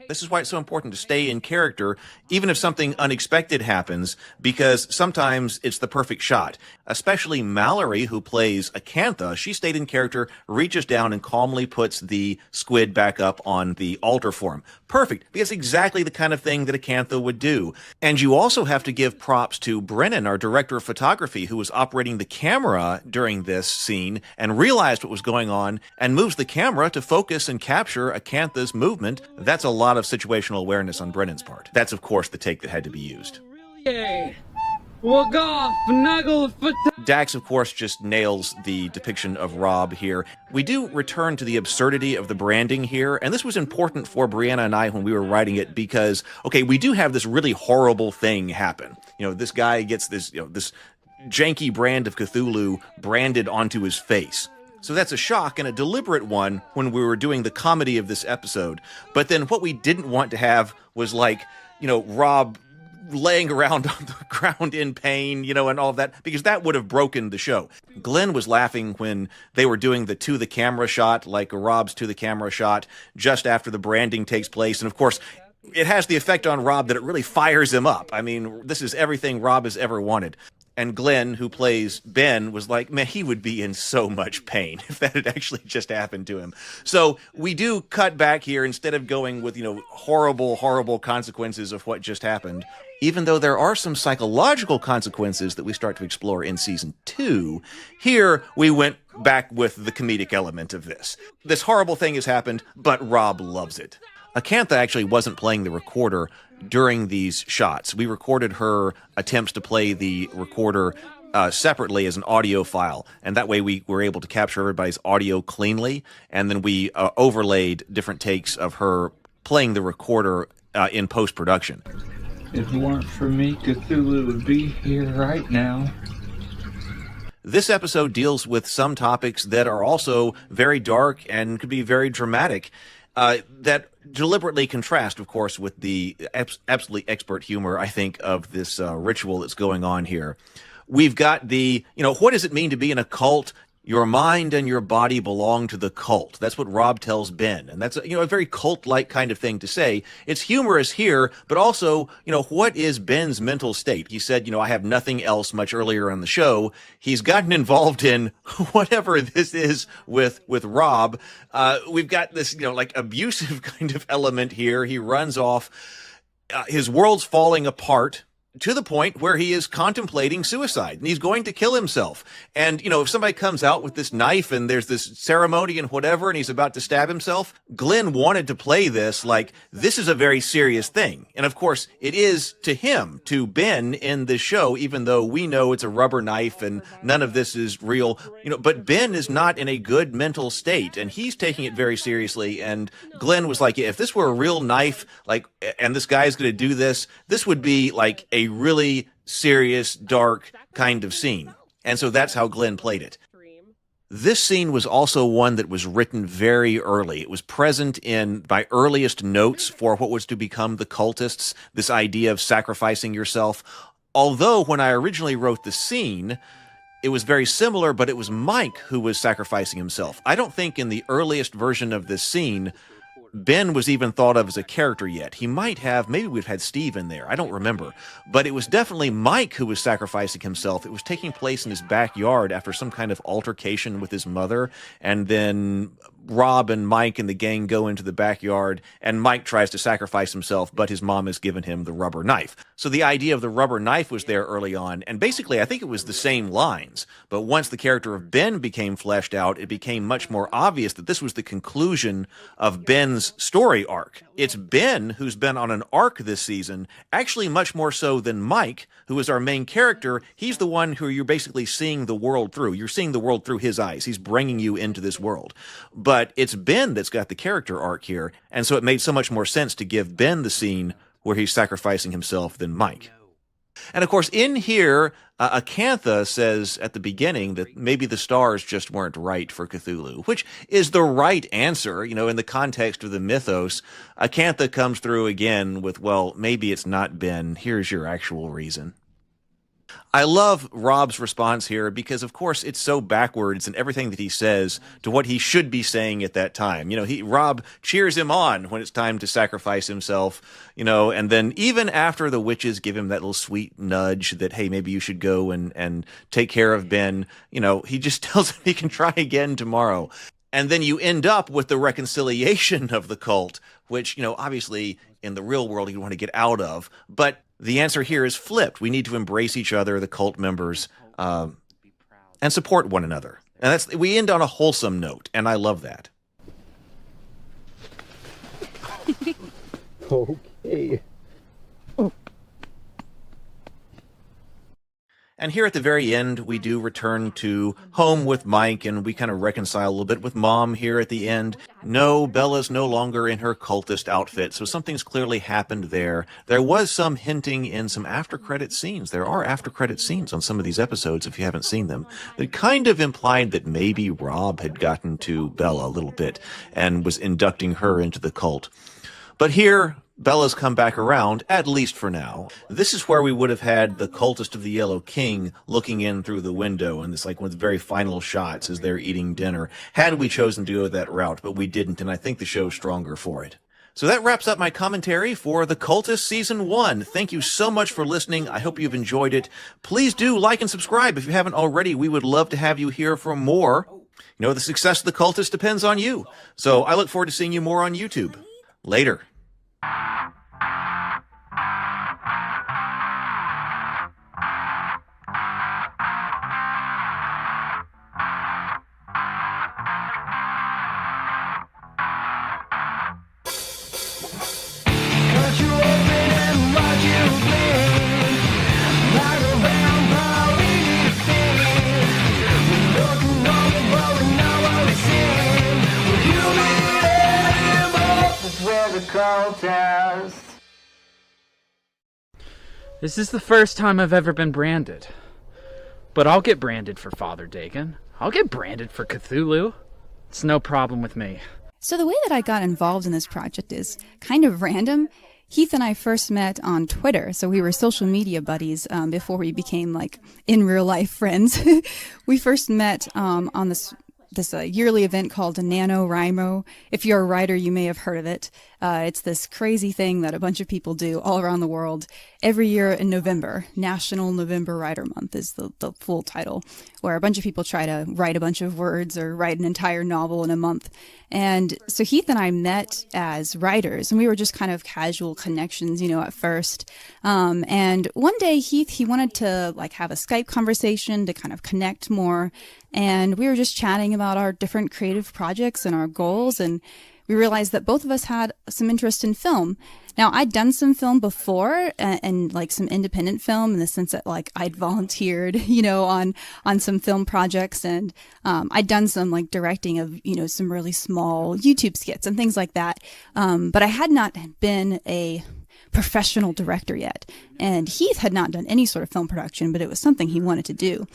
This is why it's so important to stay in character, even if something unexpected happens, because sometimes it's the perfect shot. Especially Mallory, who plays Acantha, she stayed in character, reaches down and calmly puts the squid back up on the altar for him. Perfect, because exactly the kind of thing that Acantha would do. And you also have to give props to Brennan, our director of photography, who was operating the camera during this scene and realized what was going on and moves the camera to focus and capture Acantha's movement. That's a lot of situational awareness on Brennan's part. That's, of course, the take that had to be used. Dax, of course, just nails the depiction of Rob here. We do return to the absurdity of the branding here, and this was important for Brianna and I when we were writing it because, okay, we do have this really horrible thing happen. This guy gets this, this janky brand of Cthulhu branded onto his face. So that's a shock and a deliberate one when we were doing the comedy of this episode. But then what we didn't want to have was Rob laying around on the ground in pain, and all of that, because that would have broken the show. Glenn was laughing when they were doing the to the camera shot, like Rob's to the camera shot, just after the branding takes place. And of course, it has the effect on Rob that it really fires him up. I mean, this is everything Rob has ever wanted. And Glenn, who plays Ben, was like, man, he would be in so much pain if that had actually just happened to him. So we do cut back here instead of going with, horrible, horrible consequences of what just happened. Even though there are some psychological consequences that we start to explore in season 2, here we went back with the comedic element of this. This horrible thing has happened, but Rob loves it. Acantha actually wasn't playing the recorder during these shots. We recorded her attempts to play the recorder separately as an audio file, and that way we were able to capture everybody's audio cleanly, and then we overlaid different takes of her playing the recorder in post-production. If it weren't for me, Cthulhu would be here right now. This episode deals with some topics that are also very dark and could be very dramatic, that deliberately contrast, of course, with the absolutely expert humor, I think, of this ritual that's going on here. We've got the, what does it mean to be in a cult? Your mind and your body belong to the cult. That's what Rob tells Ben. And that's, a very cult-like kind of thing to say. It's humorous here, but also, what is Ben's mental state? He said, I have nothing else much earlier on the show. He's gotten involved in whatever this is with Rob. We've got this, abusive kind of element here. He runs off. His world's falling apart to the point where he is contemplating suicide and he's going to kill himself. And, if somebody comes out with this knife and there's this ceremony and whatever, and he's about to stab himself, Glenn wanted to play this like this is a very serious thing. And of course it is to him, to Ben in this show, even though we know it's a rubber knife and none of this is real, but Ben is not in a good mental state and he's taking it very seriously. And Glenn was like, if this were a real knife, and this guy's going to do this, this would be like a really serious, dark kind of scene. And so that's how Glenn played it. This scene was also one that was written very early. It was present in my earliest notes for what was to become the Cultists, this idea of sacrificing yourself. Although when I originally wrote the scene, it was very similar, but it was Mike who was sacrificing himself. I don't think in the earliest version of this scene, Ben was even thought of as a character yet. He might have, maybe we've had Steve in there, I don't remember. But it was definitely Mike who was sacrificing himself. It was taking place in his backyard after some kind of altercation with his mother, and then Rob and Mike and the gang go into the backyard, and Mike tries to sacrifice himself, but his mom has given him the rubber knife. So the idea of the rubber knife was there early on, and basically I think it was the same lines. But once the character of Ben became fleshed out, it became much more obvious that this was the conclusion of Ben's story arc. It's Ben who's been on an arc this season, actually much more so than Mike, who is our main character. He's the one who you're basically seeing the world through. You're seeing the world through his eyes. He's bringing you into this world. But it's Ben that's got the character arc here, and so it made so much more sense to give Ben the scene where he's sacrificing himself than Mike. And of course, in here, Acantha says at the beginning that maybe the stars just weren't right for Cthulhu, which is the right answer, you know, in the context of the mythos. Acantha comes through again with, well, maybe it's not Ben. Here's your actual reason. I love Rob's response here because, of course, it's so backwards in everything that he says to what he should be saying at that time. You know, Rob cheers him on when it's time to sacrifice himself, you know, and then even after the witches give him that little sweet nudge that, hey, maybe you should go and take care of Ben, you know, he just tells him he can try again tomorrow. And then you end up with the reconciliation of the cult, which, you know, obviously in the real world you want to get out of, but the answer here is flipped. We need to embrace each other, the cult members, and support one another. And we end on a wholesome note, and I love that. Okay. And here at the very end, we do return to home with Mike, and we kind of reconcile a little bit with Mom here at the end. No, Bella's no longer in her cultist outfit, so something's clearly happened there. There was some hinting in some after-credit scenes. There are after-credit scenes on some of these episodes, if you haven't seen them, that kind of implied that maybe Rob had gotten to Bella a little bit and was inducting her into the cult. But here, Bella's come back around, at least for now. This is where we would have had the cultist of the Yellow King looking in through the window, and it's like one of the very final shots as they're eating dinner. Had we chosen to go that route, but we didn't, and I think the show's stronger for it. So that wraps up my commentary for The Cultists Season 1. Thank you so much for listening. I hope you've enjoyed it. Please do like and subscribe if you haven't already. We would love to have you here for more. You know, the success of The Cultists depends on you. So I look forward to seeing you more on YouTube. Later. This is the first time I've ever been branded. But I'll get branded for Father Dagon. I'll get branded for Cthulhu. It's no problem with me. So the way that I got involved in this project is kind of random. Heath and I first met on Twitter, so we were social media buddies before we became like in real life friends. We first met on this yearly event called NaNoWriMo. If you're a writer, you may have heard of it. It's this crazy thing that a bunch of people do all around the world every year in November. National November Writer Month is the full title, where a bunch of people try to write a bunch of words or write an entire novel in a month. And so Heath and I met as writers, and we were just kind of casual connections, at first. And one day he wanted to like have a Skype conversation to kind of connect more. And we were just chatting about our different creative projects and our goals, and we realized that both of us had some interest in film. Now, I'd done some film before, and like some independent film, in the sense that like I'd volunteered, on some film projects, and I'd done some like directing of, some really small YouTube skits and things like that. But I had not been a professional director yet, and Heath had not done any sort of film production, but it was something he wanted to do.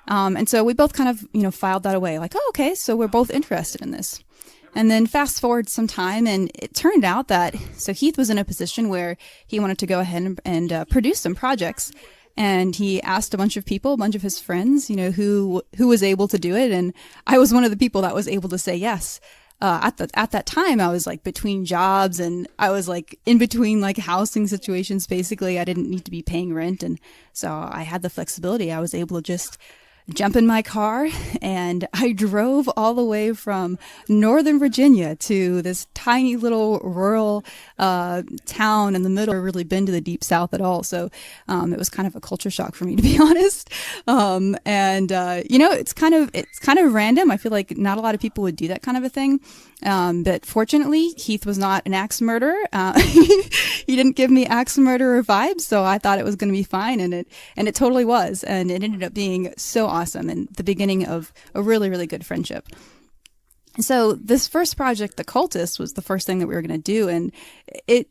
And so we both kind of, filed that away, like, oh, okay, so we're both interested in this. And then fast forward some time, and it turned out that, so Heath was in a position where he wanted to go ahead and produce some projects. and he asked a bunch of people, a bunch of his friends, you know, who was able to do it. And I was one of the people that was able to say yes. At that time, I was like between jobs, and I was like in between like housing situations. Basically, I didn't need to be paying rent, and so I had the flexibility. I was able to just jump in my car, and I drove all the way from Northern Virginia to this tiny little rural town in the middle. I've never really been to the Deep South at all, so it was kind of a culture shock for me, to be honest. You know, it's kind of random. I feel like not a lot of people would do that kind of a thing. But fortunately, Heath was not an axe murderer. He didn't give me axe murderer vibes, so I thought it was going to be fine, and it totally was, and it ended up being so awesome and the beginning of a really, really good friendship. So this first project, the Cultists, was the first thing that we were going to do, and it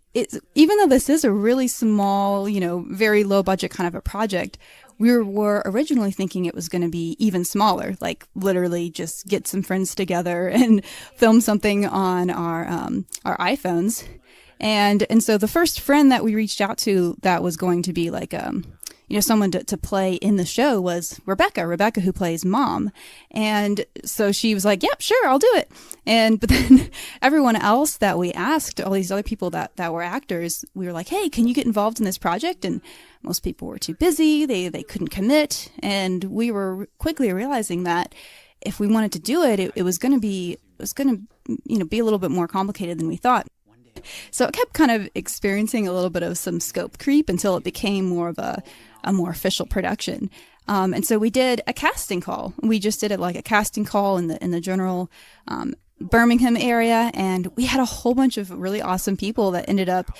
even though this is a really small, you know, very low budget kind of a project, we were originally thinking it was going to be even smaller, like literally just get some friends together and film something on our iPhones. And so the first friend that we reached out to that was going to be like, you know, someone to play in the show was Rebecca, who plays Mom. And so she was like, yep, sure, I'll do it. But then everyone else that we asked, all these other people that were actors, we were like, hey, can you get involved in this project? And most people were too busy. They couldn't commit. And we were quickly realizing that if we wanted to do it, it was going to, you know, be a little bit more complicated than we thought. So it kept kind of experiencing a little bit of some scope creep until it became more of a more official production. And so we did a casting call. We just did it like a casting call in the general Birmingham area, and we had a whole bunch of really awesome people that ended up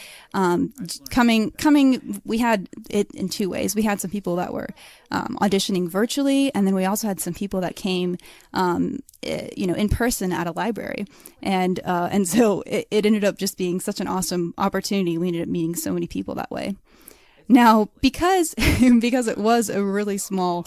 coming. We had it in two ways. We had some people that were auditioning virtually, and then we also had some people that came, you know, in person at a library, and so it ended up just being such an awesome opportunity. We ended up meeting so many people that way. Now, because it was a really small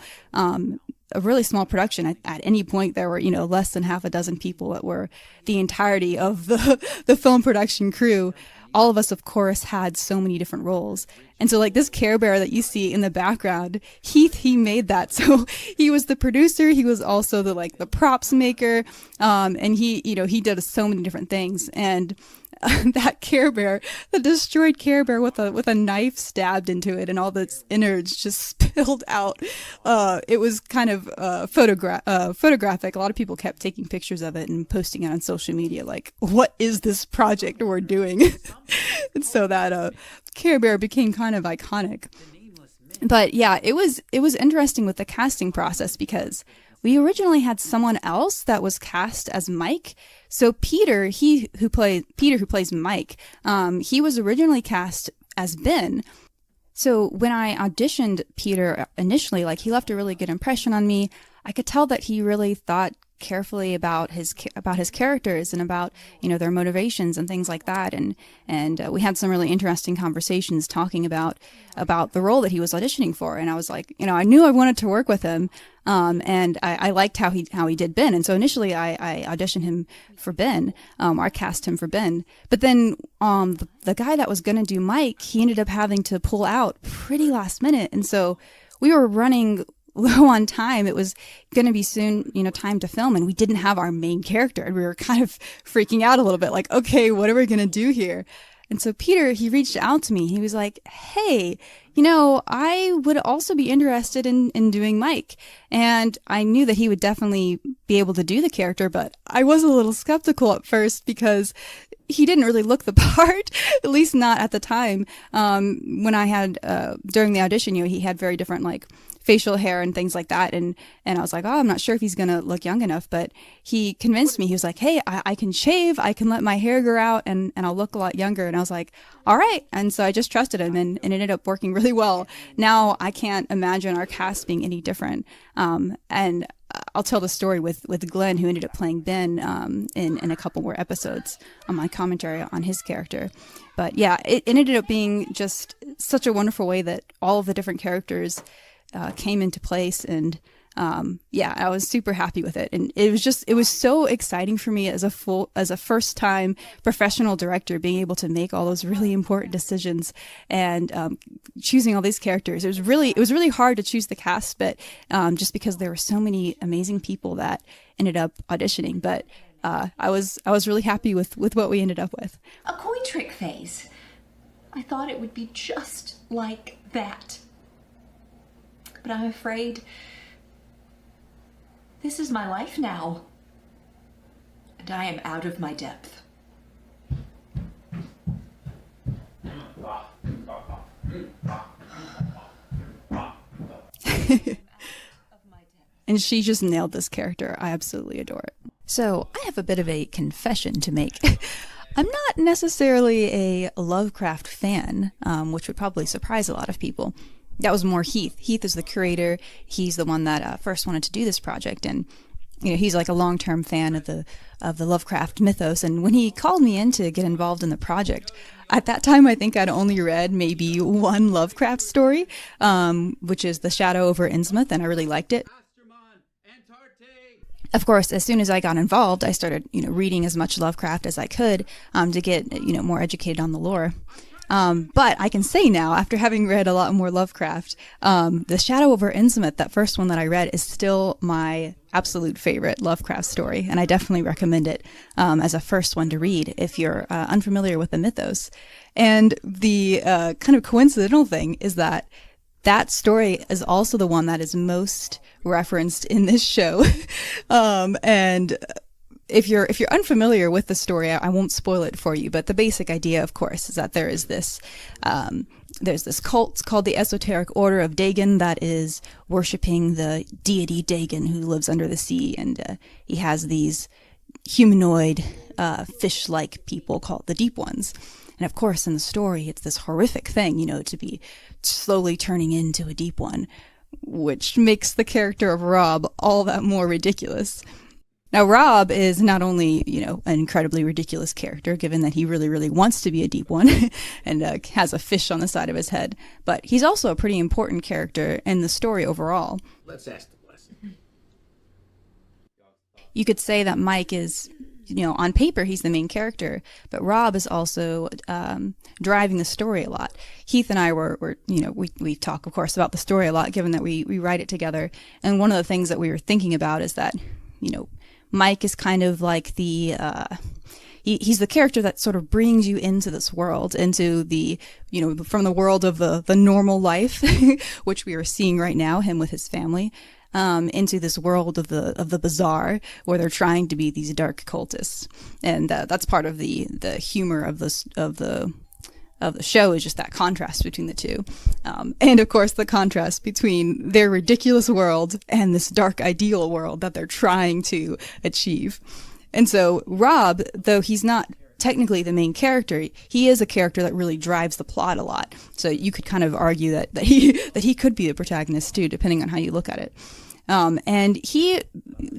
production, at any point there were, you know, less than half a dozen people that were the entirety of the film production crew. All of us, of course, had so many different roles. And so like this Care Bear that you see in the background, he made that. So he was the producer. He was also the props maker. And he did so many different things. And that Care Bear, the destroyed Care Bear with a knife stabbed into it and all the innards just spilled out. It was kind of photographic. A lot of people kept taking pictures of it and posting it on social media like, what is this project we're doing? And so that Care Bear became kind of iconic. But yeah, it was interesting with the casting process because we originally had someone else that was cast as Mike. So Peter, who plays Mike, he was originally cast as Ben. So when I auditioned Peter initially, like he left a really good impression on me. I could tell that he really thought carefully about his characters and about, you know, their motivations and things like that, and we had some really interesting conversations talking about the role that he was auditioning for. And I was like, you know, I knew I wanted to work with him, and I liked how he did Ben. And so initially I auditioned him for Ben, or I cast him for Ben. But then the guy that was going to do Mike, he ended up having to pull out pretty last minute, and so we were running low on time. It was going to be soon, you know, time to film, and we didn't have our main character, and we were kind of freaking out a little bit, like, okay, what are we going to do here? And so Peter, he reached out to me. He was like, hey, you know, I would also be interested in doing Mike. And I knew that he would definitely be able to do the character, but I was a little skeptical at first because he didn't really look the part, at least not at the time. When I had, during the audition, you know, he had very different, like, facial hair and things like that. And I was like, oh, I'm not sure if he's going to look young enough, but he convinced me. He was like, hey, I can shave, I can let my hair grow out, and I'll look a lot younger. And I was like, all right. And so I just trusted him, and it ended up working really well. Now I can't imagine our cast being any different. And I'll tell the story with Glenn, who ended up playing Ben in a couple more episodes on my commentary on his character. But yeah, it ended up being just such a wonderful way that all of the different characters came into place, and Yeah, I was super happy with it. And it was so exciting for me as a first time professional director, being able to make all those really important decisions and choosing all these characters. It was really hard to choose the cast, but just because there were so many amazing people that ended up auditioning. But I was really happy with what we ended up with. A coin trick phase. I thought it would be just like that. But I'm afraid this is my life now. And I am out of my depth. And she just nailed this character. I absolutely adore it. So I have a bit of a confession to make. I'm not necessarily a Lovecraft fan, which would probably surprise a lot of people. That was more Heath. Heath is the curator. He's the one that first wanted to do this project, and he's like a long-term fan of the Lovecraft mythos. And when he called me in to get involved in the project, at that time I think I'd only read maybe one Lovecraft story, which is The Shadow over Innsmouth, and I really liked it. Of course, as soon as I got involved, I started, reading as much Lovecraft as I could to get, more educated on the lore. But I can say now, after having read a lot more Lovecraft, The Shadow over Innsmouth, that first one that I read, is still my absolute favorite Lovecraft story, and I definitely recommend it as a first one to read if you're unfamiliar with the mythos. And the kind of coincidental thing is that story is also the one that is most referenced in this show. And if you're unfamiliar with the story, I won't spoil it for you, but the basic idea, of course, is that there's this cult called the Esoteric Order of Dagon that is worshiping the deity Dagon, who lives under the sea, and he has these humanoid fish-like people called the Deep Ones. And of course, in the story, it's this horrific thing, to be slowly turning into a Deep One, which makes the character of Rob all that more ridiculous. Now, Rob is not only, an incredibly ridiculous character, given that he really, really wants to be a Deep One and has a fish on the side of his head, but he's also a pretty important character in the story overall. Let's ask the blessing. You could say that Mike is, on paper, he's the main character, but Rob is also driving the story a lot. Heath and I we talk, of course, about the story a lot, given that we write it together. And one of the things that we were thinking about is that, Mike is kind of like he's the character that sort of brings you into this world, into the, from the world of the normal life, which we are seeing right now, him with his family, into this world of the bizarre, where they're trying to be these dark cultists. And that's part of the humor of the show, is just that contrast between the two. And of course, the contrast between their ridiculous world and this dark ideal world that they're trying to achieve. And so Rob, though he's not technically the main character, he is a character that really drives the plot a lot. So you could kind of argue that he could be the protagonist too, depending on how you look at it. And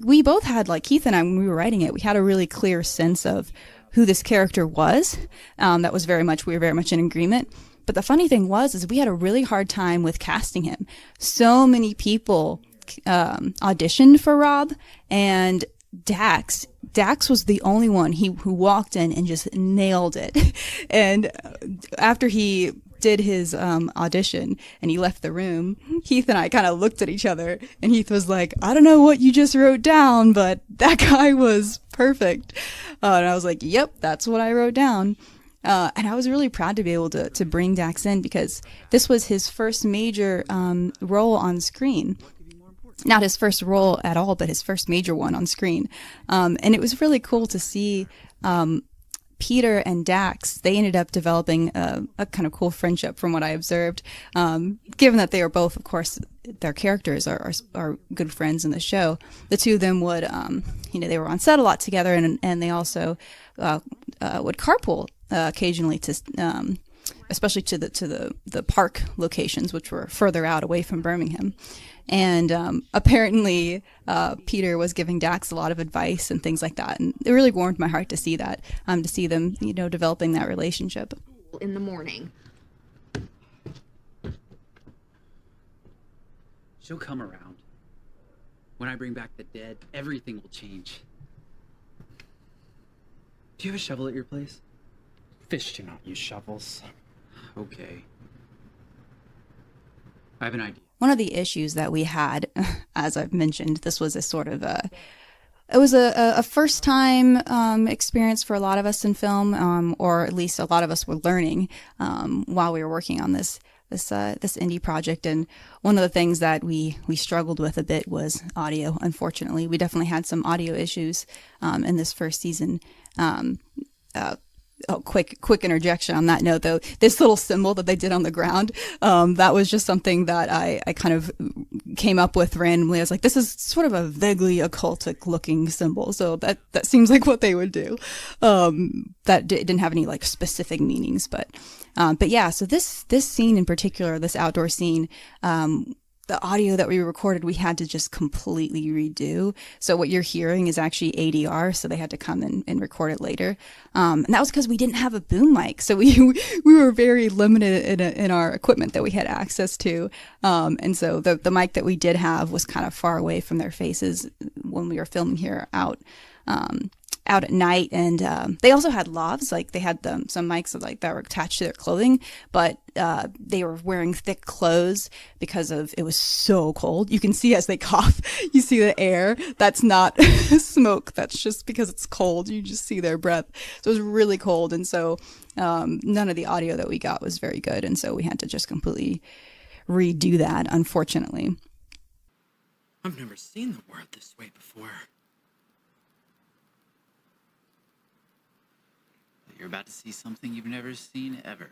we both had, like Heath and I, when we were writing it, we had a really clear sense of who this character was. We were very much in agreement. But the funny thing is we had a really hard time with casting him. So many people auditioned for Rob, and Dax was the only one who walked in and just nailed it. And after he did his audition and he left the room, Heath and I kind of looked at each other, and Heath was like, I don't know what you just wrote down, but that guy was perfect. And I was like, yep, that's what I wrote down. And I was really proud to be able to bring Dax in, because this was his first major role on screen. Not his first role at all, but his first major one on screen. And it was really cool to see Peter and Dax. They ended up developing a kind of cool friendship, from what I observed, given that they are both, of course, their characters are good friends in the show. The two of them would, they were on set a lot together, and they also would carpool occasionally to, especially to the park locations, which were further out away from Birmingham. And apparently Peter was giving Dax a lot of advice and things like that. And it really warmed my heart to see that, to see them, developing that relationship. In the morning. She'll come around. When I bring back the dead, everything will change. Do you have a shovel at your place? Fish do not use shovels. Okay. I have an idea. One of the issues that we had, as I've mentioned, this was a sort of it was a first time experience for a lot of us in film, or at least a lot of us were learning while we were working on this indie project. And one of the things that we struggled with a bit was audio. Unfortunately, we definitely had some audio issues in this first season. Quick interjection on that note, though. This little symbol that they did on the ground, that was just something that I kind of came up with randomly. I was like, this is sort of a vaguely occultic looking symbol, so that seems like what they would do. That didn't have any like specific meanings, but yeah. So this scene in particular, this outdoor scene, the audio that we recorded, we had to just completely redo. So what you're hearing is actually ADR, so they had to come and record it later. And that was because we didn't have a boom mic. So we were very limited in our equipment that we had access to. And so the mic that we did have was kind of far away from their faces when we were filming here out at night. And they also had lavs, like they had some mics that were attached to their clothing, but they were wearing thick clothes because it was so cold. You can see as they cough, you see the air. That's not smoke. That's just because it's cold. You just see their breath. So it was really cold. And so none of the audio that we got was very good. And so we had to just completely redo that, unfortunately. I've never seen the world this way before. You're about to see something you've never seen ever.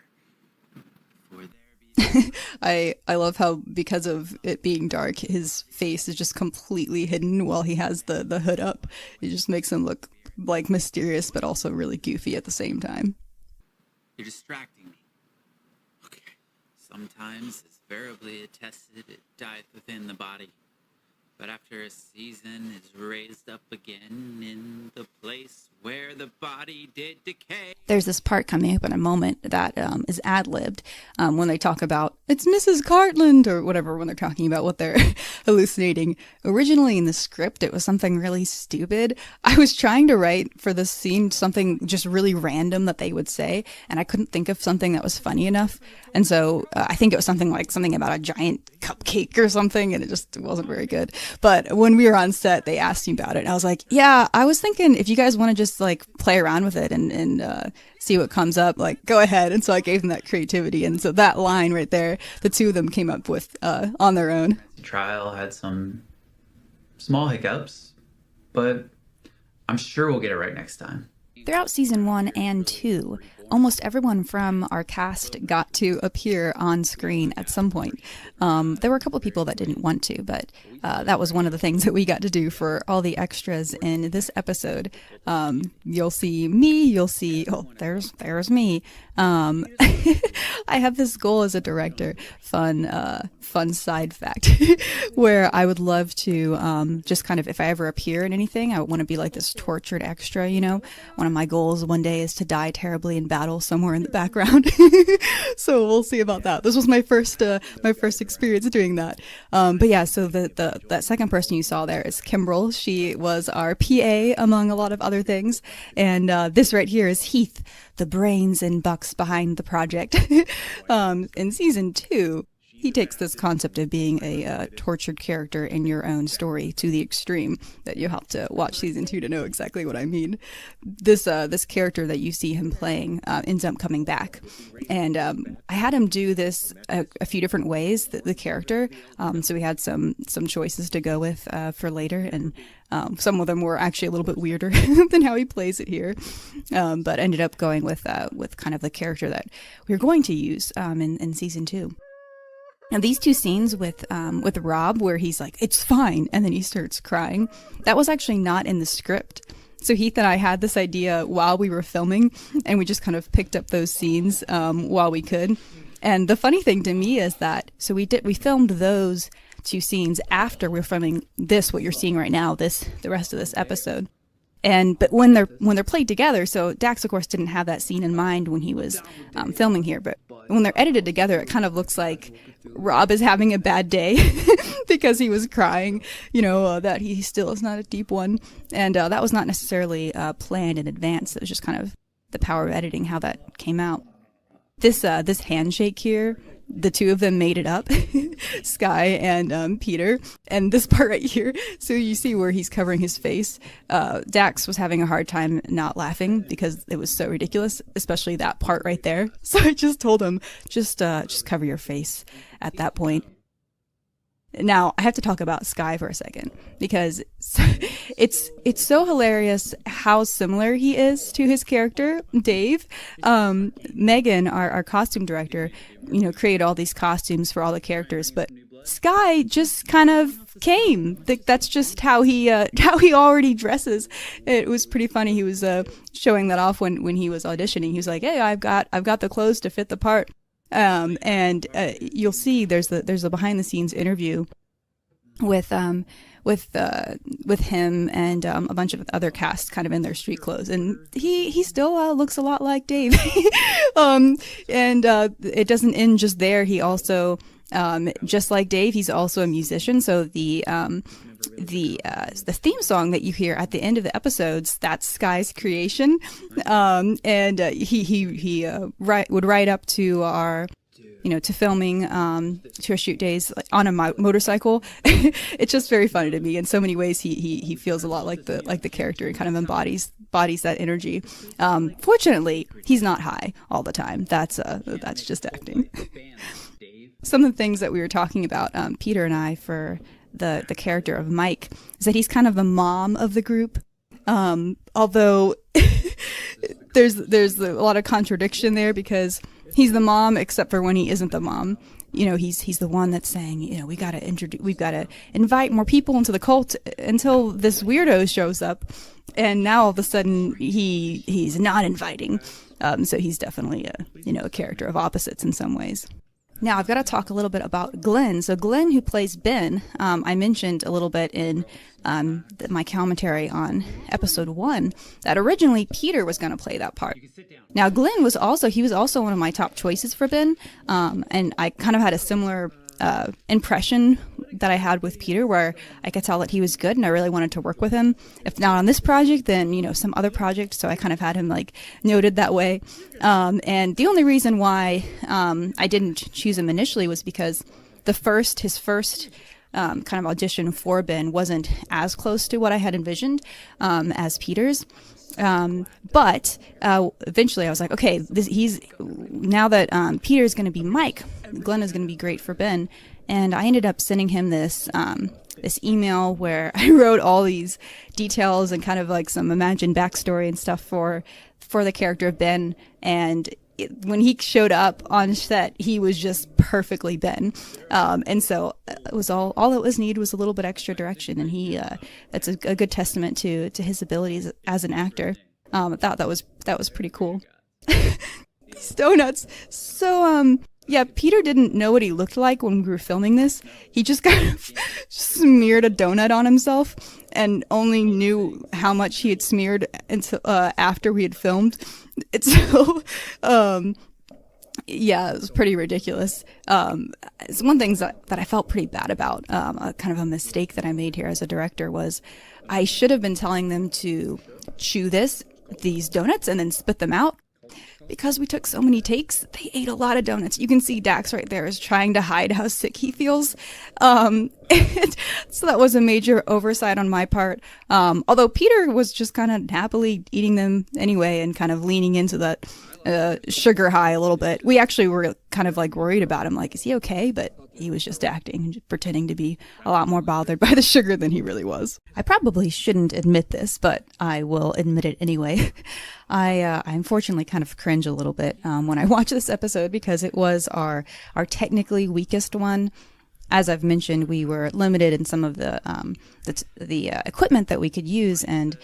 I love how, because of it being dark, his face is just completely hidden while he has the hood up. It just makes him look like mysterious, but also really goofy at the same time. You're distracting me. Okay. Sometimes, as variably attested, it dieth within the body. But after a season is raised up again in the place where the body did decay. There's this part coming up in a moment that is ad-libbed when they talk about, it's Mrs. Cartland, or whatever, when they're talking about what they're hallucinating. Originally in the script, it was something really stupid. I was trying to write for this scene something just really random that they would say, and I couldn't think of something that was funny enough. And so I think it was something about a giant cupcake or something, and it wasn't very good. But when we were on set, they asked me about it. And I was like, yeah, I was thinking if you guys want to just like play around with it and see what comes up, like go ahead. And so I gave them that creativity. And so that line right there, the two of them came up with on their own. The trial had some small hiccups, but I'm sure we'll get it right next time. Throughout season 1 and 2, almost everyone from our cast got to appear on screen at some point. There were a couple of people that didn't want to, but that was one of the things that we got to do for all the extras in this episode. You'll see me, there's me. I have this goal as a director, fun side fact, where I would love to just kind of, if I ever appear in anything, I want to be like this tortured extra, you know? One of my goals one day is to die terribly in battle somewhere in the background. So we'll see about that. This was my first experience doing that. But yeah, so that second person you saw there is Kimbrel. She was our PA among a lot of other things. And this right here is Heath, the brains and bucks behind the project. In season 2, he takes this concept of being a tortured character in your own story to the extreme that you'll have to watch season 2 to know exactly what I mean. This character that you see him playing ends up coming back, and I had him do this a few different ways. The character, so we had some choices to go with for later, and some of them were actually a little bit weirder than how he plays it here, but ended up going with kind of the character that we were going to use in season 2. Now, these two scenes with Rob, where he's like, it's fine, and then he starts crying, that was actually not in the script. So Heath and I had this idea while we were filming, and we just kind of picked up those scenes while we could. And the funny thing to me is that, so we filmed those two scenes after we're filming this, what you're seeing right now, the rest of this episode. But when they're played together, so Dax, of course, didn't have that scene in mind when he was filming here, but when they're edited together, it kind of looks like Rob is having a bad day because he was crying, that he still is not a deep one. And that was not necessarily planned in advance. It was just kind of the power of editing, how that came out. This handshake here, the two of them made it up, Sky and Peter. And this part right here, so you see where he's covering his face. Dax was having a hard time not laughing because it was so ridiculous, especially that part right there. So I just told him, just cover your face at that point. Now, I have to talk about Sky for a second because it's so hilarious how similar he is to his character, Dave. Megan, our costume director, created all these costumes for all the characters, but Sky just kind of came. That's just how he already dresses. It was pretty funny. He was showing that off when he was auditioning. He was like, "Hey, I've got the clothes to fit the part." And you'll see there's a behind the scenes interview with him and a bunch of other cast kind of in their street clothes, and he still looks a lot like Dave. And it doesn't end just there. He also just like Dave, he's also a musician. So the theme song that you hear at the end of the episodes, that's Sky's creation. And he would write up to our, to filming, to our shoot days on a motorcycle. It's just very funny to me. In so many ways, he feels a lot like the character and kind of embodies that energy. Fortunately, he's not high all the time. That's just acting. Some of the things that we were talking about, Peter and I, for the character of Mike, is that he's kind of the mom of the group. Although there's a lot of contradiction there because he's the mom except for when he isn't the mom. He's the one that's saying, we've got to invite more people into the cult until this weirdo shows up, and now all of a sudden he's not inviting. So he's definitely a character of opposites in some ways. Now, I've got to talk a little bit about Glenn. So Glenn, who plays Ben, I mentioned a little bit in my commentary on episode 1 that originally Peter was going to play that part. Now, Glenn was also one of my top choices for Ben, and I kind of had a similar impression that I had with Peter, where I could tell that he was good and I really wanted to work with him. If not on this project, then some other project. So I kind of had him noted that way. And the only reason why I didn't choose him initially was because his first kind of audition for Ben wasn't as close to what I had envisioned as Peter's. But eventually I was like, okay, now that Peter's going to be Mike, Glenn is going to be great for Ben. And I ended up sending him this email where I wrote all these details and kind of some imagined backstory and stuff for the character of Ben. And when he showed up on set, he was just perfectly Ben. And so it was all it was needed was a little bit extra direction. And that's a good testament to his abilities as an actor. I thought that was pretty cool. These donuts. So, yeah, Peter didn't know what he looked like when we were filming this. He just kind of smeared a donut on himself and only knew how much he had smeared until after we had filmed. It's so, yeah, it was pretty ridiculous. It's one thing that I felt pretty bad about, kind of a mistake that I made here as a director, was I should have been telling them to chew these donuts and then spit them out. Because we took so many takes, they ate a lot of donuts. You can see Dax right there is trying to hide how sick he feels. So that was a major oversight on my part. Although Peter was just kind of happily eating them anyway and kind of leaning into that sugar high a little bit. We actually were kind of worried about him, is he okay? But he was just acting and pretending to be a lot more bothered by the sugar than he really was. I probably shouldn't admit this, but I will admit it anyway. I unfortunately kind of cringe a little bit when I watch this episode because it was our technically weakest one. As I've mentioned, we were limited in some of the equipment that we could use, and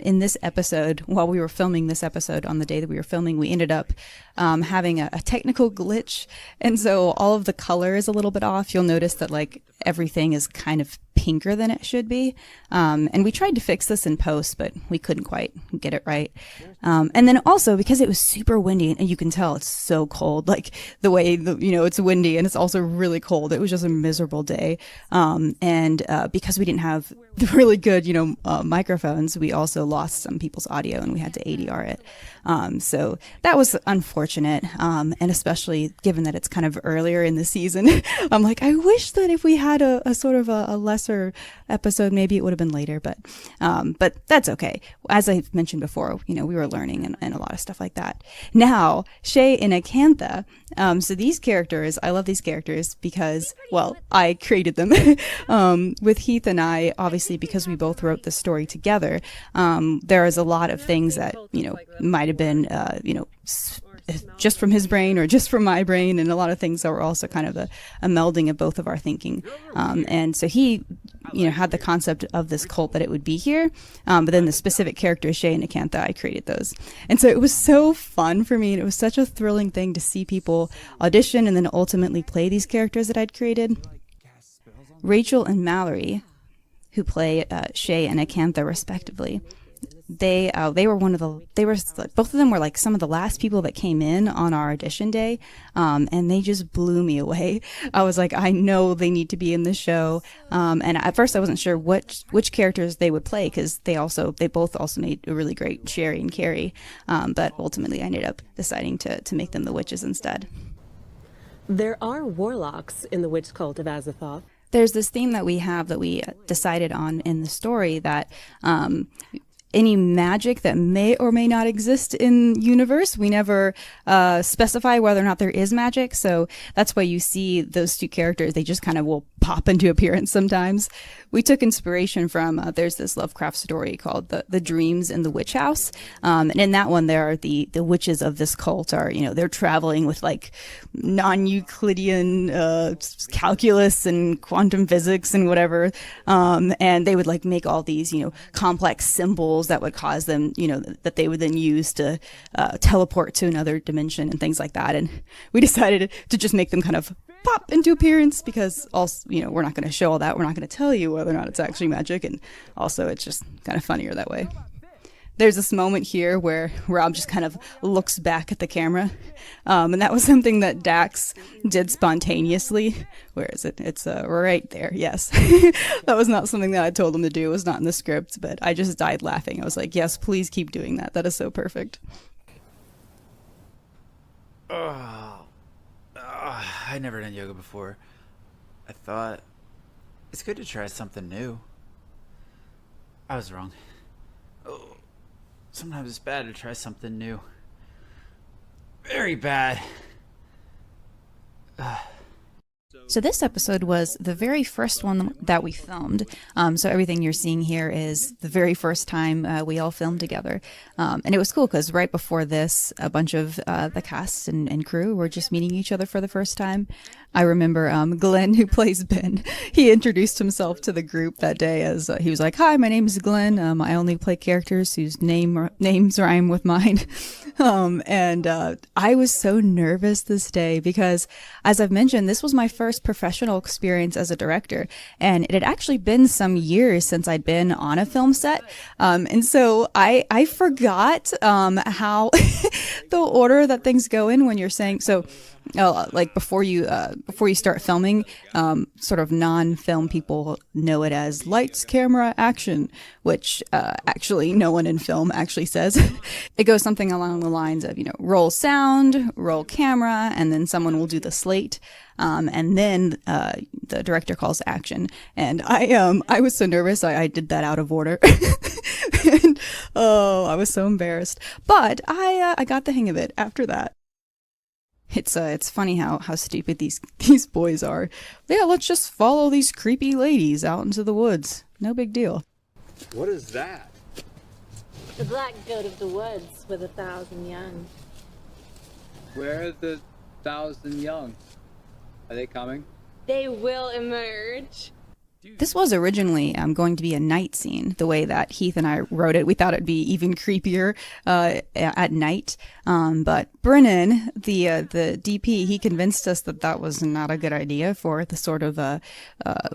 in this episode, while we were filming this episode, on the day that we were filming, we ended up having a technical glitch, and so all of the color is a little bit off. You'll notice that everything is kind of pinker than it should be. And we tried to fix this in post, but we couldn't quite get it right. And then also because it was super windy, and you can tell it's so cold, like the way it's windy and it's also really cold. It was just a miserable day. And because we didn't have the really good, microphones, we also lost some people's audio and we had to ADR it. So that was unfortunate. And especially given that it's kind of earlier in the season, I'm like, I wish that if we had a sort of a lesser episode, maybe it would have been later, but that's okay. As I mentioned before, we were learning and a lot of stuff like that. Now, Shay and Acantha. So these characters, I love these characters because, well, I created them with Heath and I, obviously, because we both wrote the story together. There is a lot of things that, might have been, just from his brain or just from my brain, and a lot of things that were also kind of a melding of both of our thinking. And so he, had the concept of this cult that it would be here, but then the specific characters, Shay and Acantha, I created those. And so it was so fun for me, and it was such a thrilling thing to see people audition and then ultimately play these characters that I'd created. Rachel and Mallory, who play Shay and Acantha respectively, they were both of them were like some of the last people that came in on our audition day, and they just blew me away. I was like, I know they need to be in the show, and at first I wasn't sure which characters they would play, because they both also made a really great Sherry and Carrie, but ultimately I ended up deciding to make them the witches instead. There are warlocks in the witch cult of Azathoth. There's this theme that we have that we decided on in the story that any magic that may or may not exist in universe, we never specify whether or not there is magic. So that's why you see those two characters, they just kind of will pop into appearance sometimes. We took inspiration from, there's this Lovecraft story called The Dreams in the Witch House. And in that one, there are the witches of this cult are, they're traveling with like non-Euclidean calculus and quantum physics and whatever. And they would like make all these, complex symbols that would cause them, that they would then use to teleport to another dimension and things like that. And we decided to just make them kind of pop into appearance, because also, we're not going to show all that. We're not going to tell you whether or not it's actually magic. And also it's just kind of funnier that way. There's this moment here where Rob just kind of looks back at the camera. And that was something that Dax did spontaneously. Where is it? It's right there. Yes. That was not something that I told him to do. It was not in the script, but I just died laughing. I was like, yes, please keep doing that. That is so perfect. I'd never done yoga before. I thought it's good to try something new. I was wrong. Sometimes it's bad to try something new. Very bad. So this episode was the very first one that we filmed. So everything you're seeing here is the very first time we all filmed together. And it was cool because right before this, a bunch of the cast and crew were just meeting each other for the first time. I remember Glenn, who plays Ben, he introduced himself to the group that day as he was like, "Hi, my name is Glenn. I only play characters whose names rhyme with mine." And I was so nervous this day because, as I've mentioned, this was my first professional experience as a director. And it had actually been some years since I'd been on a film set. And so I forgot how the order that things go in when you're saying, so like before you start filming, sort of non-film people know it as lights, camera, action, which actually no one in film actually says. It goes something along the lines of, roll sound, roll camera, and then someone will do the slate. And then the director calls action. And I was so nervous, I did that out of order. And, I was so embarrassed. But I got the hang of it after that. It's funny how stupid these boys are. Yeah, let's just follow these creepy ladies out into the woods. No big deal. What is that? The black goat of the woods with 1,000 young. Where are the 1,000 young? Are they coming? They will emerge. This was originally going to be a night scene. The way that Heath and I wrote it, we thought it'd be even creepier at night. But Brennan, the DP, he convinced us that that was not a good idea for the sort of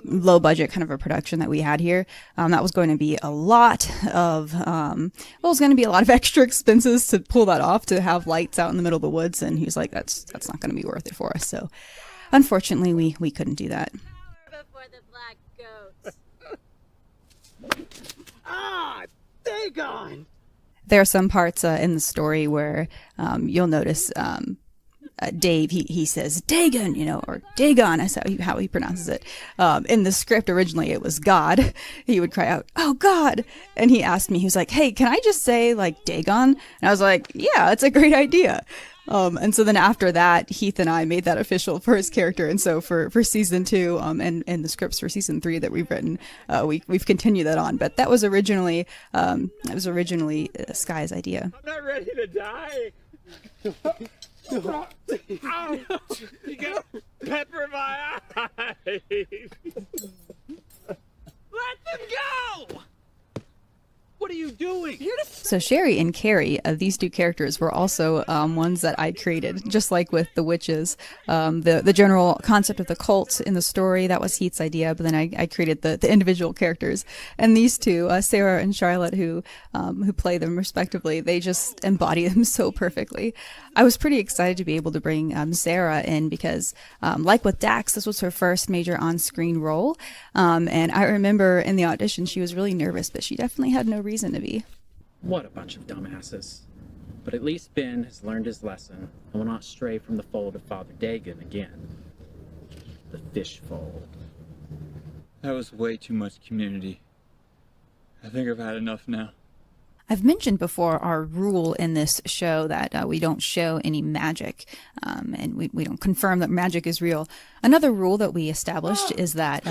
low budget kind of a production that we had here. That was going to be a lot of it was going to be a lot of extra expenses to pull that off, to have lights out in the middle of the woods. And he was like, that's not going to be worth it for us. So unfortunately, we couldn't do that. Dagon! There are some parts in the story where you'll notice Dave, he says Dagon, or Dagon, that's how he pronounces it. In the script originally it was God. He would cry out, "Oh God!" And he asked me, he was like, "Hey, can I just say like Dagon?" And I was like, "Yeah, it's a great idea." And so then after that, Heath and I made that official for his character. And so for season 2, and the scripts for season 3 that we've written, we've continued that on. But that was originally, Sky's idea. I'm not ready to die. Ow! You got pepper in my eyes. Let them go! What are you doing? So Sherry and Carrie, these two characters were also ones that I created, just like with the witches. The general concept of the cult in the story, that was Heath's idea, but then I created the individual characters. And these two, Sarah and Charlotte, who play them respectively, they just embody them so perfectly. I was pretty excited to be able to bring Sarah in because, like with Dax, this was her first major on-screen role. And I remember in the audition, she was really nervous, but she definitely had no reason to be. What a bunch of dumbasses. But at least Ben has learned his lesson and will not stray from the fold of Father Dagon again. The fish fold. That was way too much community. I think I've had enough now. I've mentioned before our rule in this show that we don't show any magic, and we don't confirm that magic is real. Another rule that we established is that,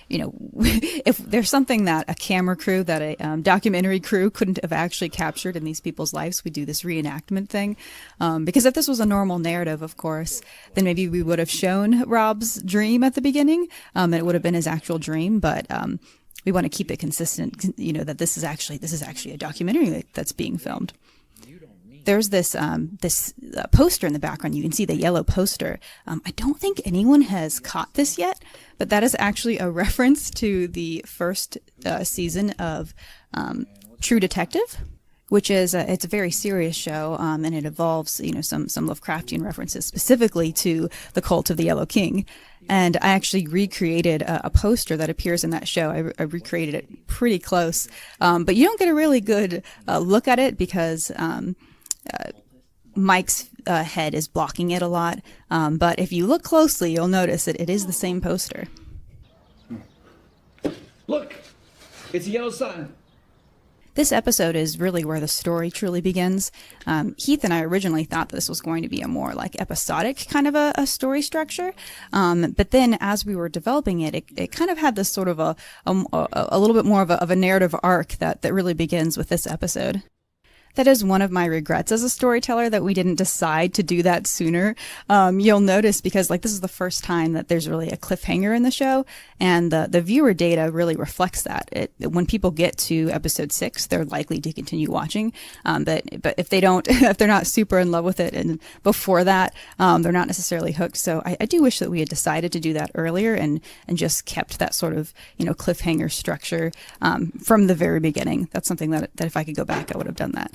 if there's something that a camera crew, that a documentary crew couldn't have actually captured in these people's lives, we do this reenactment thing. Because if this was a normal narrative, of course, then maybe we would have shown Rob's dream at the beginning, and it would have been his actual dream, but we want to keep it consistent, that this is actually a documentary that's being filmed. There's this poster in the background. You can see the yellow poster. I don't think anyone has caught this yet, but that is actually a reference to the first season of True Detective, which is it's a very serious show, and it involves some Lovecraftian references specifically to the cult of the Yellow King. And I actually recreated a poster that appears in that show. I recreated it pretty close, but you don't get a really good look at it because Mike's head is blocking it a lot. But if you look closely, you'll notice that it is the same poster. Look, it's a yellow sign. This episode is really where the story truly begins. Heath and I originally thought this was going to be a more like episodic kind of a story structure. But then as we were developing it, it kind of had this sort of a little bit more of a narrative arc that really begins with this episode. That is one of my regrets as a storyteller, that we didn't decide to do that sooner. You'll notice because this is the first time that there's really a cliffhanger in the show, and the viewer data really reflects that. When people get to episode 6, they're likely to continue watching. But if they don't, if they're not super in love with it, and before that, they're not necessarily hooked. So I do wish that we had decided to do that earlier and just kept that sort of cliffhanger structure from the very beginning. That's something that if I could go back, I would have done that.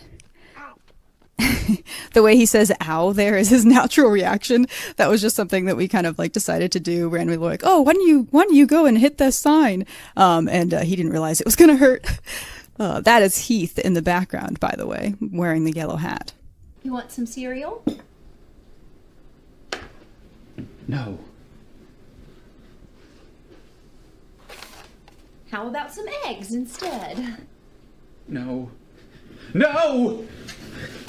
The way he says "ow" there is his natural reaction. That was just something that we kind of decided to do randomly. We're like, "Oh, why don't you go and hit this sign?" And he didn't realize it was going to hurt. That is Heath in the background, by the way, wearing the yellow hat. You want some cereal? No. How about some eggs instead? No. No!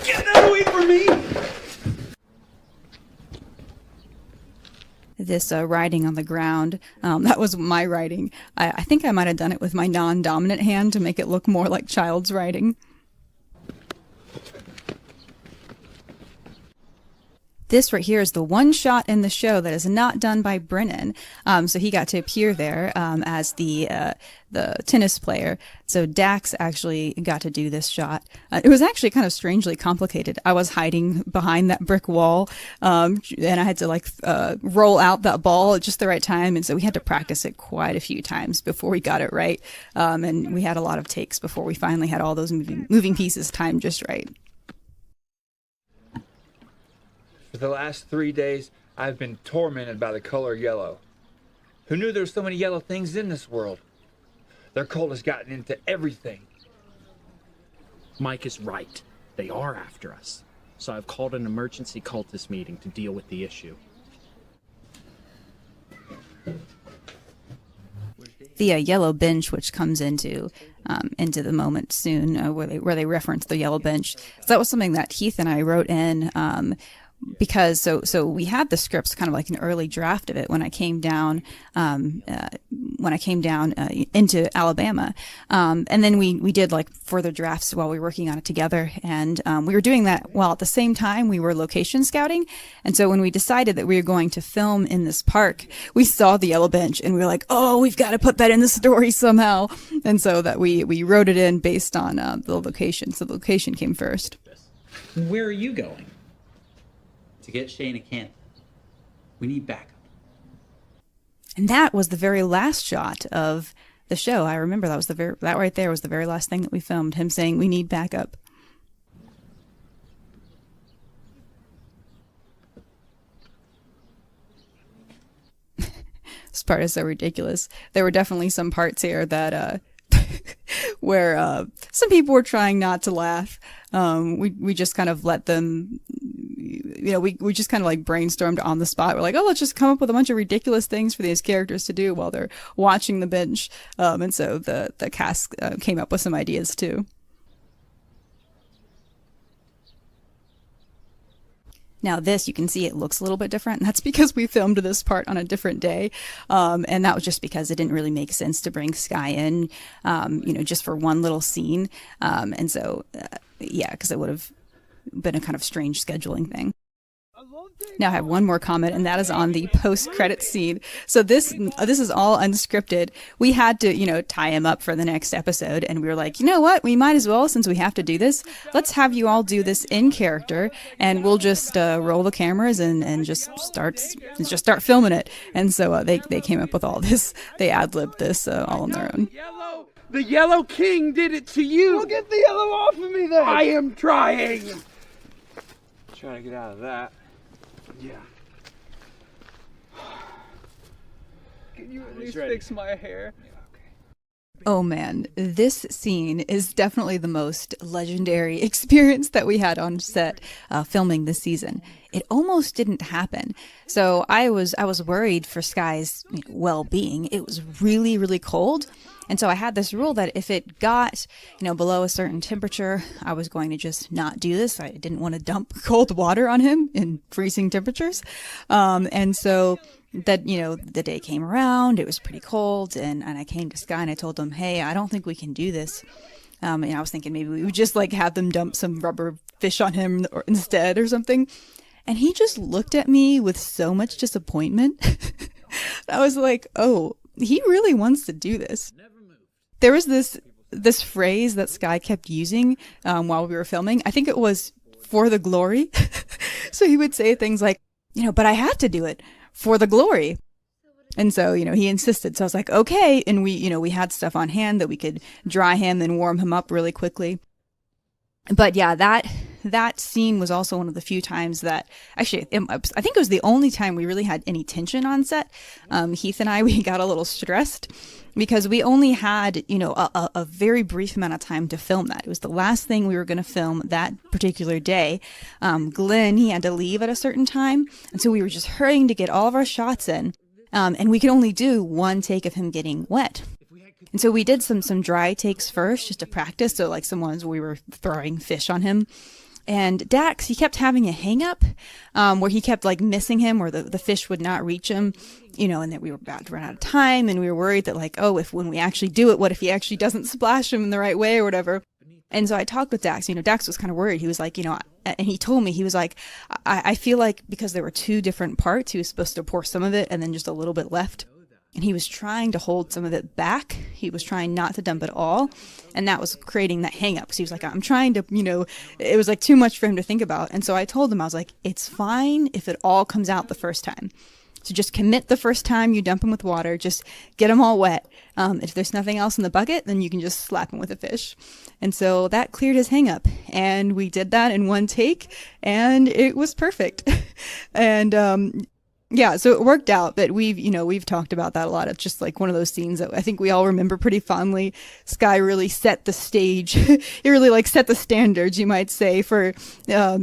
Get that away from me! This writing on the ground, that was my writing. I think I might have done it with my non-dominant hand to make it look more like child's writing. This right here is the one shot in the show that is not done by Brennan. So he got to appear there as the tennis player. So Dax actually got to do this shot. It was actually kind of strangely complicated. I was hiding behind that brick wall, and I had to roll out that ball at just the right time. And so we had to practice it quite a few times before we got it right. And we had a lot of takes before we finally had all those moving pieces timed just right. For the last 3 days, I've been tormented by the color yellow. Who knew there were so many yellow things in this world? Their cult has gotten into everything. Mike is right. They are after us. So I've called an emergency cultist meeting to deal with the issue. The yellow bench, which comes into the moment soon, where they reference the yellow bench. So that was something that Heath and I wrote in. Because so we had the scripts kind of like an early draft of it when I came down into Alabama, and then we did like further drafts while we were working on it together, and we were doing that while at the same time we were location scouting. And so when we decided that we were going to film in this park, we saw the yellow bench and we were like, oh, we've got to put that in the story somehow. And so that we wrote it in based on the location. So the location came first. Where are you going? To get Shane a can. We need backup. And that was the very last shot of the show. I remember that right there was the very last thing that we filmed, him saying we need backup. This part is so ridiculous. There were definitely some parts here that where some people were trying not to laugh. We just kind of let them, we just kind of like brainstormed on the spot. We're like, oh, let's just come up with a bunch of ridiculous things for these characters to do while they're watching the bench. And so the cast came up with some ideas too. Now this, you can see it looks a little bit different. And that's because we filmed this part on a different day. And that was just because it didn't really make sense to bring Sky in, just for one little scene. And so, because it would have been a kind of strange scheduling thing. Now I have one more comment, and that is on the post-credit scene. So this is all unscripted. We had to, tie him up for the next episode, and we were like, you know what? We might as well, since we have to do this, let's have you all do this in character, and we'll just roll the cameras and just start filming it. And so they came up with all this. They ad-libbed this all on their own. The Yellow King did it to you! Well, get the yellow off of me then! I am trying! Try to get out of that. Yeah. Can you at least fix my hair? Oh man, this scene is definitely the most legendary experience that we had on set filming this season. It almost didn't happen. So I was worried for Sky's well-being. It was really, really cold. And so I had this rule that if it got, below a certain temperature, I was going to just not do this. I didn't want to dump cold water on him in freezing temperatures. And so that, the day came around, it was pretty cold, and I came to Sky and I told him, hey, I don't think we can do this. And I was thinking maybe we would just have them dump some rubber fish on him instead or something. And he just looked at me with so much disappointment. I was like, oh, he really wants to do this. There was this phrase that Sky kept using while we were filming. I think it was for the glory. So he would say things like, but I have to do it for the glory. And so, he insisted. So I was like, okay. And we had stuff on hand that we could dry him and warm him up really quickly. But yeah, that scene was also one of the few times that actually, I think it was the only time we really had any tension on set. Heath and I, we got a little stressed because we only had, a very brief amount of time to film that. It was the last thing we were going to film that particular day. Glenn, he had to leave at a certain time. And so we were just hurrying to get all of our shots in. And we could only do one take of him getting wet. And so we did some dry takes first just to practice. So some ones where we were throwing fish on him. And Dax, he kept having a hang up where he kept missing him, or the fish would not reach him, and that we were about to run out of time. And we were worried that if when we actually do it, what if he actually doesn't splash him in the right way or whatever. And so I talked with Dax. Dax was kind of worried. He was like, and he told me, he was like, I feel like because there were 2 different parts, he was supposed to pour some of it and then just a little bit left. And he was trying to hold some of it back. He was trying not to dump it all. And that was creating that hang up. Because he was like, I'm trying to, it was like too much for him to think about. And so I told him, I was like, it's fine if it all comes out the first time. So just commit the first time you dump them with water. Just get them all wet. If there's nothing else in the bucket, then you can just slap them with a fish. And so that cleared his hang up. And we did that in one take. And it was perfect. And yeah, so it worked out, but we've talked about that a lot. It's just like one of those scenes that I think we all remember pretty fondly. Sky really set the stage. It really like set the standards, you might say, for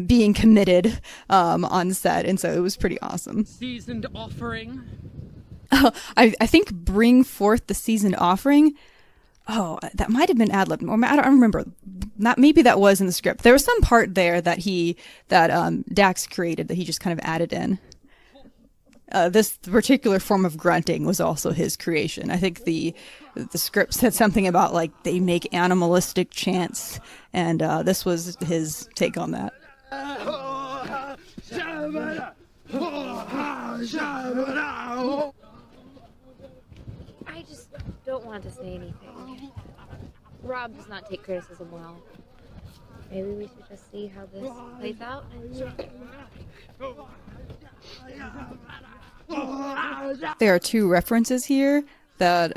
being committed on set. And so it was pretty awesome. Seasoned offering. I think bring forth the seasoned offering. Oh, that might have been ad-libbed. Or I don't remember. Maybe that was in the script. There was some part there that Dax created that he just kind of added in. This particular form of grunting was also his creation. I think the script said something about like they make animalistic chants, and this was his take on that. I just don't want to say anything. Rob does not take criticism well. Maybe we should just see how this plays out. There are 2 references here that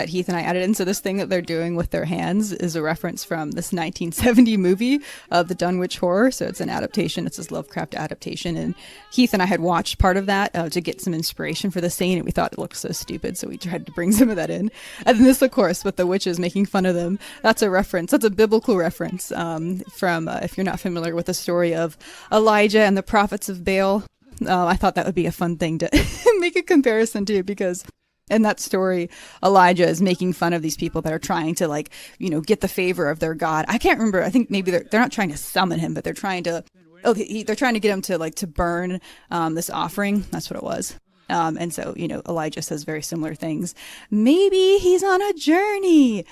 Heath and I added in. So this thing that they're doing with their hands is a reference from this 1970 movie, The Dunwich Horror. So it's an adaptation. It's this Lovecraft adaptation. And Heath and I had watched part of that to get some inspiration for the scene, and we thought it looked so stupid, so we tried to bring some of that in. And then this, of course, with the witches making fun of them, that's a reference. That's a biblical reference from, if you're not familiar with the story of Elijah and the prophets of Baal. I thought that would be a fun thing to make a comparison to, because in that story, Elijah is making fun of these people that are trying to get the favor of their God. I can't remember. I think maybe they're not trying to summon him, but they're trying to, they're trying to get him to burn this offering. That's what it was. And so, Elijah says very similar things. Maybe he's on a journey.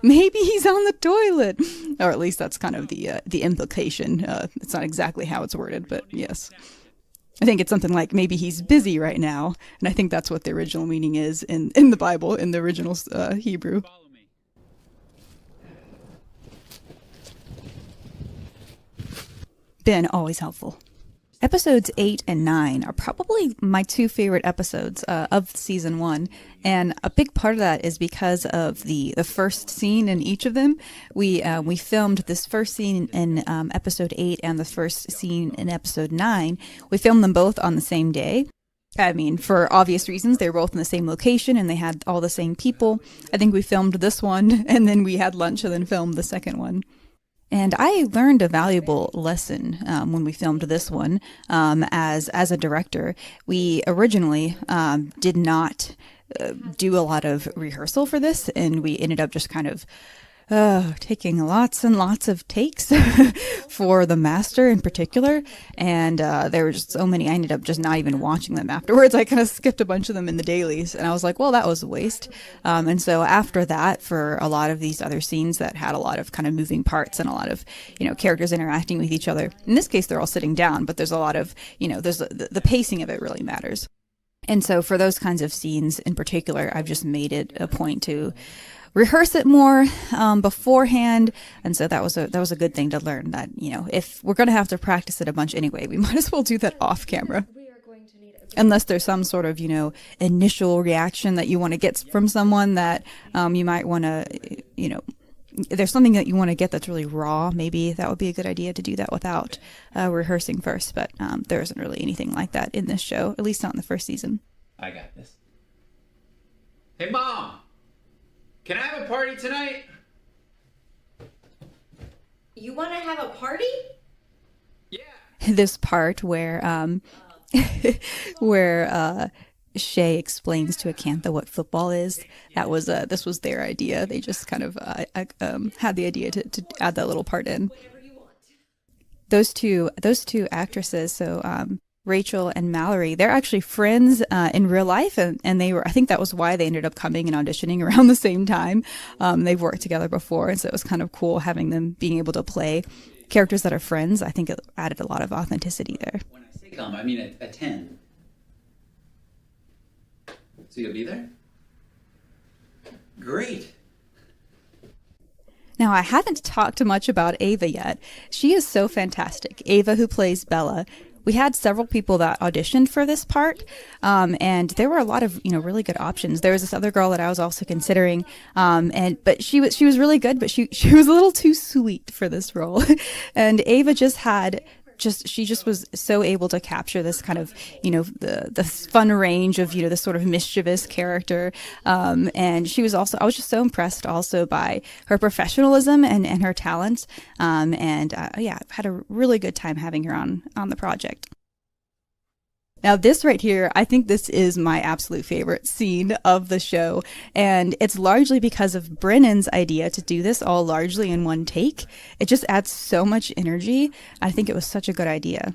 Maybe he's on the toilet. Or at least that's kind of the implication. It's not exactly how it's worded, but yes. I think it's something like maybe he's busy right now. And I think that's what the original meaning is in the Bible, in the original Hebrew. Ben, always helpful. Episodes 8 and 9 are probably my 2 favorite episodes of season 1, and a big part of that is because of the first scene in each of them. We filmed this first scene in episode 8 and the first scene in episode 9. We filmed them both on the same day. I mean, for obvious reasons, they were both in the same location and they had all the same people. I think we filmed this one and then we had lunch and then filmed the second one. And I learned a valuable lesson when we filmed this one as a director. We originally did not do a lot of rehearsal for this, and we ended up just kind of taking lots and lots of takes for the master in particular. And there were just so many, I ended up just not even watching them afterwards. I kind of skipped a bunch of them in the dailies, and I was like, well, that was a waste. And so after that, for a lot of these other scenes that had a lot of kind of moving parts and a lot of, characters interacting with each other, in this case, they're all sitting down, but there's a lot of, there's the pacing of it really matters. And so for those kinds of scenes in particular, I've just made it a point to rehearse it more beforehand. And so that was a good thing to learn, that, if we're going to have to practice it a bunch anyway, we might as well do that off camera. Unless there's some sort of, initial reaction that you want to get from someone that you might want to, there's something that you want to get that's really raw. Maybe that would be a good idea to do that without rehearsing first. But there isn't really anything like that in this show, at least not in the first season. I got this. Hey, Mom! Can I have a party tonight? You want to have a party? This part where Shay explains to Acantha what football is, this was their idea. They just kind of had the idea to add that little part in. Those two actresses, so Rachel and Mallory, they're actually friends in real life, and they were, I think that was why they ended up coming and auditioning around the same time. They've worked together before, and so it was kind of cool having them being able to play characters that are friends, I think it added a lot of authenticity there. When I say come, I mean a 10. So you'll be there? Great. Now, I haven't talked much about Ava yet. She is so fantastic. Ava, who plays Bella. We had several people that auditioned for this part, and there were a lot of really good options. There was this other girl that I was also considering, but she was really good, but she was a little too sweet for this role, and Ava she just was so able to capture this kind of the fun range of this sort of mischievous character, and I was just so impressed also by her professionalism and her talents, I've had a really good time having her on the project. Now, this right here, I think this is my absolute favorite scene of the show, and it's largely because of Brennan's idea to do this all largely in one take. It just adds so much energy. I think it was such a good idea.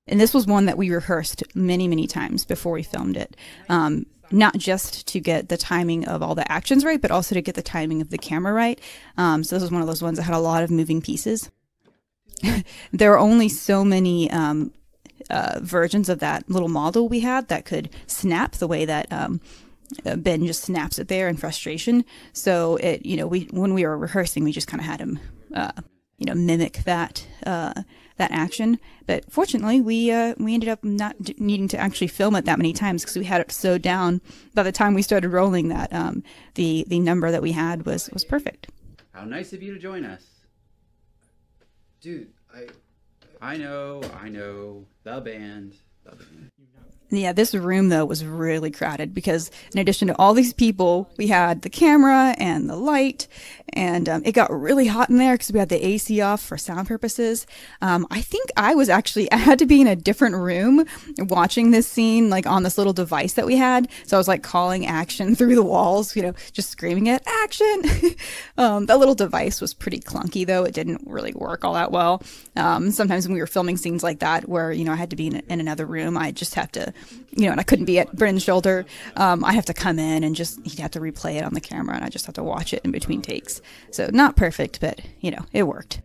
And this was one that we rehearsed many, many times before we filmed it. Not just to get the timing of all the actions right, but also to get the timing of the camera right. So this was one of those ones that had a lot of moving pieces. There are only so many versions of that little model we had that could snap the way that Ben just snaps it there in frustration. So when we were rehearsing, we just kind of had him mimic that action. But fortunately, we ended up not needing to actually film it that many times because we had it so down. By the time we started rolling, that the number that we had was perfect. How nice of you to join us. Dude, I know. The band. Yeah, this room, though, was really crowded because in addition to all these people, we had the camera and the light, and it got really hot in there because we had the AC off for sound purposes. I think I had to be in a different room watching this scene, like on this little device that we had. So I was like calling action through the walls, just screaming it, action. That little device was pretty clunky, though. It didn't really work all that well. Sometimes when we were filming scenes like that where, I had to be in another room, I just have to, and I couldn't be at Brennan's shoulder. I have to come in and he'd have to replay it on the camera, and I just have to watch it in between takes. So not perfect, but, it worked.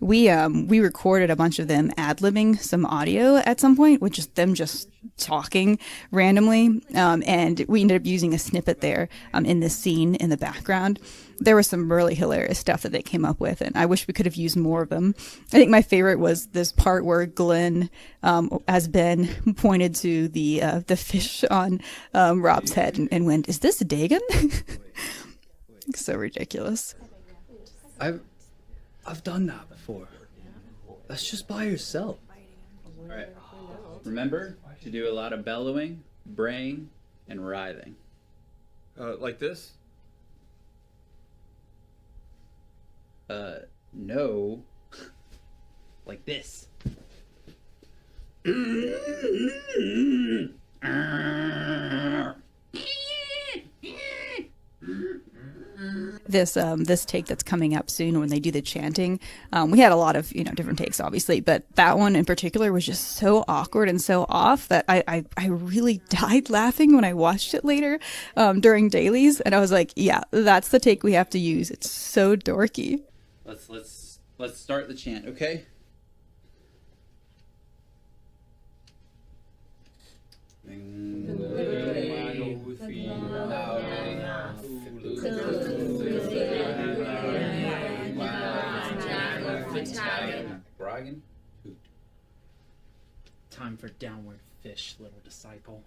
We recorded a bunch of them ad-libbing some audio at some point, with just them just talking randomly, and we ended up using a snippet there in this scene in the background. There was some really hilarious stuff that they came up with, and I wish we could have used more of them. I think my favorite was this part where Glenn, as Ben, pointed to the fish on Rob's head and went, "Is this Dagon?" So ridiculous. I've done that before. That's just by yourself. All right. Remember to do a lot of bellowing, braying, and writhing. Like this? No. Like this. This take that's coming up soon when they do the chanting, we had a lot of different takes obviously, but that one in particular was just so awkward and so off that I really died laughing when I watched it later during dailies, and I was like, yeah, that's the take we have to use. It's so dorky. Let's start the chant, okay? Time for downward fish, little disciple.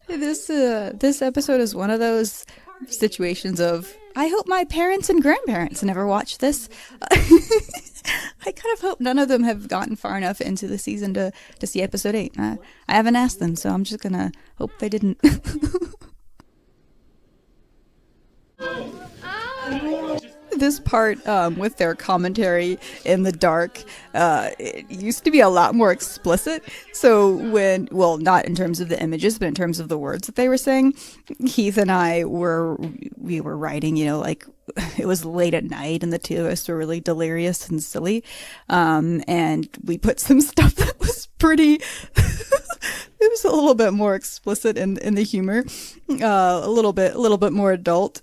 This episode is one of those situations of, I hope my parents and grandparents never watch this. I kind of hope none of them have gotten far enough into the season to see episode 8. I haven't asked them, so I'm just gonna hope they didn't. This part with their commentary in the dark, it used to be a lot more explicit. So not in terms of the images, but in terms of the words that they were saying, Heath and I were writing, like it was late at night and the two of us were really delirious and silly. And we put some stuff that was pretty, it was a little bit more explicit in the humor, a little bit more adult.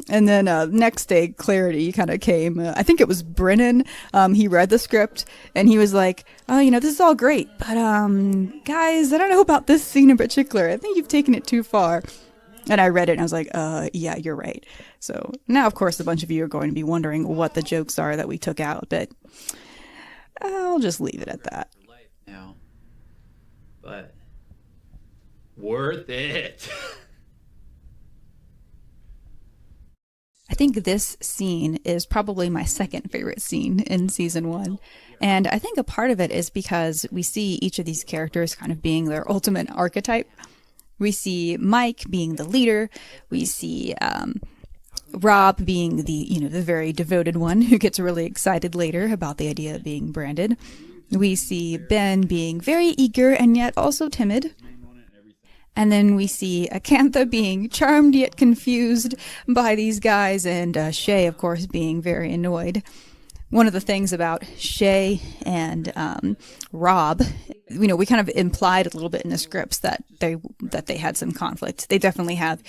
And then next day, clarity kind of came. I think it was Brennan. He read the script and he was like, "Oh, this is all great, but guys, I don't know about this scene in particular. I think you've taken it too far." And I read it and I was like, yeah, you're right. So now, of course, a bunch of you are going to be wondering what the jokes are that we took out, but I'll just leave it at that. Now, but worth it. I think this scene is probably my second favorite scene in season 1. And I think a part of it is because we see each of these characters kind of being their ultimate archetype. We see Mike being the leader. We see Rob being the very devoted one who gets really excited later about the idea of being branded. We see Ben being very eager and yet also timid. And then we see Acantha being charmed yet confused by these guys, and Shay, of course, being very annoyed. One of the things about Shay and Rob, we kind of implied a little bit in the scripts that they had some conflict. They definitely have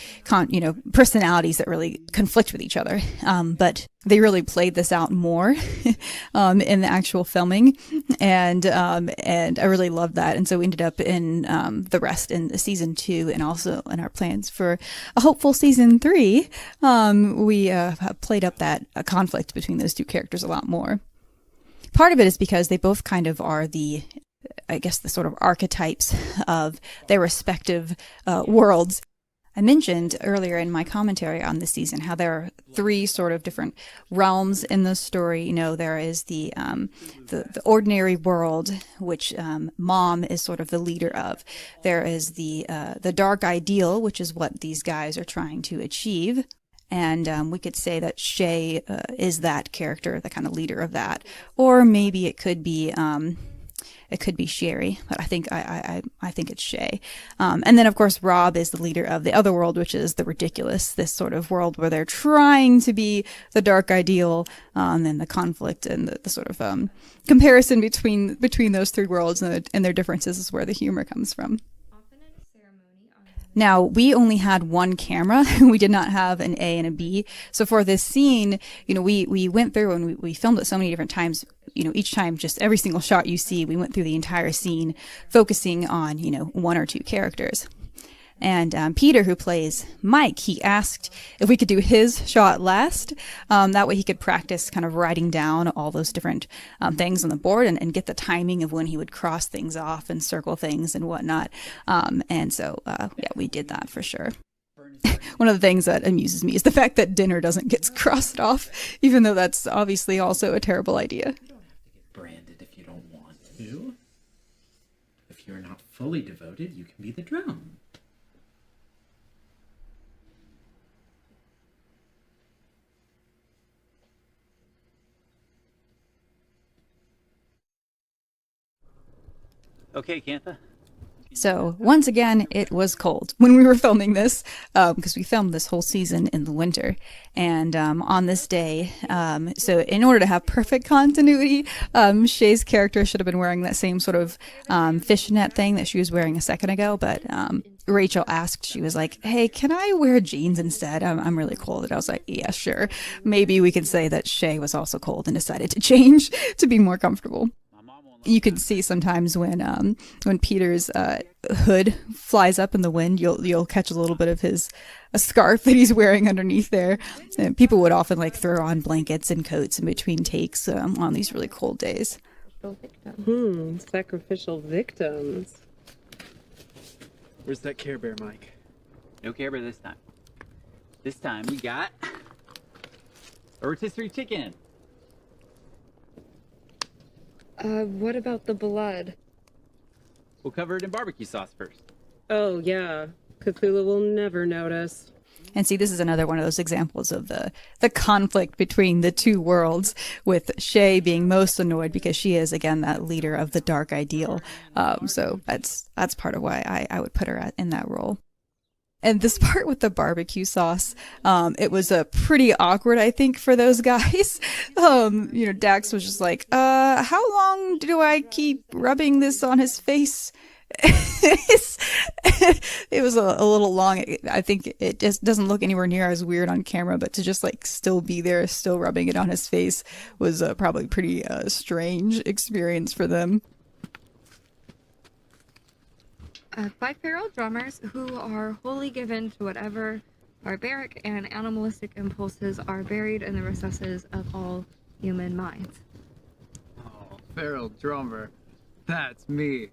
personalities that really conflict with each other, but they really played this out more in the actual filming, and I really loved that. And so we ended up in the rest in season 2, and also in our plans for a hopeful season 3. We played up that conflict between those two characters a lot more. Part of it is because they both kind of are the sort of archetypes of their respective worlds. I mentioned earlier in my commentary on this season how there are 3 sort of different realms in the story. There is the ordinary world, which Mom is sort of the leader of. There is the dark ideal, which is what these guys are trying to achieve. And we could say that Shay is that character, the kind of leader of that. Or maybe it could be Sherry, but I think it's Shay. And then, of course, Rob is the leader of the other world, which is the ridiculous, this sort of world where they're trying to be the dark ideal, and then the conflict and the sort of comparison between those 3 worlds and their differences is where the humor comes from. Now, we only had one camera. We did not have an A and a B. So for this scene, we went through and we filmed it so many different times. Each time, just every single shot you see, we went through the entire scene, focusing on, 1 or 2 characters. And Peter, who plays Mike, he asked if we could do his shot last. That way he could practice kind of writing down all those different things on the board and get the timing of when he would cross things off and circle things and whatnot. And so, we did that for sure. One of the things that amuses me is the fact that dinner doesn't get crossed off, even though that's obviously also a terrible idea. Branded if you don't want to. If you're not fully devoted, you can be the drum. Okay, Cantha. So once again, it was cold when we were filming this, because we filmed this whole season in the winter. And on this day, so in order to have perfect continuity, Shay's character should have been wearing that same sort of fishnet thing that she was wearing a second ago. But Rachel asked, she was like, "Hey, can I wear jeans instead? I'm really cold." And I was like, "Yeah, sure." Maybe we could say that Shay was also cold and decided to change to be more comfortable. You can see sometimes when Peter's hood flies up in the wind, you'll catch a little bit of a scarf that he's wearing underneath there. And people would often throw on blankets and coats in between takes on these really cold days. Sacrificial victims. Where's that Care Bear, Mike? No Care Bear this time. This time we got a rotisserie chicken. What about the blood? We'll cover it in barbecue sauce first. Oh, yeah. Cthulhu will never notice. And see, this is another one of those examples of the conflict between the 2 worlds, with Shay being most annoyed because she is, again, that leader of the dark ideal. So that's part of why I would put her in that role. And this part with the barbecue sauce, it was pretty awkward, I think, for those guys. Dax was just like, how long do I keep rubbing this on his face? it was a little long. I think it just doesn't look anywhere near as weird on camera, but to just like still be there, still rubbing it on his face was probably pretty strange experience for them. 5 feral drummers who are wholly given to whatever barbaric and animalistic impulses are buried in the recesses of all human minds. Oh, feral drummer. That's me.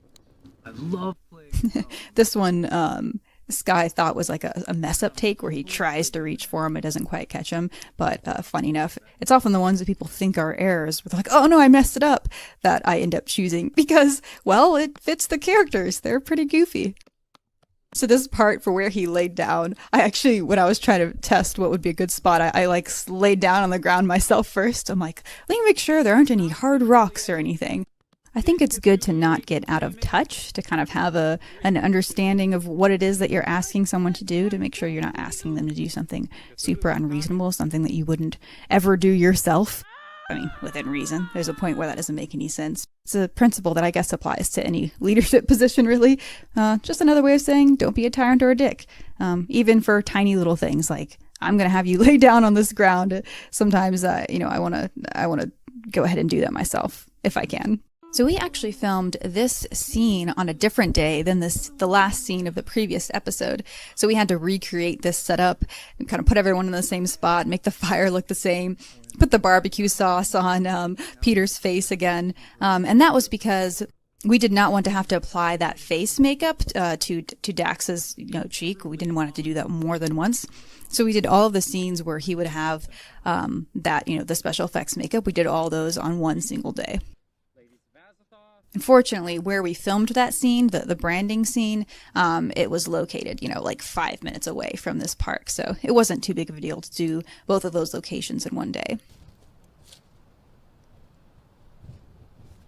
I love playing. This one, Sky thought was like a mess up take where he tries to reach for him. It doesn't quite catch him. But funny enough, it's often the ones that people think are errors. Where they're like, oh no, I messed it up. That I end up choosing because, well, it fits the characters. They're pretty goofy. So this part for where he laid down, I actually, when I was trying to test what would be a good spot, I like laid down on the ground myself first. I'm like, let me make sure there aren't any hard rocks or anything. I think it's good to not get out of touch, to kind of have an understanding of what it is that you're asking someone to do, to make sure you're not asking them to do something super unreasonable, something that you wouldn't ever do yourself. I mean, within reason. There's a point where that doesn't make any sense. It's a principle that I guess applies to any leadership position, really. Just another way of saying don't be a tyrant or a dick. Even for tiny little things like, I'm going to have you lay down on this ground. Sometimes, I want to go ahead and do that myself, if I can. So we actually filmed this scene on a different day than the last scene of the previous episode. So we had to recreate this setup and kind of put everyone in the same spot, make the fire look the same, put the barbecue sauce on Peter's face again. And that was because we did not want to have to apply that face makeup to Dax's cheek. We didn't want to do that more than once. So we did all of the scenes where he would have the special effects makeup. We did all those on one single day. Unfortunately, where we filmed that scene, the branding scene, it was located, like 5 minutes away from this park. So it wasn't too big of a deal to do both of those locations in one day.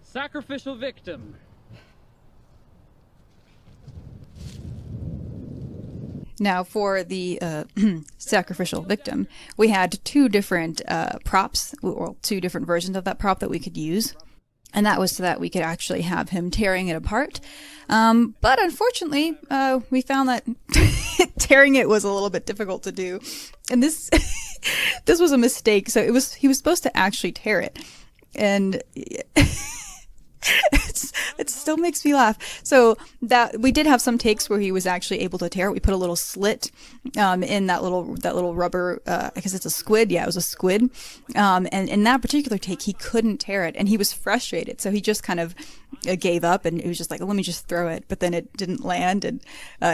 Sacrificial victim. Now, for the sacrificial victim, we had two different props, or two different versions of that prop that we could use. And that was so that we could actually have him tearing it apart. But unfortunately, we found that tearing it was a little bit difficult to do. And this this was a mistake. So he was supposed to actually tear it. And it still makes me laugh. So that we did have some takes where he was actually able to tear it. We put a little slit in that little rubber. I guess it's a squid. Yeah, it was a squid. And in that particular take, he couldn't tear it, and he was frustrated. So he just kind of gave up, and it was just like, let me just throw it. But then it didn't land, and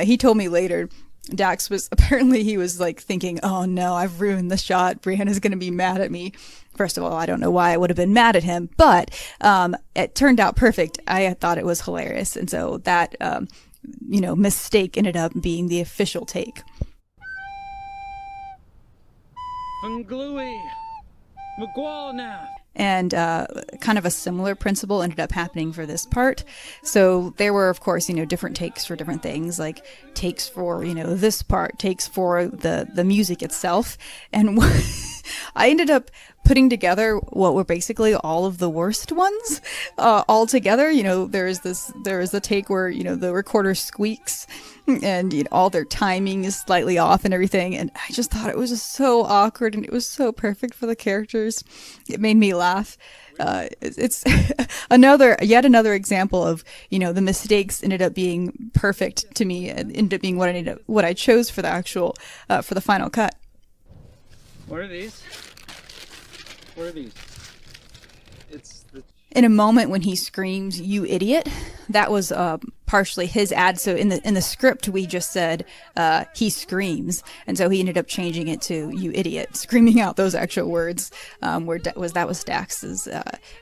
he told me later. Dax was like thinking, oh no, I've ruined the shot. Brianna's going to be mad at me. First of all, I don't know why I would have been mad at him, but it turned out perfect. I thought it was hilarious. And so that, mistake ended up being the official take. And kind of a similar principle ended up happening for this part. So there were, of course, different takes for different things, like takes for, this part, takes for the music itself. And I ended up putting together what were basically all of the worst ones all together. There is the take where, the recorder squeaks and all their timing is slightly off and everything. And I just thought it was just so awkward, and it was so perfect for the characters. It made me laugh. It's yet another example of, the mistakes ended up being perfect to me and ended up being what I chose for the actual, for the final cut. What are these? What are these? In a moment when he screams, "You idiot," that was partially his ad. So in the script, we just said he screams, and so he ended up changing it to "You idiot," screaming out those actual words. That was Dax's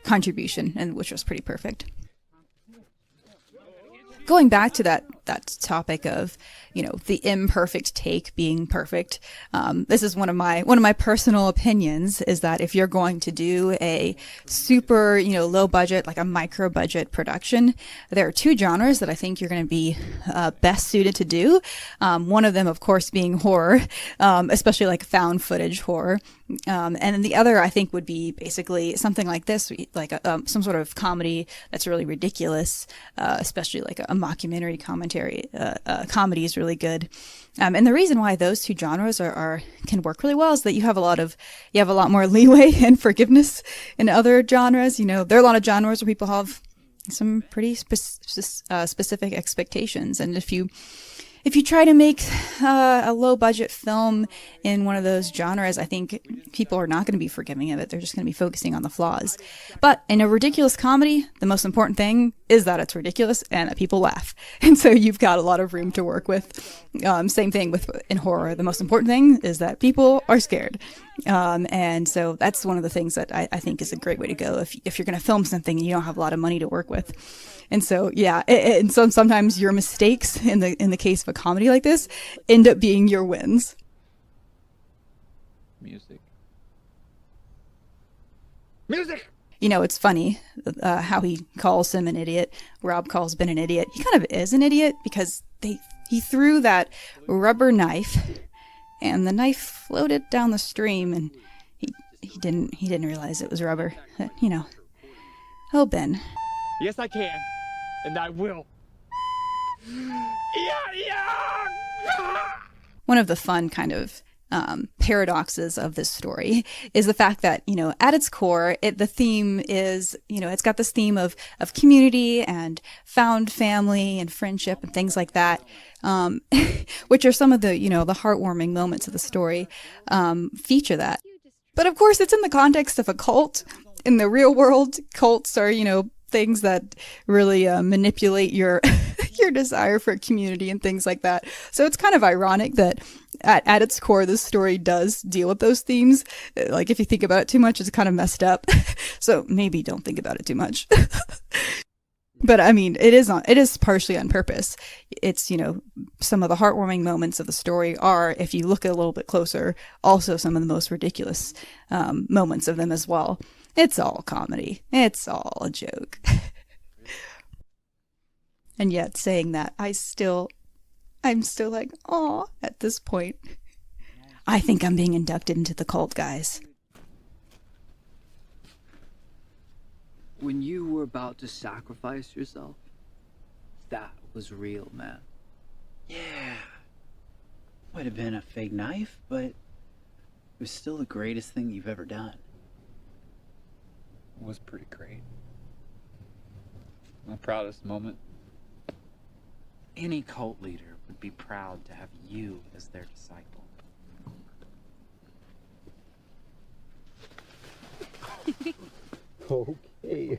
contribution, and which was pretty perfect. Going back to that topic of, the imperfect take being perfect. This is one of my personal opinions, is that if you're going to do a super, low budget, like a micro budget production, there are two genres that I think you're going to be best suited to do. One of them, of course, being horror, especially like found footage horror. And then the other, I think, would be basically something like this, like some sort of comedy that's really ridiculous, especially like a mockumentary comedy is really good. And the reason why those two genres can work really well is that you have a lot more leeway and forgiveness in other genres. There are a lot of genres where people have some pretty specific expectations, and if you try to make a low budget film in one of those genres, I think people are not going to be forgiving of it. They're just going to be focusing on the flaws. But in a ridiculous comedy, the most important thing is that it's ridiculous and that people laugh. And so you've got a lot of room to work with. Same thing in horror. The most important thing is that people are scared. And so that's one of the things that I think is a great way to go if you're going to film something and you don't have a lot of money to work with. And so, yeah, and so sometimes your mistakes in the case of a comedy like this end up being your wins. Music. It's funny how he calls him an idiot. Rob calls Ben an idiot. He kind of is an idiot because he threw that rubber knife and the knife floated down the stream, and he didn't realize it was rubber. Oh, Ben. Yes, I can. And I will. One of the fun kind of paradoxes of this story is the fact that, at its core, the theme is, it's got this theme of community and found family and friendship and things like that, which are some of the, the heartwarming moments of the story, feature that. But of course, it's in the context of a cult. In the real world, cults are, things that really manipulate your your desire for community and things like that. So it's kind of ironic that at its core, this story does deal with those themes. Like, if you think about it too much, it's kind of messed up. So maybe don't think about it too much. But I mean, it is partially on purpose. It's, some of the heartwarming moments of the story are, if you look a little bit closer, also some of the most ridiculous moments of them as well. It's all comedy. It's all a joke. And yet, saying that, I'm still like, aw, at this point. I think I'm being inducted into the cult, guys. When you were about to sacrifice yourself, that was real, man. Yeah. Might have been a fake knife, but it was still the greatest thing you've ever done. Was pretty great. My proudest moment. Any cult leader would be proud to have you as their disciple. Okay.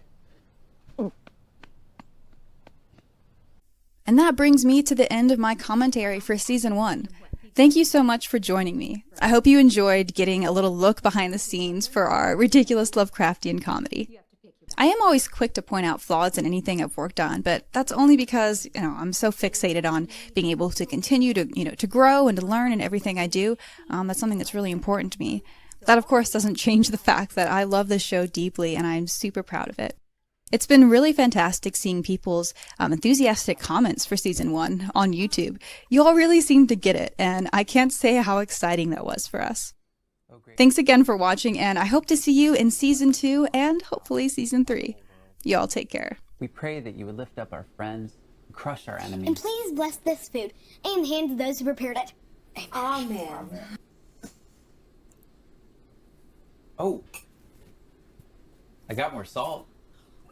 And that brings me to the end of my commentary for season 1. Thank you so much for joining me. I hope you enjoyed getting a little look behind the scenes for our ridiculous Lovecraftian comedy. I am always quick to point out flaws in anything I've worked on, but that's only because, I'm so fixated on being able to continue to, to grow and to learn in everything I do. That's something that's really important to me. That, of course, doesn't change the fact that I love this show deeply and I'm super proud of it. It's been really fantastic seeing people's enthusiastic comments for season 1 on YouTube. You all really seem to get it, and I can't say how exciting that was for us. Thanks again for watching, and I hope to see you in season 2 and hopefully season 3. You all take care. We pray that you would lift up our friends, crush our enemies. And please bless this food and the hands of those who prepared it. Amen. Oh, I got more salt.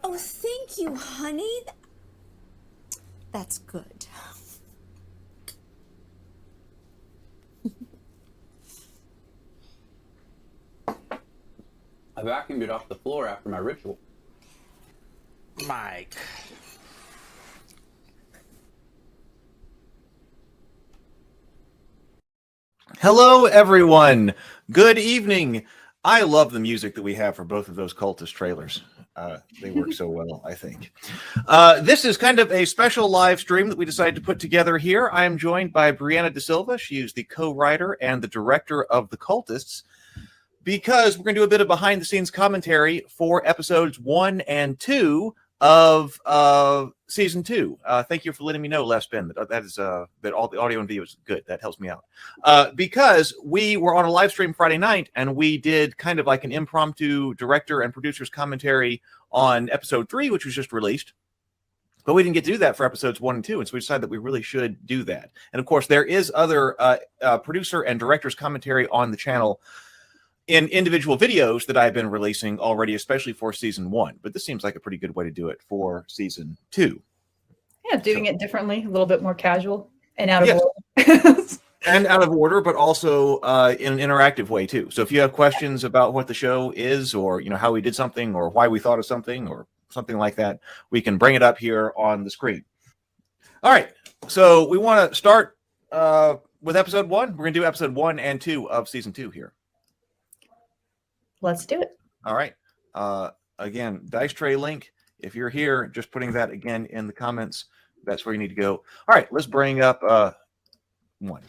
Oh, thank you, honey. That's good. I vacuumed it off the floor after my ritual. Mike. Hello, everyone. Good evening. I love the music that we have for both of those Cultist trailers. They work so well, I think. This is kind of a special live stream that we decided to put together here. I am joined by Brianna da Silva. She is the co-writer and the director of The Cultists, because we're going to do a bit of behind-the-scenes commentary for episodes 1 and 2 of season 2. Thank you for letting me know, Les Ben, that all the audio and video is good. That helps me out. Because we were on a live stream Friday night, and we did kind of like an impromptu director and producer's commentary on episode 3, which was just released. But we didn't get to do that for episodes 1 and 2, and so we decided that we really should do that. And of course, there is other producer and director's commentary on the channel in individual videos that I've been releasing already, especially for season 1. But this seems like a pretty good way to do it for season 2. Yeah, doing it differently, a little bit more casual and out of Yes. order. And out of order, but also in an interactive way too. So if you have questions about what the show is, or how we did something, or why we thought of something, or something like that, we can bring it up here on the screen. All right, so we want to start with episode 1. We're going to do episode 1 and 2 of season 2 here. Let's do it. All right. Again, dice tray link. If you're here, just putting that again in the comments. That's where you need to go. All right, let's bring up 1.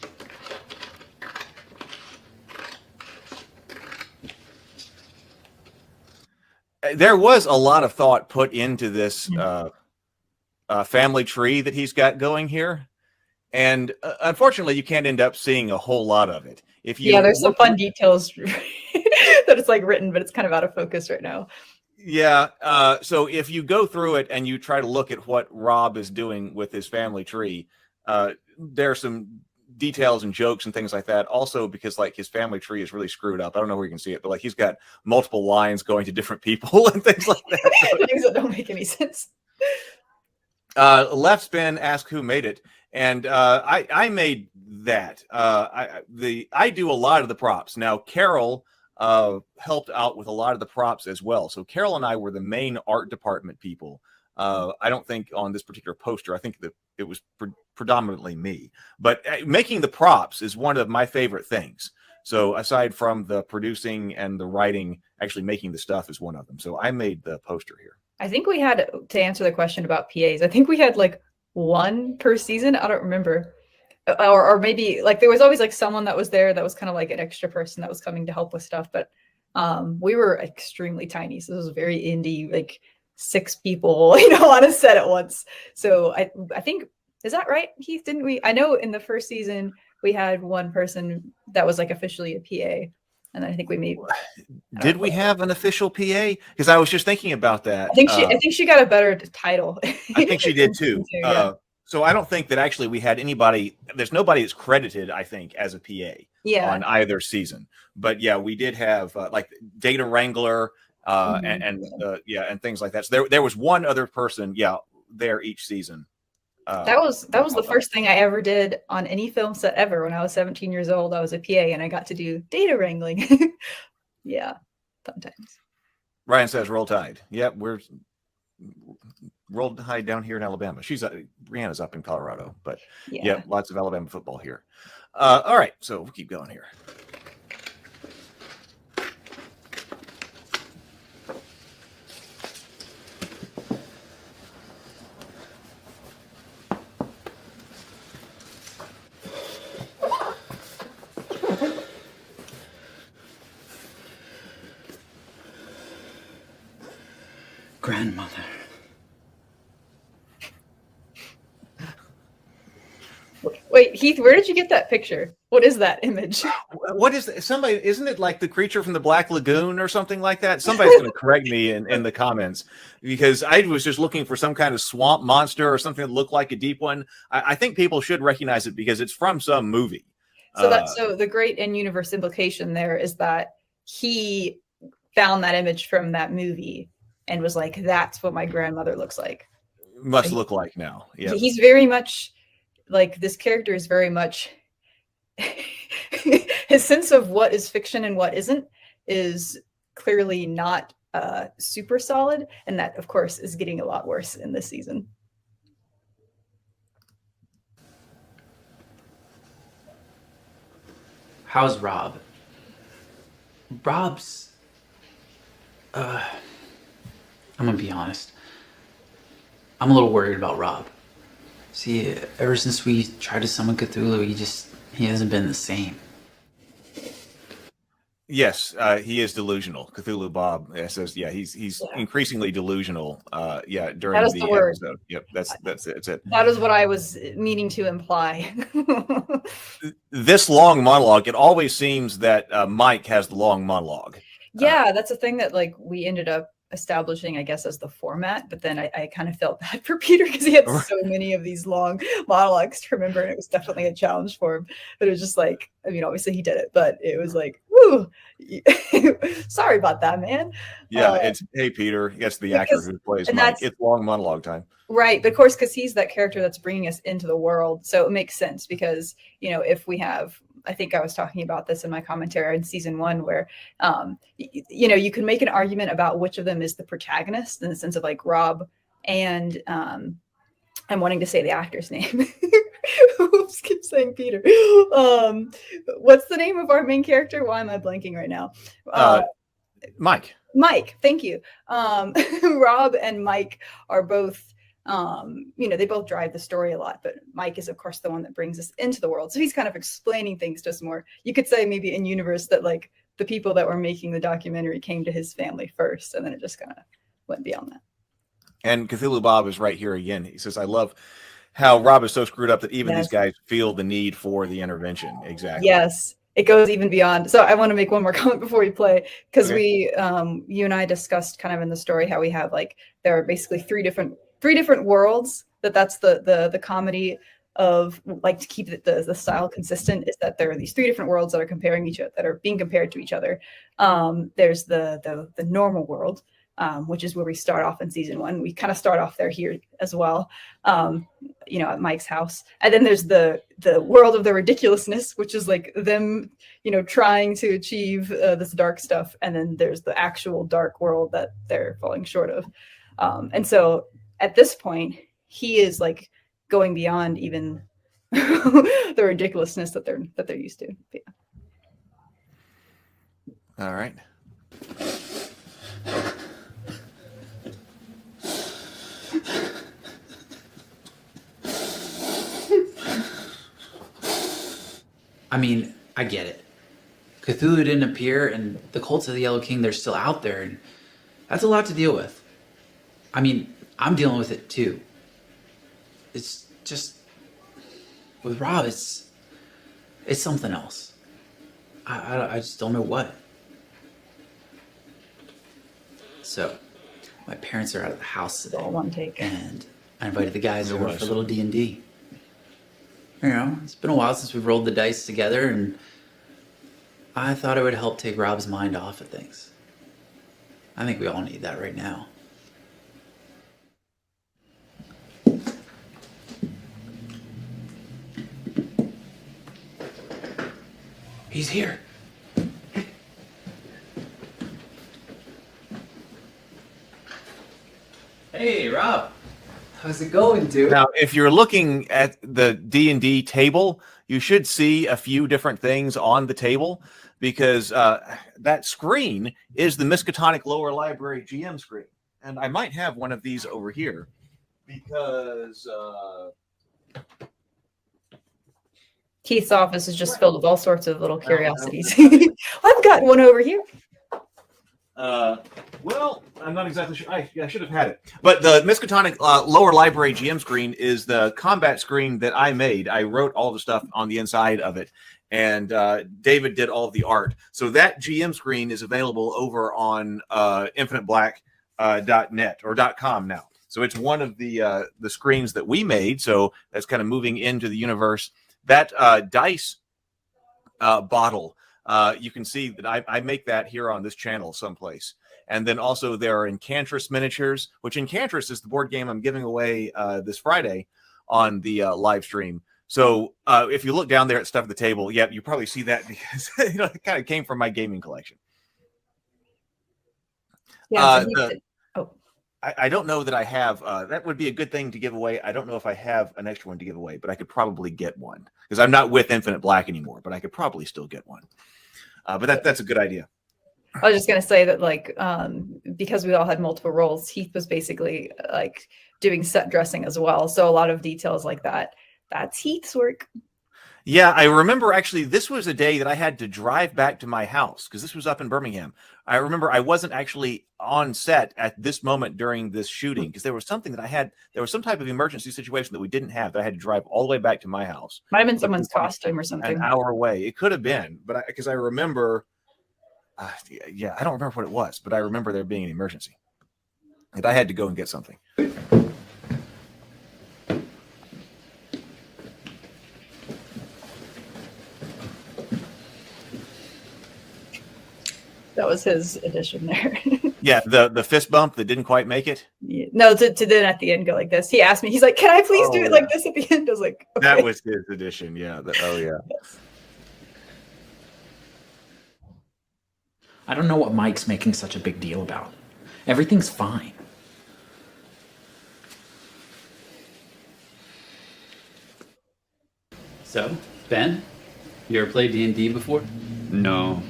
There was a lot of thought put into this family tree that he's got going here, and unfortunately, you can't end up seeing a whole lot of it. If you there's some fun details that it's like written, but it's kind of out of focus right now. Yeah. So if you go through it and you try to look at what Rob is doing with his family tree, there are some details and jokes and things like that. Also, because like his family tree is really screwed up. I don't know where you can see it, but like he's got multiple lines going to different people and things like that. So, things that don't make any sense. Left Spin asked who made it, and I made that. I do a lot of the props now. Carol helped out with a lot of the props as well. So Carol and I were the main art department people. I don't think on this particular poster, I think that it was predominantly me, but making the props is one of my favorite things. So aside from the producing and the writing, actually making the stuff is one of them. So I made the poster here. I think we had, to answer the question about PAs, I think we had like 1 per season. I don't remember. Or maybe like there was always like someone that was there that was kind of like an extra person that was coming to help with stuff. But we were extremely tiny. So this was very indie, like 6 people, on a set at once. So I think, is that right, Heath? Didn't we? I know in the first season we had 1 person that was like officially a PA. And I think we made. Did we have an official PA? Because I was just thinking about that. I think she got a better title. I think she did too. So I don't think that actually we had anybody. There's nobody that's credited, I think, as a PA on either season. But yeah, we did have like data wrangler and things like that. So there was 1 other person, there each season. That was the first thing I ever did on any film set ever. When I was 17 years old, I was a PA and I got to do data wrangling. Yeah, fun times. Ryan says roll tide. Yep, we're roll tide down here in Alabama. Brianna's up in Colorado, but yeah, lots of Alabama football here. All right, so we'll keep going here. Grandmother. Wait, Heath, where did you get that picture? What is that image? What is that? Isn't it like the creature from the Black Lagoon or something like that? Somebody's going to correct me in the comments, because I was just looking for some kind of swamp monster or something that looked like a deep one. I think people should recognize it because it's from some movie. So the great in-universe implication there is that he found that image from that movie and was like, that's what my grandmother looks like. Must look like now. Yeah. He's very much like, this character is very much his sense of what is fiction and what isn't is clearly not super solid. And that, of course, is getting a lot worse in this season. How's Rob? Rob's... I'm gonna be honest. I'm a little worried about Rob. See, ever since we tried to summon Cthulhu, he hasn't been the same. Yes, he is delusional. Cthulhu Bob says, he's increasingly delusional. During the episode. Yep, that's it. That is what I was meaning to imply. This long monologue, it always seems that Mike has the long monologue. Yeah, that's a thing that like we ended up establishing, I guess, as the format. But then I kind of felt bad for Peter because he had so many of these long monologues to remember, and it was definitely a challenge for him. But it was just like, I mean, obviously he did it, but it was like, woo, sorry about that, man. Yeah, it's hey Peter. Yes, the actor who plays Mike. It's long monologue time. Right, but of course, because he's that character that's bringing us into the world, so it makes sense. Because if we have, I think I was talking about this in my commentary in season 1, where you can make an argument about which of them is the protagonist in the sense of like Rob and I'm wanting to say the actor's name. Oops, keep saying Peter. What's the name of our main character? Why am I blanking right now? Mike. Mike, thank you. Rob and Mike are both, they both drive the story a lot, but Mike is, of course, the one that brings us into the world. So he's kind of explaining things to us more. You could say maybe in universe that like the people that were making the documentary came to his family first, and then it just kind of went beyond that. And Cthulhu Bob is right here again. He says, I love how Rob is so screwed up that even these guys feel the need for the intervention. Exactly. Yes. It goes even beyond. So I want to make one more comment before we play, because you and I discussed kind of in the story how we have like, there are basically three different worlds. That's the comedy of like, to keep the style consistent, is that there are these 3 different worlds that are being compared to each other. There's the normal world, which is where we start off in season 1. We kind of start off here as well, at Mike's house. And then there's the world of the ridiculousness, which is like them, trying to achieve this dark stuff. And then there's the actual dark world that they're falling short of. And so at this point, he is like going beyond even the ridiculousness that they're used to. But yeah. All right. I mean, I get it. Cthulhu didn't appear, and the cults of the Yellow King, they're still out there, and that's a lot to deal with. I mean, I'm dealing with it too. It's just, with Rob, it's something else. I just don't know what. So, my parents are out of the house today. One take. And I invited the guys over for a little D&D. It's been a while since we've rolled the dice together, and I thought it would help take Rob's mind off of things. I think we all need that right now. He's here. Hey, Rob. How's it going, dude? Now, if you're looking at the D&D table, you should see a few different things on the table, because that screen is the Miskatonic Lower Library GM screen. And I might have one of these over here, because... Keith's office is just filled with all sorts of little curiosities. I've got one over here. Well, I'm not exactly sure. I should have had it. But the Miskatonic Lower Library GM screen is the combat screen that I made. I wrote all the stuff on the inside of it, and David did all of the art. So that GM screen is available over on infiniteblack.net or .com now. So it's one of the screens that we made. So that's kind of moving into the universe. That dice bottle, you can see that I make that here on this channel someplace. And then also there are Enchantress miniatures, which Enchantress is the board game I'm giving away this Friday on the live stream. So if you look down there at stuff at the table, yeah, you probably see that because it kind of came from my gaming collection. Yeah, I don't know that I have. That would be a good thing to give away. I don't know if I have an extra one to give away, but I could probably get one because I'm not with Infinite Black anymore. But I could probably still get one. But that's a good idea. I was just going to say that, like, because we all had multiple roles, Heath was basically like doing set dressing as well. So a lot of details like that, that's Heath's work. Yeah, I remember actually this was a day that I had to drive back to my house because this was up in Birmingham. I remember I wasn't actually on set at this moment during this shooting because there was something that there was some type of emergency situation that we didn't have that I had to drive all the way back to my house. Might have been someone's costume or something. An hour away. It could have been, but because I remember, I don't remember what it was, but I remember there being an emergency. And I had to go and get something. That was his addition there. Yeah, the fist bump that didn't quite make it. Yeah. No, to then at the end go like this. He asked me, he's like, "Can I please do it like this at the end?" I was like, okay. That was his addition. Yeah. Oh yeah. I don't know what Mike's making such a big deal about. Everything's fine. So, Ben, you ever played D&D before? No.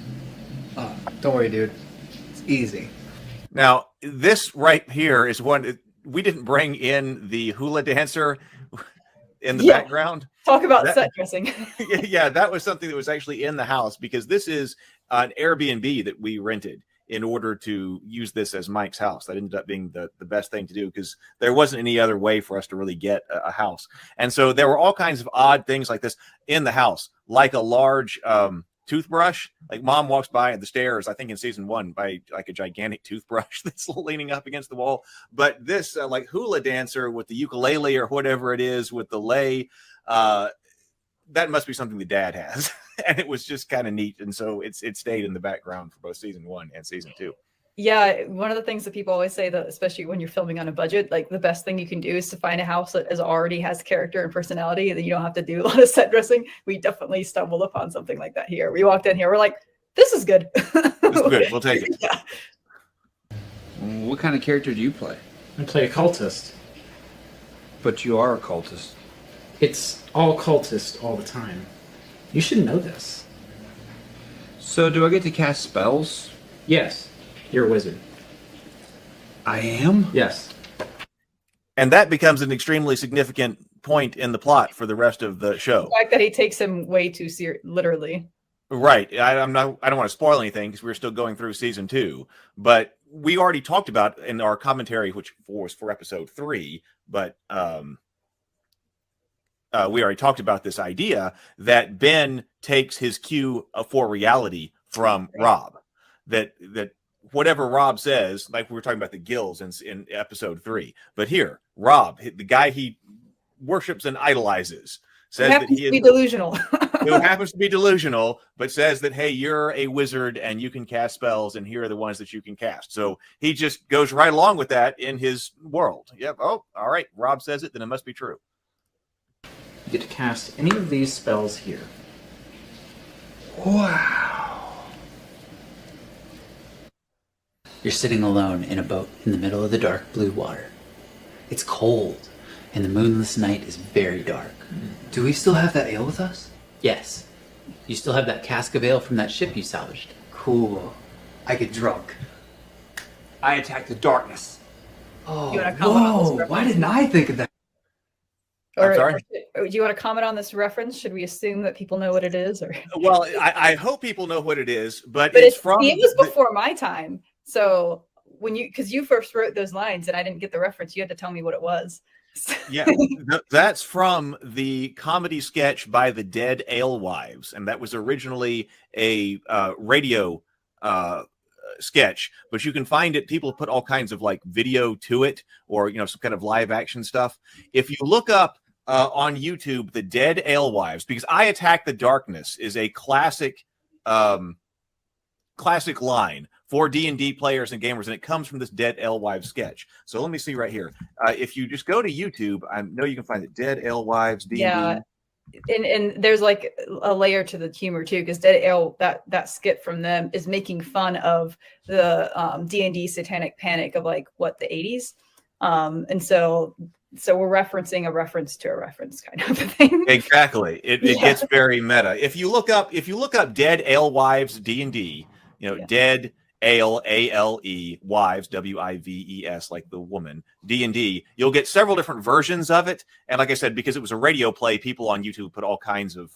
Oh, don't worry, dude. It's easy. Now, this right here is one we didn't bring in the hula dancer in the background. Talk about set dressing. Yeah, that was something that was actually in the house because this is an Airbnb that we rented in order to use this as Mike's house. That ended up being the best thing to do because there wasn't any other way for us to really get a house. And so there were all kinds of odd things like this in the house, like a large toothbrush. Like Mom walks by the stairs, I think in season 1, by like a gigantic toothbrush that's leaning up against the wall. But this like hula dancer with the ukulele or whatever it is with the lei, that must be something the dad has. And it was just kind of neat. And so it stayed in the background for both season 1 and season 2. Yeah, one of the things that people always say, that especially when you're filming on a budget, like the best thing you can do is to find a house that already has character and personality, and then you don't have to do a lot of set dressing. We definitely stumbled upon something like that here. We walked in here, we're like, this is good. This is good. We'll take it. Yeah. What kind of character do you play? I play a cultist. But you are a cultist. It's all cultist all the time. You should know this. So do I get to cast spells? Yes. You're a wizard. I am? Yes. And that becomes an extremely significant point in the plot for the rest of the show. The fact that he takes him way too literally. Right. I don't want to spoil anything because we're still going through season 2, but we already talked about in our commentary, which was for episode 3, but we already talked about this idea that Ben takes his cue for reality from Rob. That whatever Rob says, like we were talking about the gills in episode 3, but here, Rob, the guy he worships and idolizes, says that he is delusional. Who happens to be delusional, but says that, hey, you're a wizard and you can cast spells, and here are the ones that you can cast. So he just goes right along with that in his world. Yep. Oh, all right. Rob says it, then it must be true. You get to cast any of these spells here. Wow. You're sitting alone in a boat in the middle of the dark blue water. It's cold, and the moonless night is very dark. Do we still have that ale with us? Yes. You still have that cask of ale from that ship you salvaged. Cool. I get drunk. I attack the darkness. Oh, You wanna comment on this whoa! reference? Why didn't I think of that? Or, sorry? do you want to comment on this reference? Should we assume that people know what it is? Or Well, I hope people know what it is, but but it's from it was before my time. So because you first wrote those lines and I didn't get the reference, you had to tell me what it was. Yeah, that's from the comedy sketch by the Dead Alewives, and that was originally a radio sketch, but you can find it. People put all kinds of like video to it, or some kind of live action stuff. If you look up on YouTube, the Dead Alewives, because I Attack the Darkness is a classic line for D&D players and gamers, and it comes from this Dead Alewives sketch. So let me see right here. If you just go to YouTube, I know you can find it. Dead Alewives D&D. Yeah, and there's like a layer to the humor too, because Dead Ale, that skit from them is making fun of the D&D Satanic Panic of like what, the 80s, and so we're referencing a reference to a reference kind of a thing. Exactly. It gets very meta. If you look up Dead Alewives D&D, Dead Ale, A-L-E, wives, W-I-V-E-S, like the woman, D&D, you'll get several different versions of it. And like I said, because it was a radio play, people on YouTube put all kinds of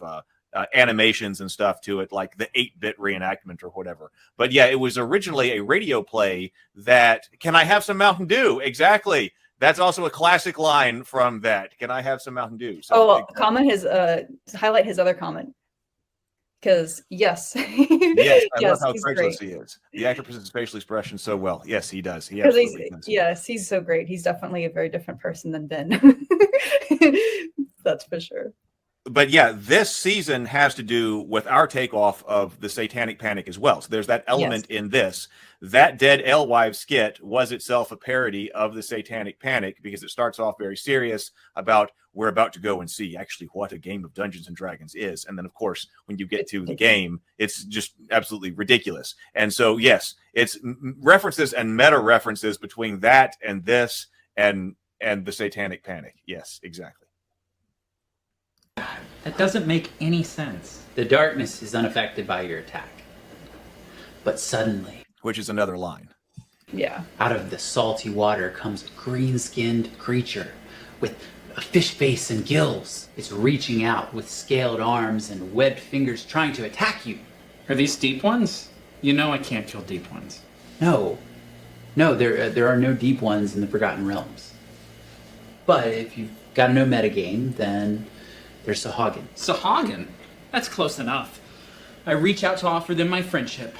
animations and stuff to it, like the 8-bit reenactment or whatever. But yeah, it was originally a radio play that, can I have some Mountain Dew? Exactly. That's also a classic line from that. Can I have some Mountain Dew? So, comment highlight his other comment. Because yes, Yes, I love yes, how he's Craigslist great. he is. The actor presents facial expression so well. Yes, he does. He Because absolutely does. yes, he's so great. He's definitely a very different person than Ben. That's for sure. But yeah, this season has to do with our takeoff of the Satanic Panic as well. So there's that element in this. That Dead Alewives skit was itself a parody of the Satanic Panic because it starts off very serious about we're about to go and see actually what a game of Dungeons and Dragons is. And then, of course, when you get to the game, it's just absolutely ridiculous. And so, yes, it's references and meta references between that and this and the Satanic Panic. Yes, exactly. That doesn't make any sense. The darkness is unaffected by your attack. But suddenly, which is another line. Yeah. Out of the salty water comes a green-skinned creature with a fish face and gills. It's reaching out with scaled arms and webbed fingers trying to attack you. Are these deep ones? You know I can't kill deep ones. No, there are no deep ones in the Forgotten Realms. But if you've got no metagame, then there's Sahagin. Sahagin? That's close enough. I reach out to offer them my friendship.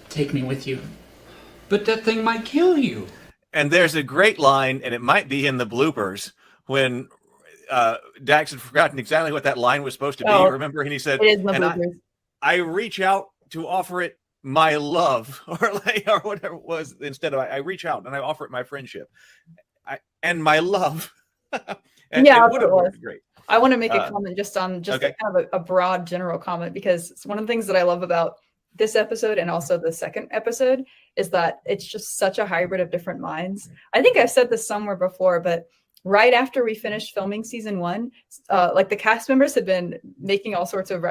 Take me with you. But that thing might kill you. And there's a great line, and it might be in the bloopers, when Dax had forgotten exactly what that line was supposed to be. Remember? And he said, it is the and bloopers. I reach out to offer it my love, or whatever it was. Instead of I reach out and I offer it my friendship. And my love. And yeah, it would have worked great. I want to make a comment just on okay. kind of a broad general comment, because it's one of the things that I love about this episode and also the second episode is that it's just such a hybrid of different minds. I think I've said this somewhere before, but right after we finished filming season 1, like the cast members had been making all sorts of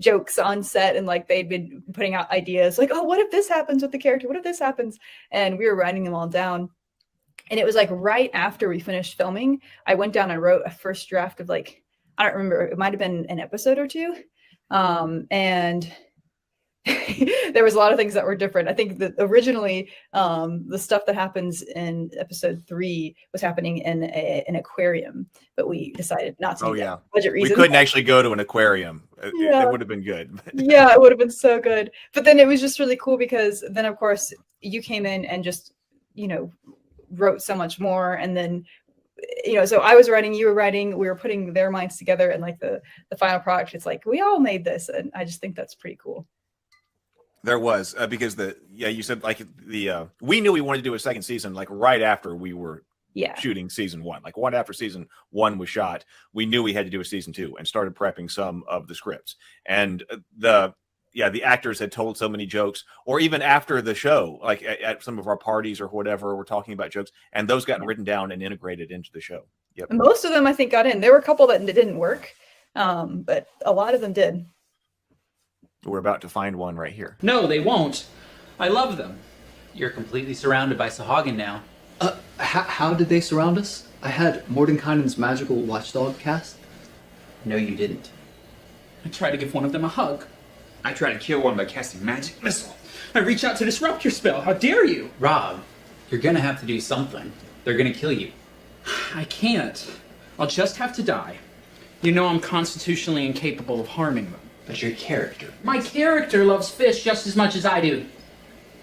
jokes on set, and like they'd been putting out ideas like, oh, what if this happens with the character? What if this happens? And we were writing them all down. And it was like right after we finished filming, I went down and wrote a first draft of like, I don't remember, it might have been an episode or two. And there was a lot of things that were different. I think that originally the stuff that happens in episode 3 was happening in an aquarium, but we decided not to. Oh yeah, budget reasons. We couldn't actually go to an aquarium. Yeah. It would have been good. Yeah, it would have been so good. But then it was just really cool because then of course you came in and just, wrote so much more. And then, so I was writing, you were writing, we were putting their minds together, and like the final product, it's like, we all made this. And I just think that's pretty cool. There was, because you said like we knew we wanted to do a second season, like right after we were shooting season 1, like one after season 1 was shot, we knew we had to do a season 2 and started prepping some of the scripts. And the actors had told so many jokes, or even after the show, like at some of our parties or whatever, we're talking about jokes, and those got written down and integrated into the show. Yep. And most of them, I think, got in. There were a couple that didn't work, but a lot of them did. We're about to find one right here. No, they won't. I love them. You're completely surrounded by Sahagin now. How did they surround us? I had Mordenkainen's magical watchdog cast. No, you didn't. I tried to give one of them a hug. I tried to kill one by casting magic missile. I reach out to disrupt your spell. How dare you? Rob, you're gonna have to do something. They're gonna kill you. I can't. I'll just have to die. You know I'm constitutionally incapable of harming them. But your character. My character loves fish just as much as I do.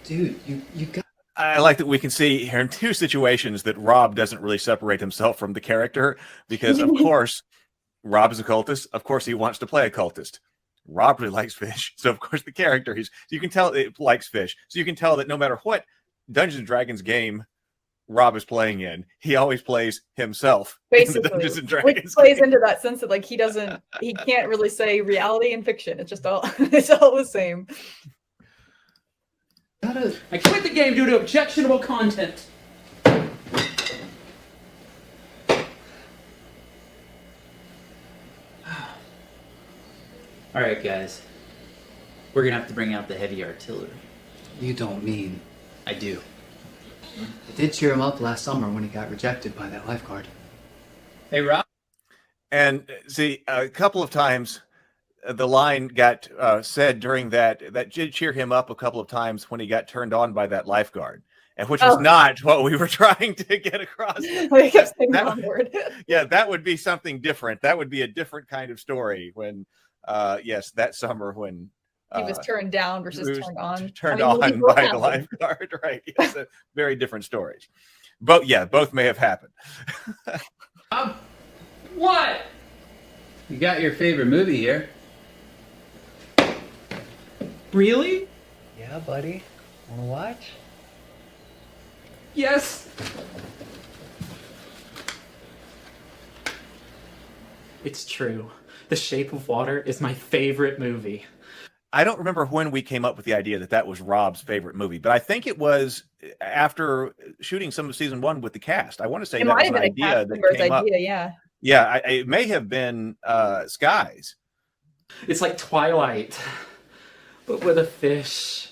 Dude, you got... I like that we can see here in 2 situations that Rob doesn't really separate himself from the character, because of course, Rob is a cultist. Of course, he wants to play a cultist. Rob really likes fish. So of course the character, you can tell it likes fish. So you can tell that no matter what Dungeons and Dragons game Rob is playing in, he always plays himself. Basically, in the Dungeons and Dragons which plays game. into that sense that like he can't really say reality and fiction. It's just it's all the same. I quit the game due to objectionable content. All right, guys. We're gonna have to bring out the heavy artillery. You don't mean... I do. It did cheer him up last summer when he got rejected by that lifeguard. Hey, Rob. And see, a couple of times the line got said during that did cheer him up a couple of times when he got turned on by that lifeguard, and which was not what we were trying to get across. That would be something different. That would be a different kind of story when Yes, that summer when He was turned down versus was turned on. turned I mean, on both by the happened. lifeguard, right? Yes, very different stories. But yeah, both may have happened. What? You got your favorite movie here. Really? Yeah, buddy. Wanna watch? Yes. It's true. The Shape of Water is my favorite movie. I don't remember when we came up with the idea that that was Rob's favorite movie, but I think it was after shooting some of season 1 with the cast. I want to say It that might was have an been a idea cast that member's came up. idea, yeah. Yeah, it may have been Sky's. It's like Twilight, but with a fish.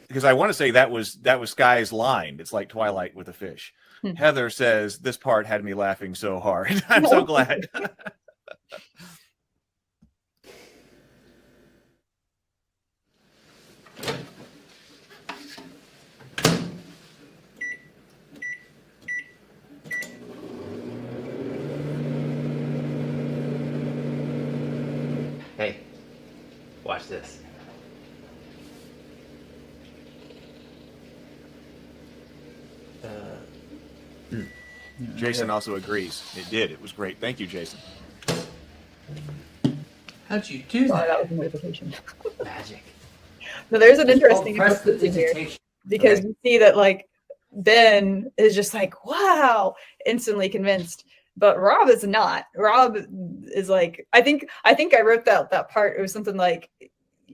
Because I want to say that was Sky's line. It's like Twilight with a fish. Heather says this part had me laughing so hard. I'm so glad. Hey, watch this. Jason also agrees. It did. It was great. Thank you, Jason. How'd you do Sorry, that? that was a notification. Magic. No, there's an interesting press the in here digitation. because Okay. you see that like Ben is just like, wow, instantly convinced. But Rob is not. Rob is like, I think I wrote that part. It was something like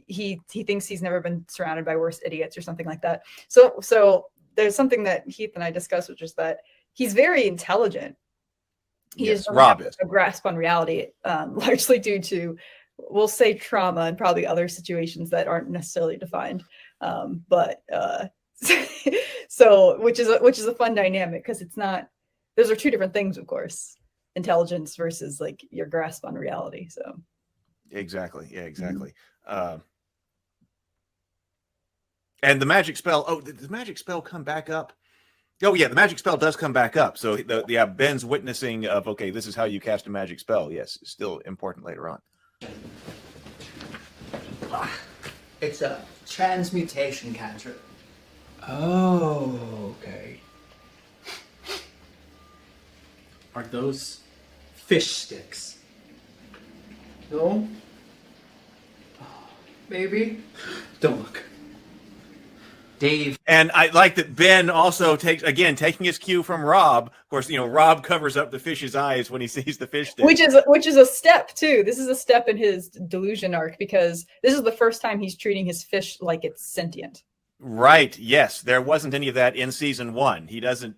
he thinks he's never been surrounded by worse idiots or something like that. So there's something that Heath and I discussed, which is that he's very intelligent. He Yes, just doesn't Rob have is. a grasp on reality, largely due to, we'll say, trauma and probably other situations that aren't necessarily defined. So which is a fun dynamic because it's not. Those are two different things, of course. Intelligence versus like your grasp on reality. So Exactly. Yeah, exactly. And the magic spell. Oh, did the magic spell come back up? Oh, yeah, the magic spell does come back up. So Ben's witnessing of, okay, this is how you cast a magic spell. Yes, it's still important later on. It's a transmutation cantrip. Oh, okay. Are those fish sticks? No? Maybe? Don't look. Dave. And I like that Ben also taking his cue from Rob. Of course, Rob covers up the fish's eyes when he sees the fish stick. which is a step too. This is a step in his delusion arc because this is the first time he's treating his fish like it's sentient. Right. Yes. There wasn't any of that in season 1. He doesn't,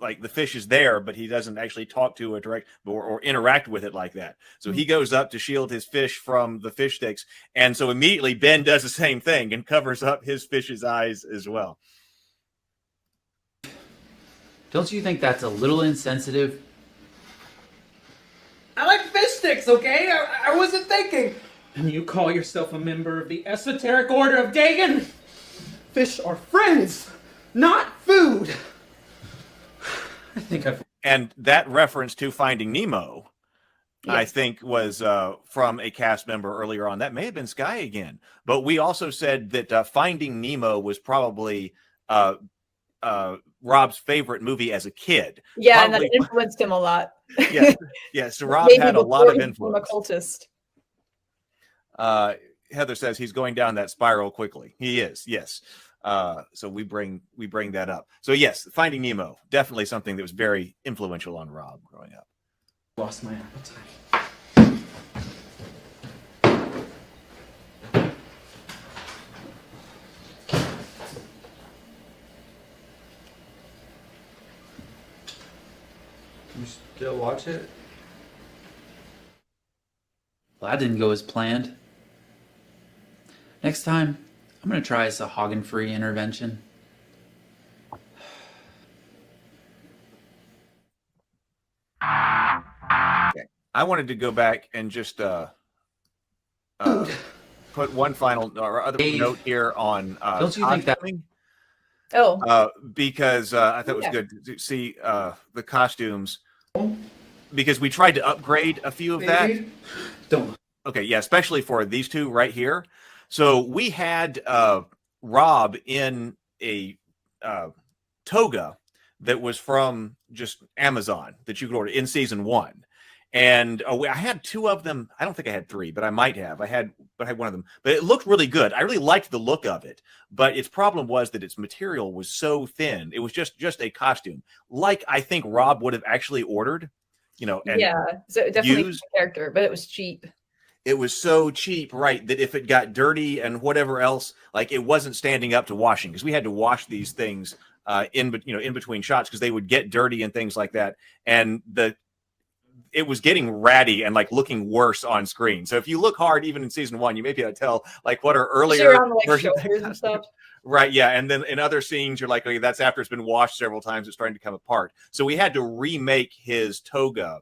like, the fish is there, but he doesn't actually talk to it direct or interact with it like that. So he goes up to shield his fish from the fish sticks. And so immediately Ben does the same thing and covers up his fish's eyes as well. Don't you think that's a little insensitive? I like fish sticks, okay? I wasn't thinking. And you call yourself a member of the Esoteric Order of Dagon? Fish are friends, not food. I think I've... And that reference to Finding Nemo, I think, was from a cast member earlier on. That may have been Sky again. But we also said that Finding Nemo was probably Rob's favorite movie as a kid. Yeah, Probably, and that influenced him a lot. yeah. So Rob Maybe had a before lot of he became influence. a cultist. Heather says he's going down that spiral quickly. He is, yes. So we bring that up. So yes, Finding Nemo, definitely something that was very influential on Rob growing up. Lost my appetite. You still watch it? Well, that didn't go as planned. Next time, I'm going to try a Sahagin-free intervention. Okay. I wanted to go back and just put one final or other note here on Don't you think that- costuming. Oh. Because I thought it was good to see the costumes, because we tried to upgrade a few of that. Don't. Okay, yeah, especially for these two right here. So we had Rob in a toga that was from just Amazon that you could order in season 1. And I had 2 of them. I don't think I had 3, but I might have. I had one of them, but it looked really good. I really liked the look of it, but its problem was that its material was so thin. It was just a costume, like I think Rob would have actually ordered, and yeah, so definitely used. the character, but it was cheap. It was so cheap, right, that if it got dirty and whatever else, like it wasn't standing up to washing, because we had to wash these things in between shots because they would get dirty and things like that, and it was getting ratty and like looking worse on screen. So if you look hard, even in season 1, you may be able to tell like what are earlier versions and stuff. Right, yeah, and then in other scenes, you're like, okay, that's after it's been washed several times. It's starting to come apart. So we had to remake his toga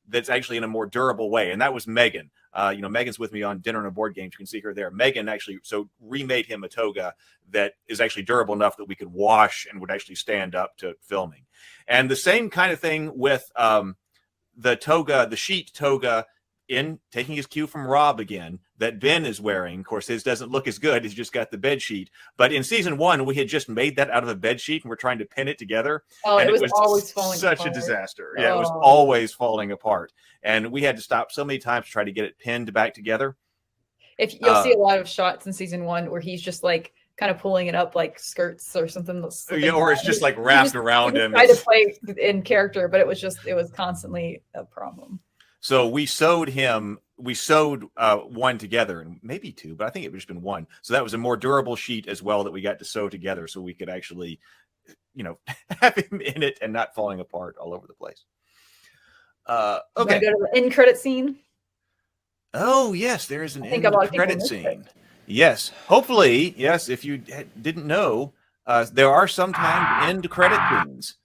that's actually in a more durable way, and that was Megan. Megan's with me on Dinner and a Board Games. You can see her there. Megan actually remade him a toga that is actually durable enough that we could wash and would actually stand up to filming. And the same kind of thing with the toga, the sheet toga, in taking his cue from Rob again, that Ben is wearing. Of course, his doesn't look as good. He's just got the bed sheet. But in season 1, we had just made that out of a bed sheet and we're trying to pin it together. Oh, and it was always falling such apart. a disaster. Yeah, it was always falling apart. And we had to stop so many times to try to get it pinned back together. If you'll see a lot of shots in season 1 where he's just like kind of pulling it up like skirts or something. Yeah, or it's just like wrapped around him. Tried to play in character, but it was constantly a problem. So we sewed one together, and maybe 2, but I think it was just been 1. So that was a more durable sheet as well that we got to sew together, so we could actually, have him in it and not falling apart all over the place. Okay. Go to the end credit scene. Oh yes, there is an end a lot of credit people scene. missed it. Yes, hopefully, yes. If you didn't know, there are sometimes end credit scenes,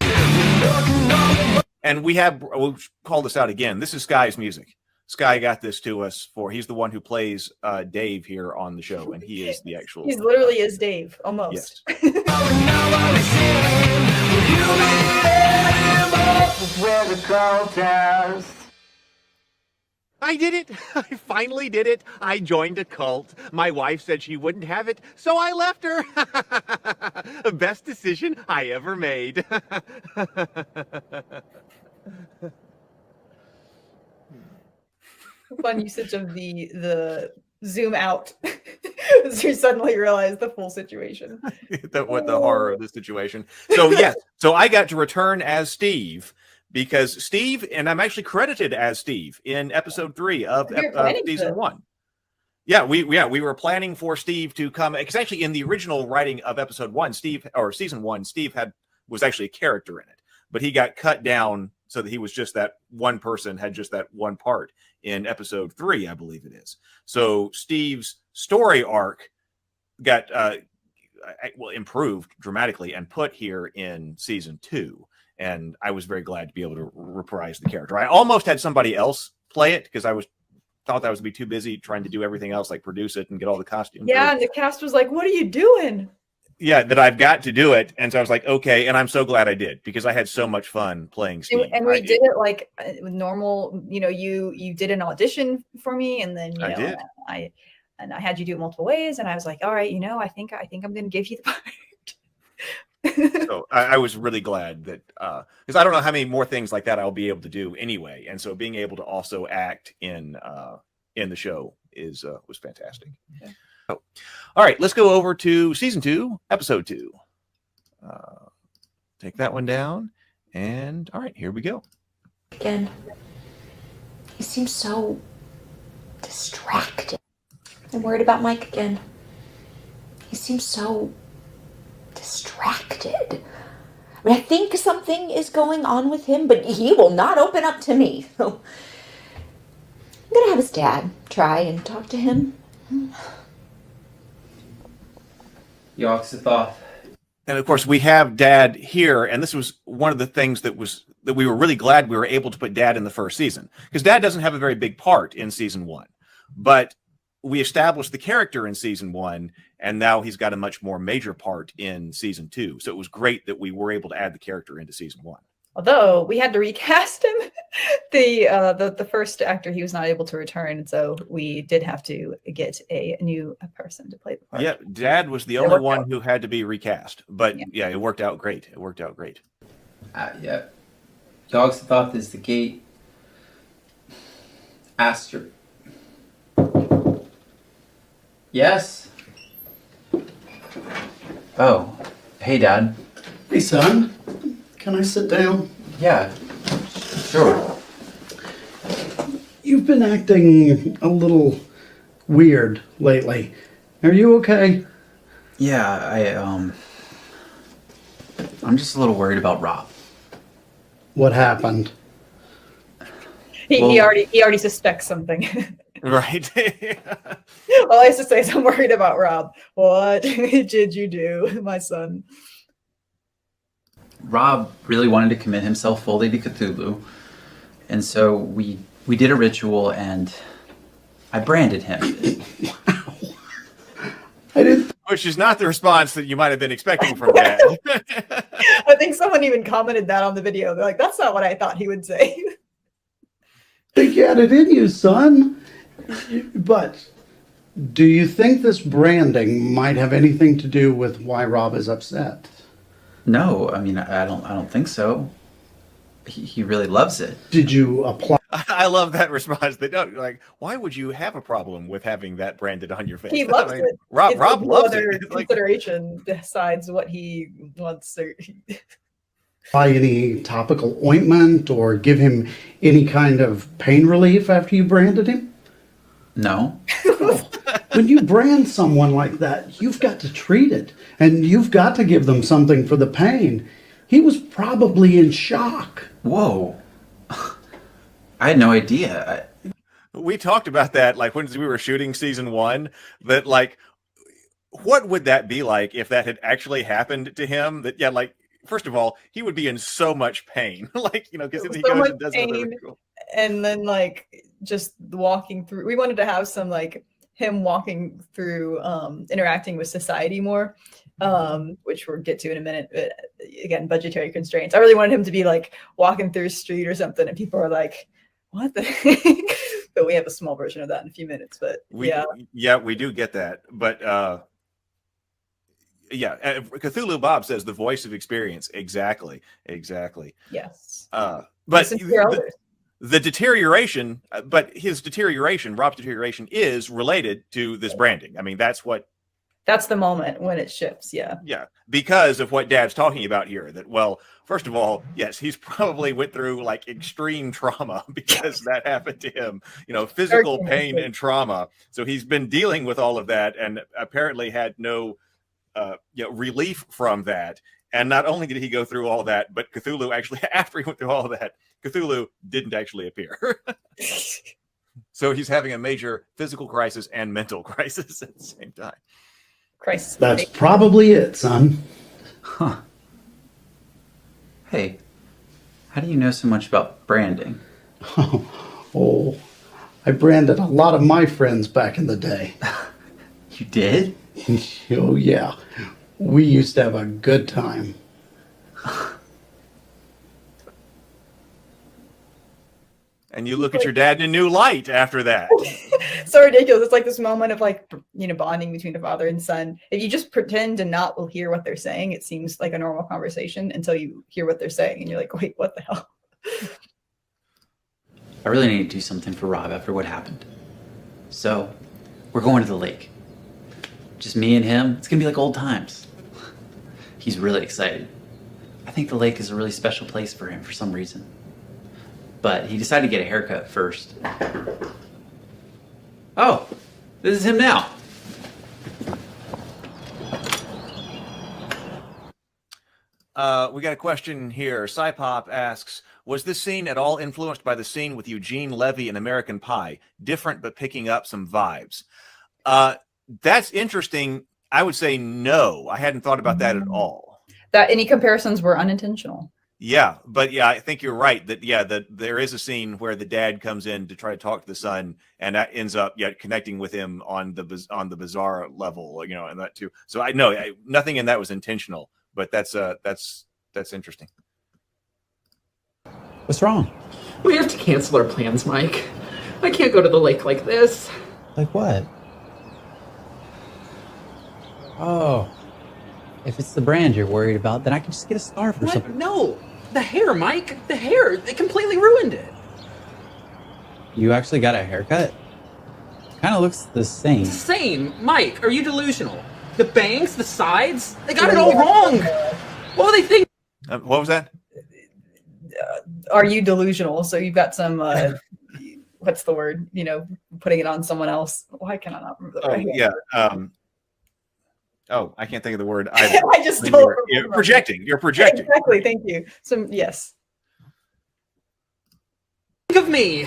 and we'll call this out again. This is Sky's music. Sky got this to us he's the one who plays Dave here on the show, and he is the actual. He's literally is Dave, almost. Yes. I did it. I finally did it. I joined a cult. My wife said she wouldn't have it, so I left her. Best decision I ever made. Fun usage of the zoom out as you suddenly realize the full situation. What the horror of the situation. So yes, so I got to return as Steve. Because Steve, and I'm actually credited as Steve in episode 3 of season 1. Yeah, we were planning for Steve to come, because actually in the original writing of episode 1, season 1, Steve was actually a character in it, but he got cut down so that he was just that one person, had just that one part in episode 3, I believe it is. So Steve's story arc got improved dramatically and put here in season 2. And I was very glad to be able to reprise the character. I almost had somebody else play it because thought that I was be too busy trying to do everything else, like produce it and get all the costumes. Yeah, and the cast was like, "What are you doing?" Yeah, that I've got to do it, and so I was like, "Okay," and I'm so glad I did because I had so much fun playing Steve. And we did it like with normal. You did an audition for me, and then I did. I had you do it multiple ways, and I was like, "All right, I think I'm going to give you the part." So I was really glad that because I don't know how many more things like that I'll be able to do anyway, and so being able to also act in the show was fantastic. Yeah. Oh. All right, let's go over to season 2, episode 2. Take that one down, and all right, here we go. Again, he seems so distracted. I'm worried about Mike again. He seems so distracted. I think something is going on with him, but he will not open up to me. So I'm gonna have his dad try and talk to him. Yogg-Sothoth. And of course, we have Dad here, and this was one of the things that we were really glad we were able to put Dad in the first season, because Dad doesn't have a very big part in season 1, but we established the character in season 1, and now he's got a much more major part in season 2. So it was great that we were able to add the character into season 1. Although we had to recast him. The first actor, he was not able to return, so we did have to get a new person to play the part. Yeah, Dad was the only one who had to be recast, but yeah, it worked out great. It worked out great. Yeah. Yogg-Sothoth is the gate. Aster. Yes? Oh, hey, Dad. Hey, son. Can I sit down? Yeah, sure. You've been acting a little weird lately. Are you okay? Yeah, I'm just a little worried about Rob. What happened? He already suspects something. Right. All I have to say is I'm worried about Rob. What did you do, my son? Rob really wanted to commit himself fully to Cthulhu, and so we did a ritual, and I branded him. Which is not the response that you might have been expecting from Dad. I think someone even commented that on the video. They're like, "That's not what I thought he would say." Think you had it in you, son. But do you think this branding might have anything to do with why Rob is upset? No, I mean, I don't think so. He really loves it. Did you apply? I love that response. They don't like. Why would you have a problem with having that branded on your face? He loves I mean, it. Rob It's loves no other it. It's like, consideration decides what he wants. Buy any topical ointment or give him any kind of pain relief after you branded him? No. When you brand someone like that, you've got to treat it, and you've got to give them something for the pain. He was probably in shock. Whoa. I had no idea. we talked about that, like when we were shooting season 1, that like, what would that be like if that had actually happened to him? That, yeah, like, first of all, he would be in so much pain, like, you know, because he goes and does another ritual. And then like just walking through, we wanted to have some like him walking through, interacting with society more, which we'll get to in a minute. But again, budgetary constraints. I really wanted him to be like walking through a street or something, and people are like, "What the?" But we have a small version of that in a few minutes. But yeah, we do get that. But yeah, Cthulhu Bob says the voice of experience. Exactly. Yes. But the deterioration, but his deterioration, Rob's deterioration, is related to this branding. I mean, that's the moment when it shifts. Yeah, because of what Dad's talking about here. That, well, first of all, yes, he's probably went through like extreme trauma because that happened to him, you know, physical pain and trauma. So he's been dealing with all of that and apparently had no relief from that. And not only did he go through all that, but Cthulhu actually, after he went through all of that, Cthulhu didn't actually appear. So he's having a major physical crisis and mental crisis at the same time. Crisis. That's probably it, son. Huh. Hey, how do you know so much about branding? Oh, I branded a lot of my friends back in the day. You did? Oh, yeah. We used to have a good time. And you look at your dad in a new light after that. So ridiculous. It's like this moment of like, you know, bonding between a father and son. If you just pretend to not hear what they're saying, it seems like a normal conversation until you hear what they're saying and you're like, wait, what the hell? I really need to do something for Rob after what happened. So we're going to the lake. Just me and him. It's gonna be like old times. He's really excited. I think the lake is a really special place for him for some reason. But he decided to get a haircut first. Oh, this is him now. We got a question here. Cypop asks, was this scene at all influenced by the scene with Eugene Levy in American Pie? Different, but picking up some vibes. That's interesting. I would say no. I hadn't thought about that at all. That any comparisons were unintentional. Yeah, but yeah, I think you're right that there is a scene where the dad comes in to try to talk to the son, and that ends up connecting with him on the bizarre level, you know, and that too. So I know nothing in that was intentional, but that's interesting. What's wrong? We have to cancel our plans, Mike. I can't go to the lake like this. Like what? Oh. If it's the brand you're worried about, then I can just get a scarf or something. No! The hair, Mike! The hair! They completely ruined it! You actually got a haircut? Kind of looks the same. Same! Mike, are you delusional? The bangs, the sides, they got it all wrong! What were they thinking? What was that? Are you delusional? So you've got some, what's the word? You know, putting it on someone else. Why can I not remember the right Yeah. I can't think of the word either. I just don't you're projecting. You're projecting. Exactly. Thank you. So yes. Think of me!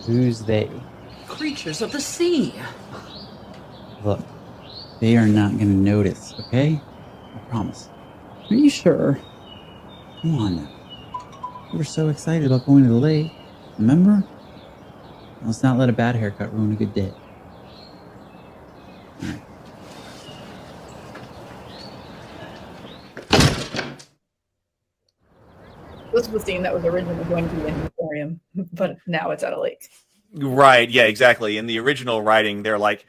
Who's they? Creatures of the sea! Look, they are not going to notice, okay? I promise. Are you sure? Come on now. You were so excited about going to the lake. Remember? Let's not let a bad haircut ruin a good day. Alright. This was the scene that was originally going to be in an aquarium, but now it's at a lake. Right. Yeah, exactly. In the original writing, they're like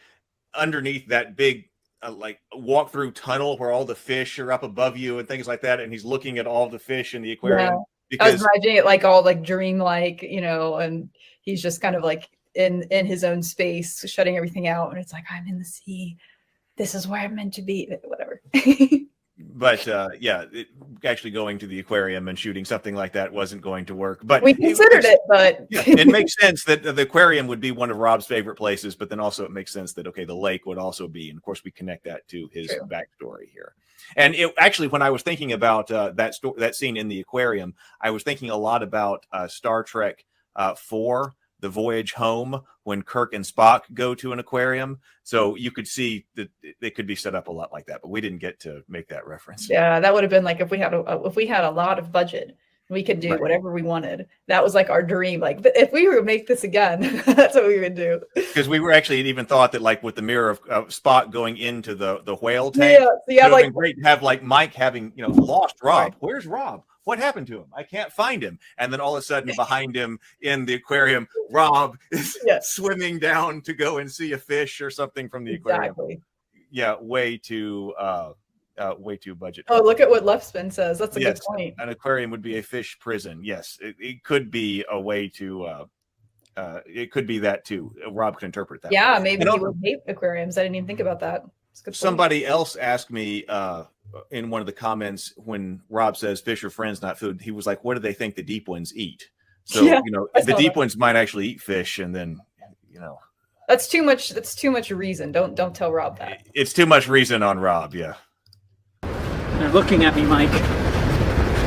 underneath that big like walk-through tunnel where all the fish are up above you and things like that. And he's looking at all the fish in the aquarium. Yeah. Because I was imagining it like all like dreamlike, you know, and he's just kind of like in his own space, shutting everything out. And it's like, I'm in the sea. This is where I'm meant to be. Whatever. But actually going to the aquarium and shooting something like that wasn't going to work. But we considered it, but it makes sense that the aquarium would be one of Rob's favorite places. But then also it makes sense that, okay, the lake would also be. And of course, we connect that to his backstory here. And it actually, when I was thinking about that scene in the aquarium, I was thinking a lot about Star Trek 4. The Voyage Home, when Kirk and Spock go to an aquarium. So you could see that they could be set up a lot like that, but we didn't get to make that reference. Yeah, that would have been like if we had a lot of budget, we could do whatever we wanted. That was like our dream. Like if we were to make this again, that's what we would do. Because we were actually even thought that like with the mirror of Spock going into the whale tank, yeah, it would have been great to have like Mike having lost Rob. Where's Rob? What happened to him? I can't find him. And then all of a sudden behind him in the aquarium, Rob is swimming down to go and see a fish or something from the aquarium. Yeah, way too budget. Oh, look at what Leftspin says. That's a good point. An aquarium would be a fish prison. Yes, it could be a way to it could be that too. Rob could interpret that. Yeah, maybe he would hate aquariums. I didn't even think about that. Somebody else asked me in one of the comments when Rob says fish are friends, not food. He was like, "What do they think the deep ones eat?" So the deep ones might actually eat fish, and then that's too much. That's too much reason. Don't tell Rob that. It's too much reason on Rob. Yeah. They're looking at me, Mike.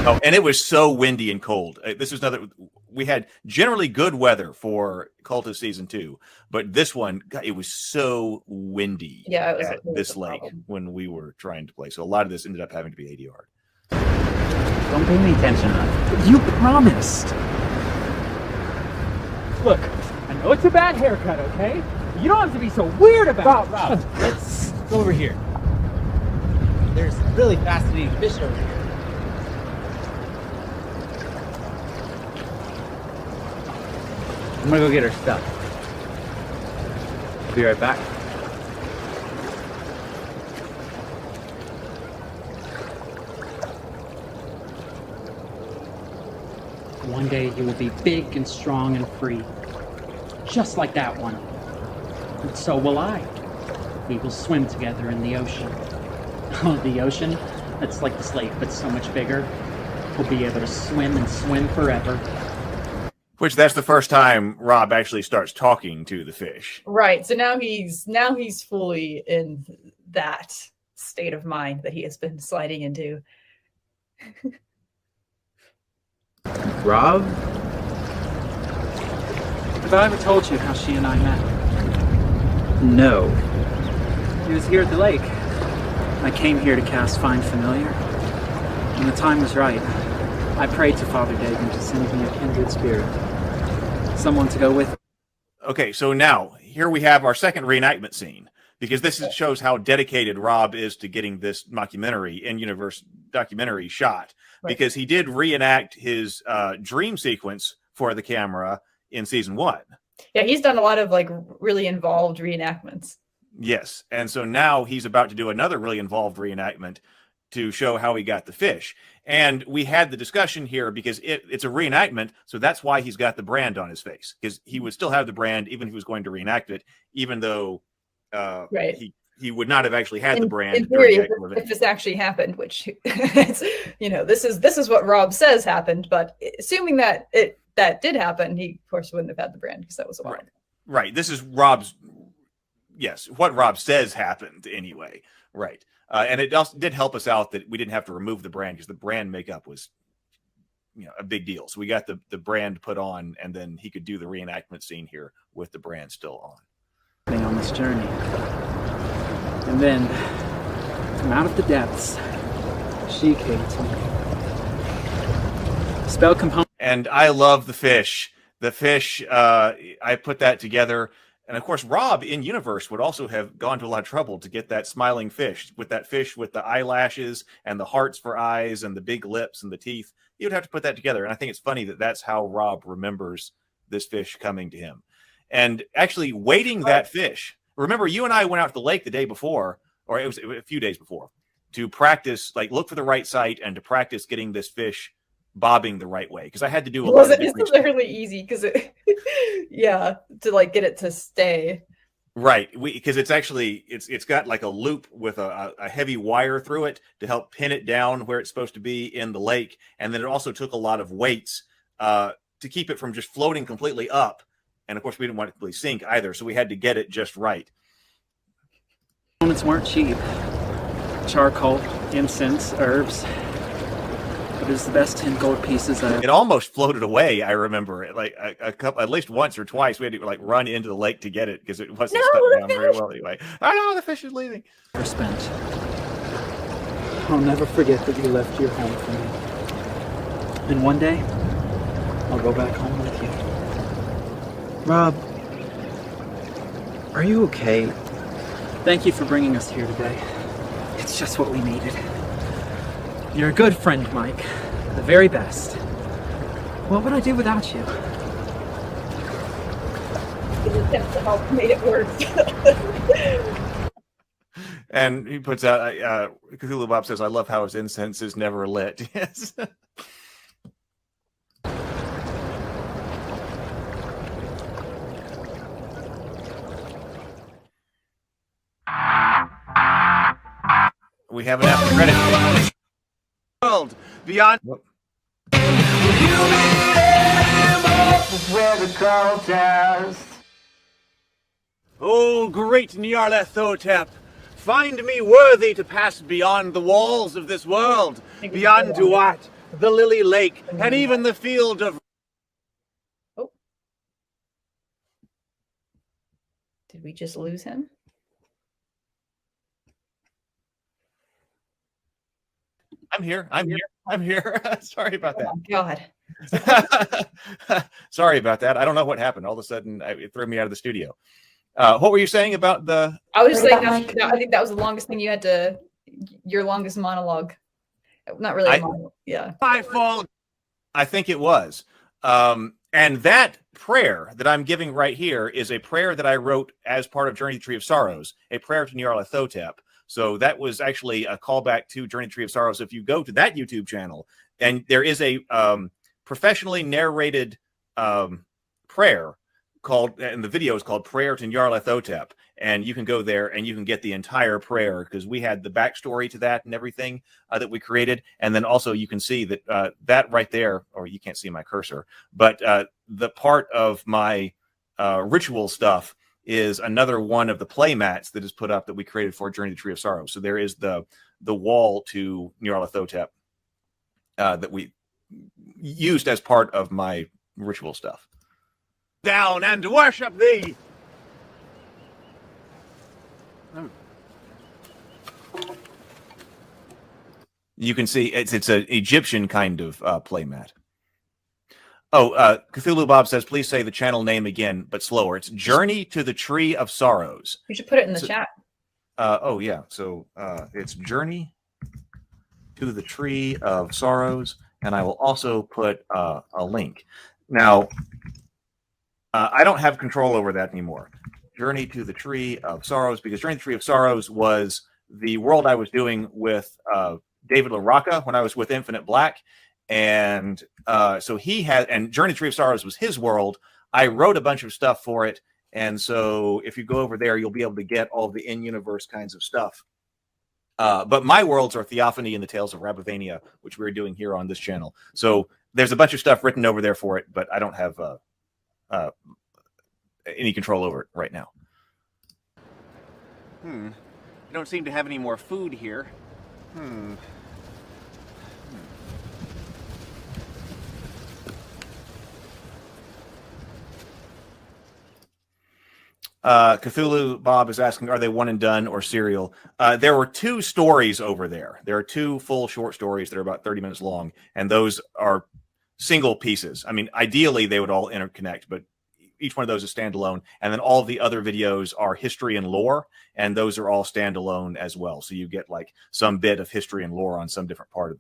Oh, and it was so windy and cold. This was another. We had generally good weather for Cultist season 2, but this one, God, it was so windy. Yeah, it was at this lake when we were trying to play. So a lot of this ended up having to be ADR. Don't pay any attention to that. You promised. Look, I know it's a bad haircut, okay? You don't have to be so weird about it. Rob, let's go over here. There's really fascinating fish over here. I'm gonna go get her stuff. I'll be right back. One day you will be big and strong and free, just like that one. And so will I. We will swim together in the ocean. Oh, the ocean? That's like this lake, but so much bigger. We'll be able to swim and swim forever. Which that's the first time Rob actually starts talking to the fish. Right. So now he's fully in that state of mind that he has been sliding into. Rob? Have I ever told you how she and I met? No. He was here at the lake. I came here to cast Find Familiar. When the time was right, I prayed to Father Dagon to send me a kindred spirit. Someone to go with. Okay, so now here we have our second reenactment scene, because this shows how dedicated Rob is to getting this mockumentary, in-universe documentary shot, because he did reenact his dream sequence for the camera in season 1. Yeah, he's done a lot of like really involved reenactments. Yes. And so now he's about to do another really involved reenactment to show how he got the fish. And we had the discussion here because it's a reenactment. So that's why he's got the brand on his face, because he would still have the brand even if he was going to reenact it, even though Right. he would not have actually had the brand. In theory, during the actual event. if this actually happened, which it's, you know, this is what Rob says happened, but assuming that that did happen, he of course wouldn't have had the brand because that was a while ago. Right. This is Rob's. Yes, what Rob says happened anyway. Right. And it also did help us out that we didn't have to remove the brand because the brand makeup was, you know, a big deal. So we got the brand put on, and then he could do the reenactment scene here with the brand still on. On this journey. And then, from out of the depths, she came to me. Spell component. And I love the fish. The fish, I put that together. And of course, Rob in universe would also have gone to a lot of trouble to get that smiling fish with the eyelashes and the hearts for eyes and the big lips and the teeth. He would have to put that together. And I think it's funny that that's how Rob remembers this fish coming to him. And actually waiting that fish. Remember, you and I went out to the lake the day before, or it was a few days before, to practice, like look for the right site and to practice getting this fish bobbing the right way. Because I had to do a lot of different It's literally easy because yeah, to like get it to stay. Right, because it's actually it's got like a loop with a heavy wire through it to help pin it down where it's supposed to be in the lake, and then it also took a lot of weights to keep it from just floating completely up. And of course, we didn't want it to completely sink either, so we had to get it just right. Components weren't cheap. Charcoal, incense, herbs. But it was the best 10 gold pieces I It almost floated away. I remember it like a couple, at least once or twice. We had to like run into the lake to get it because it wasn't stuck down very well anyway. I know the fish is leaving. ever spent. I'll never forget that you left your home for me. And one day, I'll go back home with you. Rob, are you okay? Thank you for bringing us here today. It's just what we needed. You're a good friend, Mike. The very best. What would I do without you? The attempt to help made it worse. And he puts out, Cthulhu Bob says, I love how his incense is never lit. Yes. We have an after credit. World beyond. Oh, great Nyarlathotep, find me worthy to pass beyond the walls of this world, beyond Duat, the Lily Lake, and even the field of. Did we just lose him? I'm here. Sorry about that. Oh, God. Sorry about that. I don't know what happened. All of a sudden, it threw me out of the studio. What were you saying about the? I was saying I think that was the longest thing you had to. Your longest monologue. Not really a monologue. Yeah. I think it was. And that prayer that I'm giving right here is a prayer that I wrote as part of Journey to the Tree of Sorrows, a prayer to Nyarlathotep. So that was actually a callback to Journey to the Tree of Sorrows. So if you go to that YouTube channel, and there is a professionally narrated prayer called, and the video is called Prayer to Nyarlathotep. And you can go there and you can get the entire prayer because we had the backstory to that and everything that we created. And then also you can see that that right there, or you can't see my cursor, but the part of my ritual stuff is another one of the play mats that is put up that we created for Journey to the Tree of Sorrow. So there is the wall to Nyarlathotep that we used as part of my ritual stuff. Down and worship thee. You can see it's an Egyptian kind of playmat. Oh, Cthulhu Bob says, please say the channel name again, but slower. It's Journey to the Tree of Sorrows. You should put it in the chat. Oh, yeah. So it's Journey to the Tree of Sorrows, and I will also put a link. Now, I don't have control over that anymore. Journey to the Tree of Sorrows, because Journey to the Tree of Sorrows was the world I was doing with David LaRocca when I was with Infinite Black. And so he had, and Journey to the Tree of Sorrows was his world. I wrote a bunch of stuff for it. And so if you go over there, you'll be able to get all the in-universe kinds of stuff. But my worlds are Theophany and the Tales of Rabavania, which we're doing here on this channel. So there's a bunch of stuff written over there for it, but I don't have any control over it right now. I don't seem to have any more food here. Cthulhu Bob is asking, are they one and done or serial? There were 2 stories over there. There are 2 full short stories that are about 30 minutes long, and those are single pieces. I mean, ideally they would all interconnect, but each one of those is standalone. And then all of the other videos are history and lore, and those are all standalone as well. So you get like some bit of history and lore on some different part of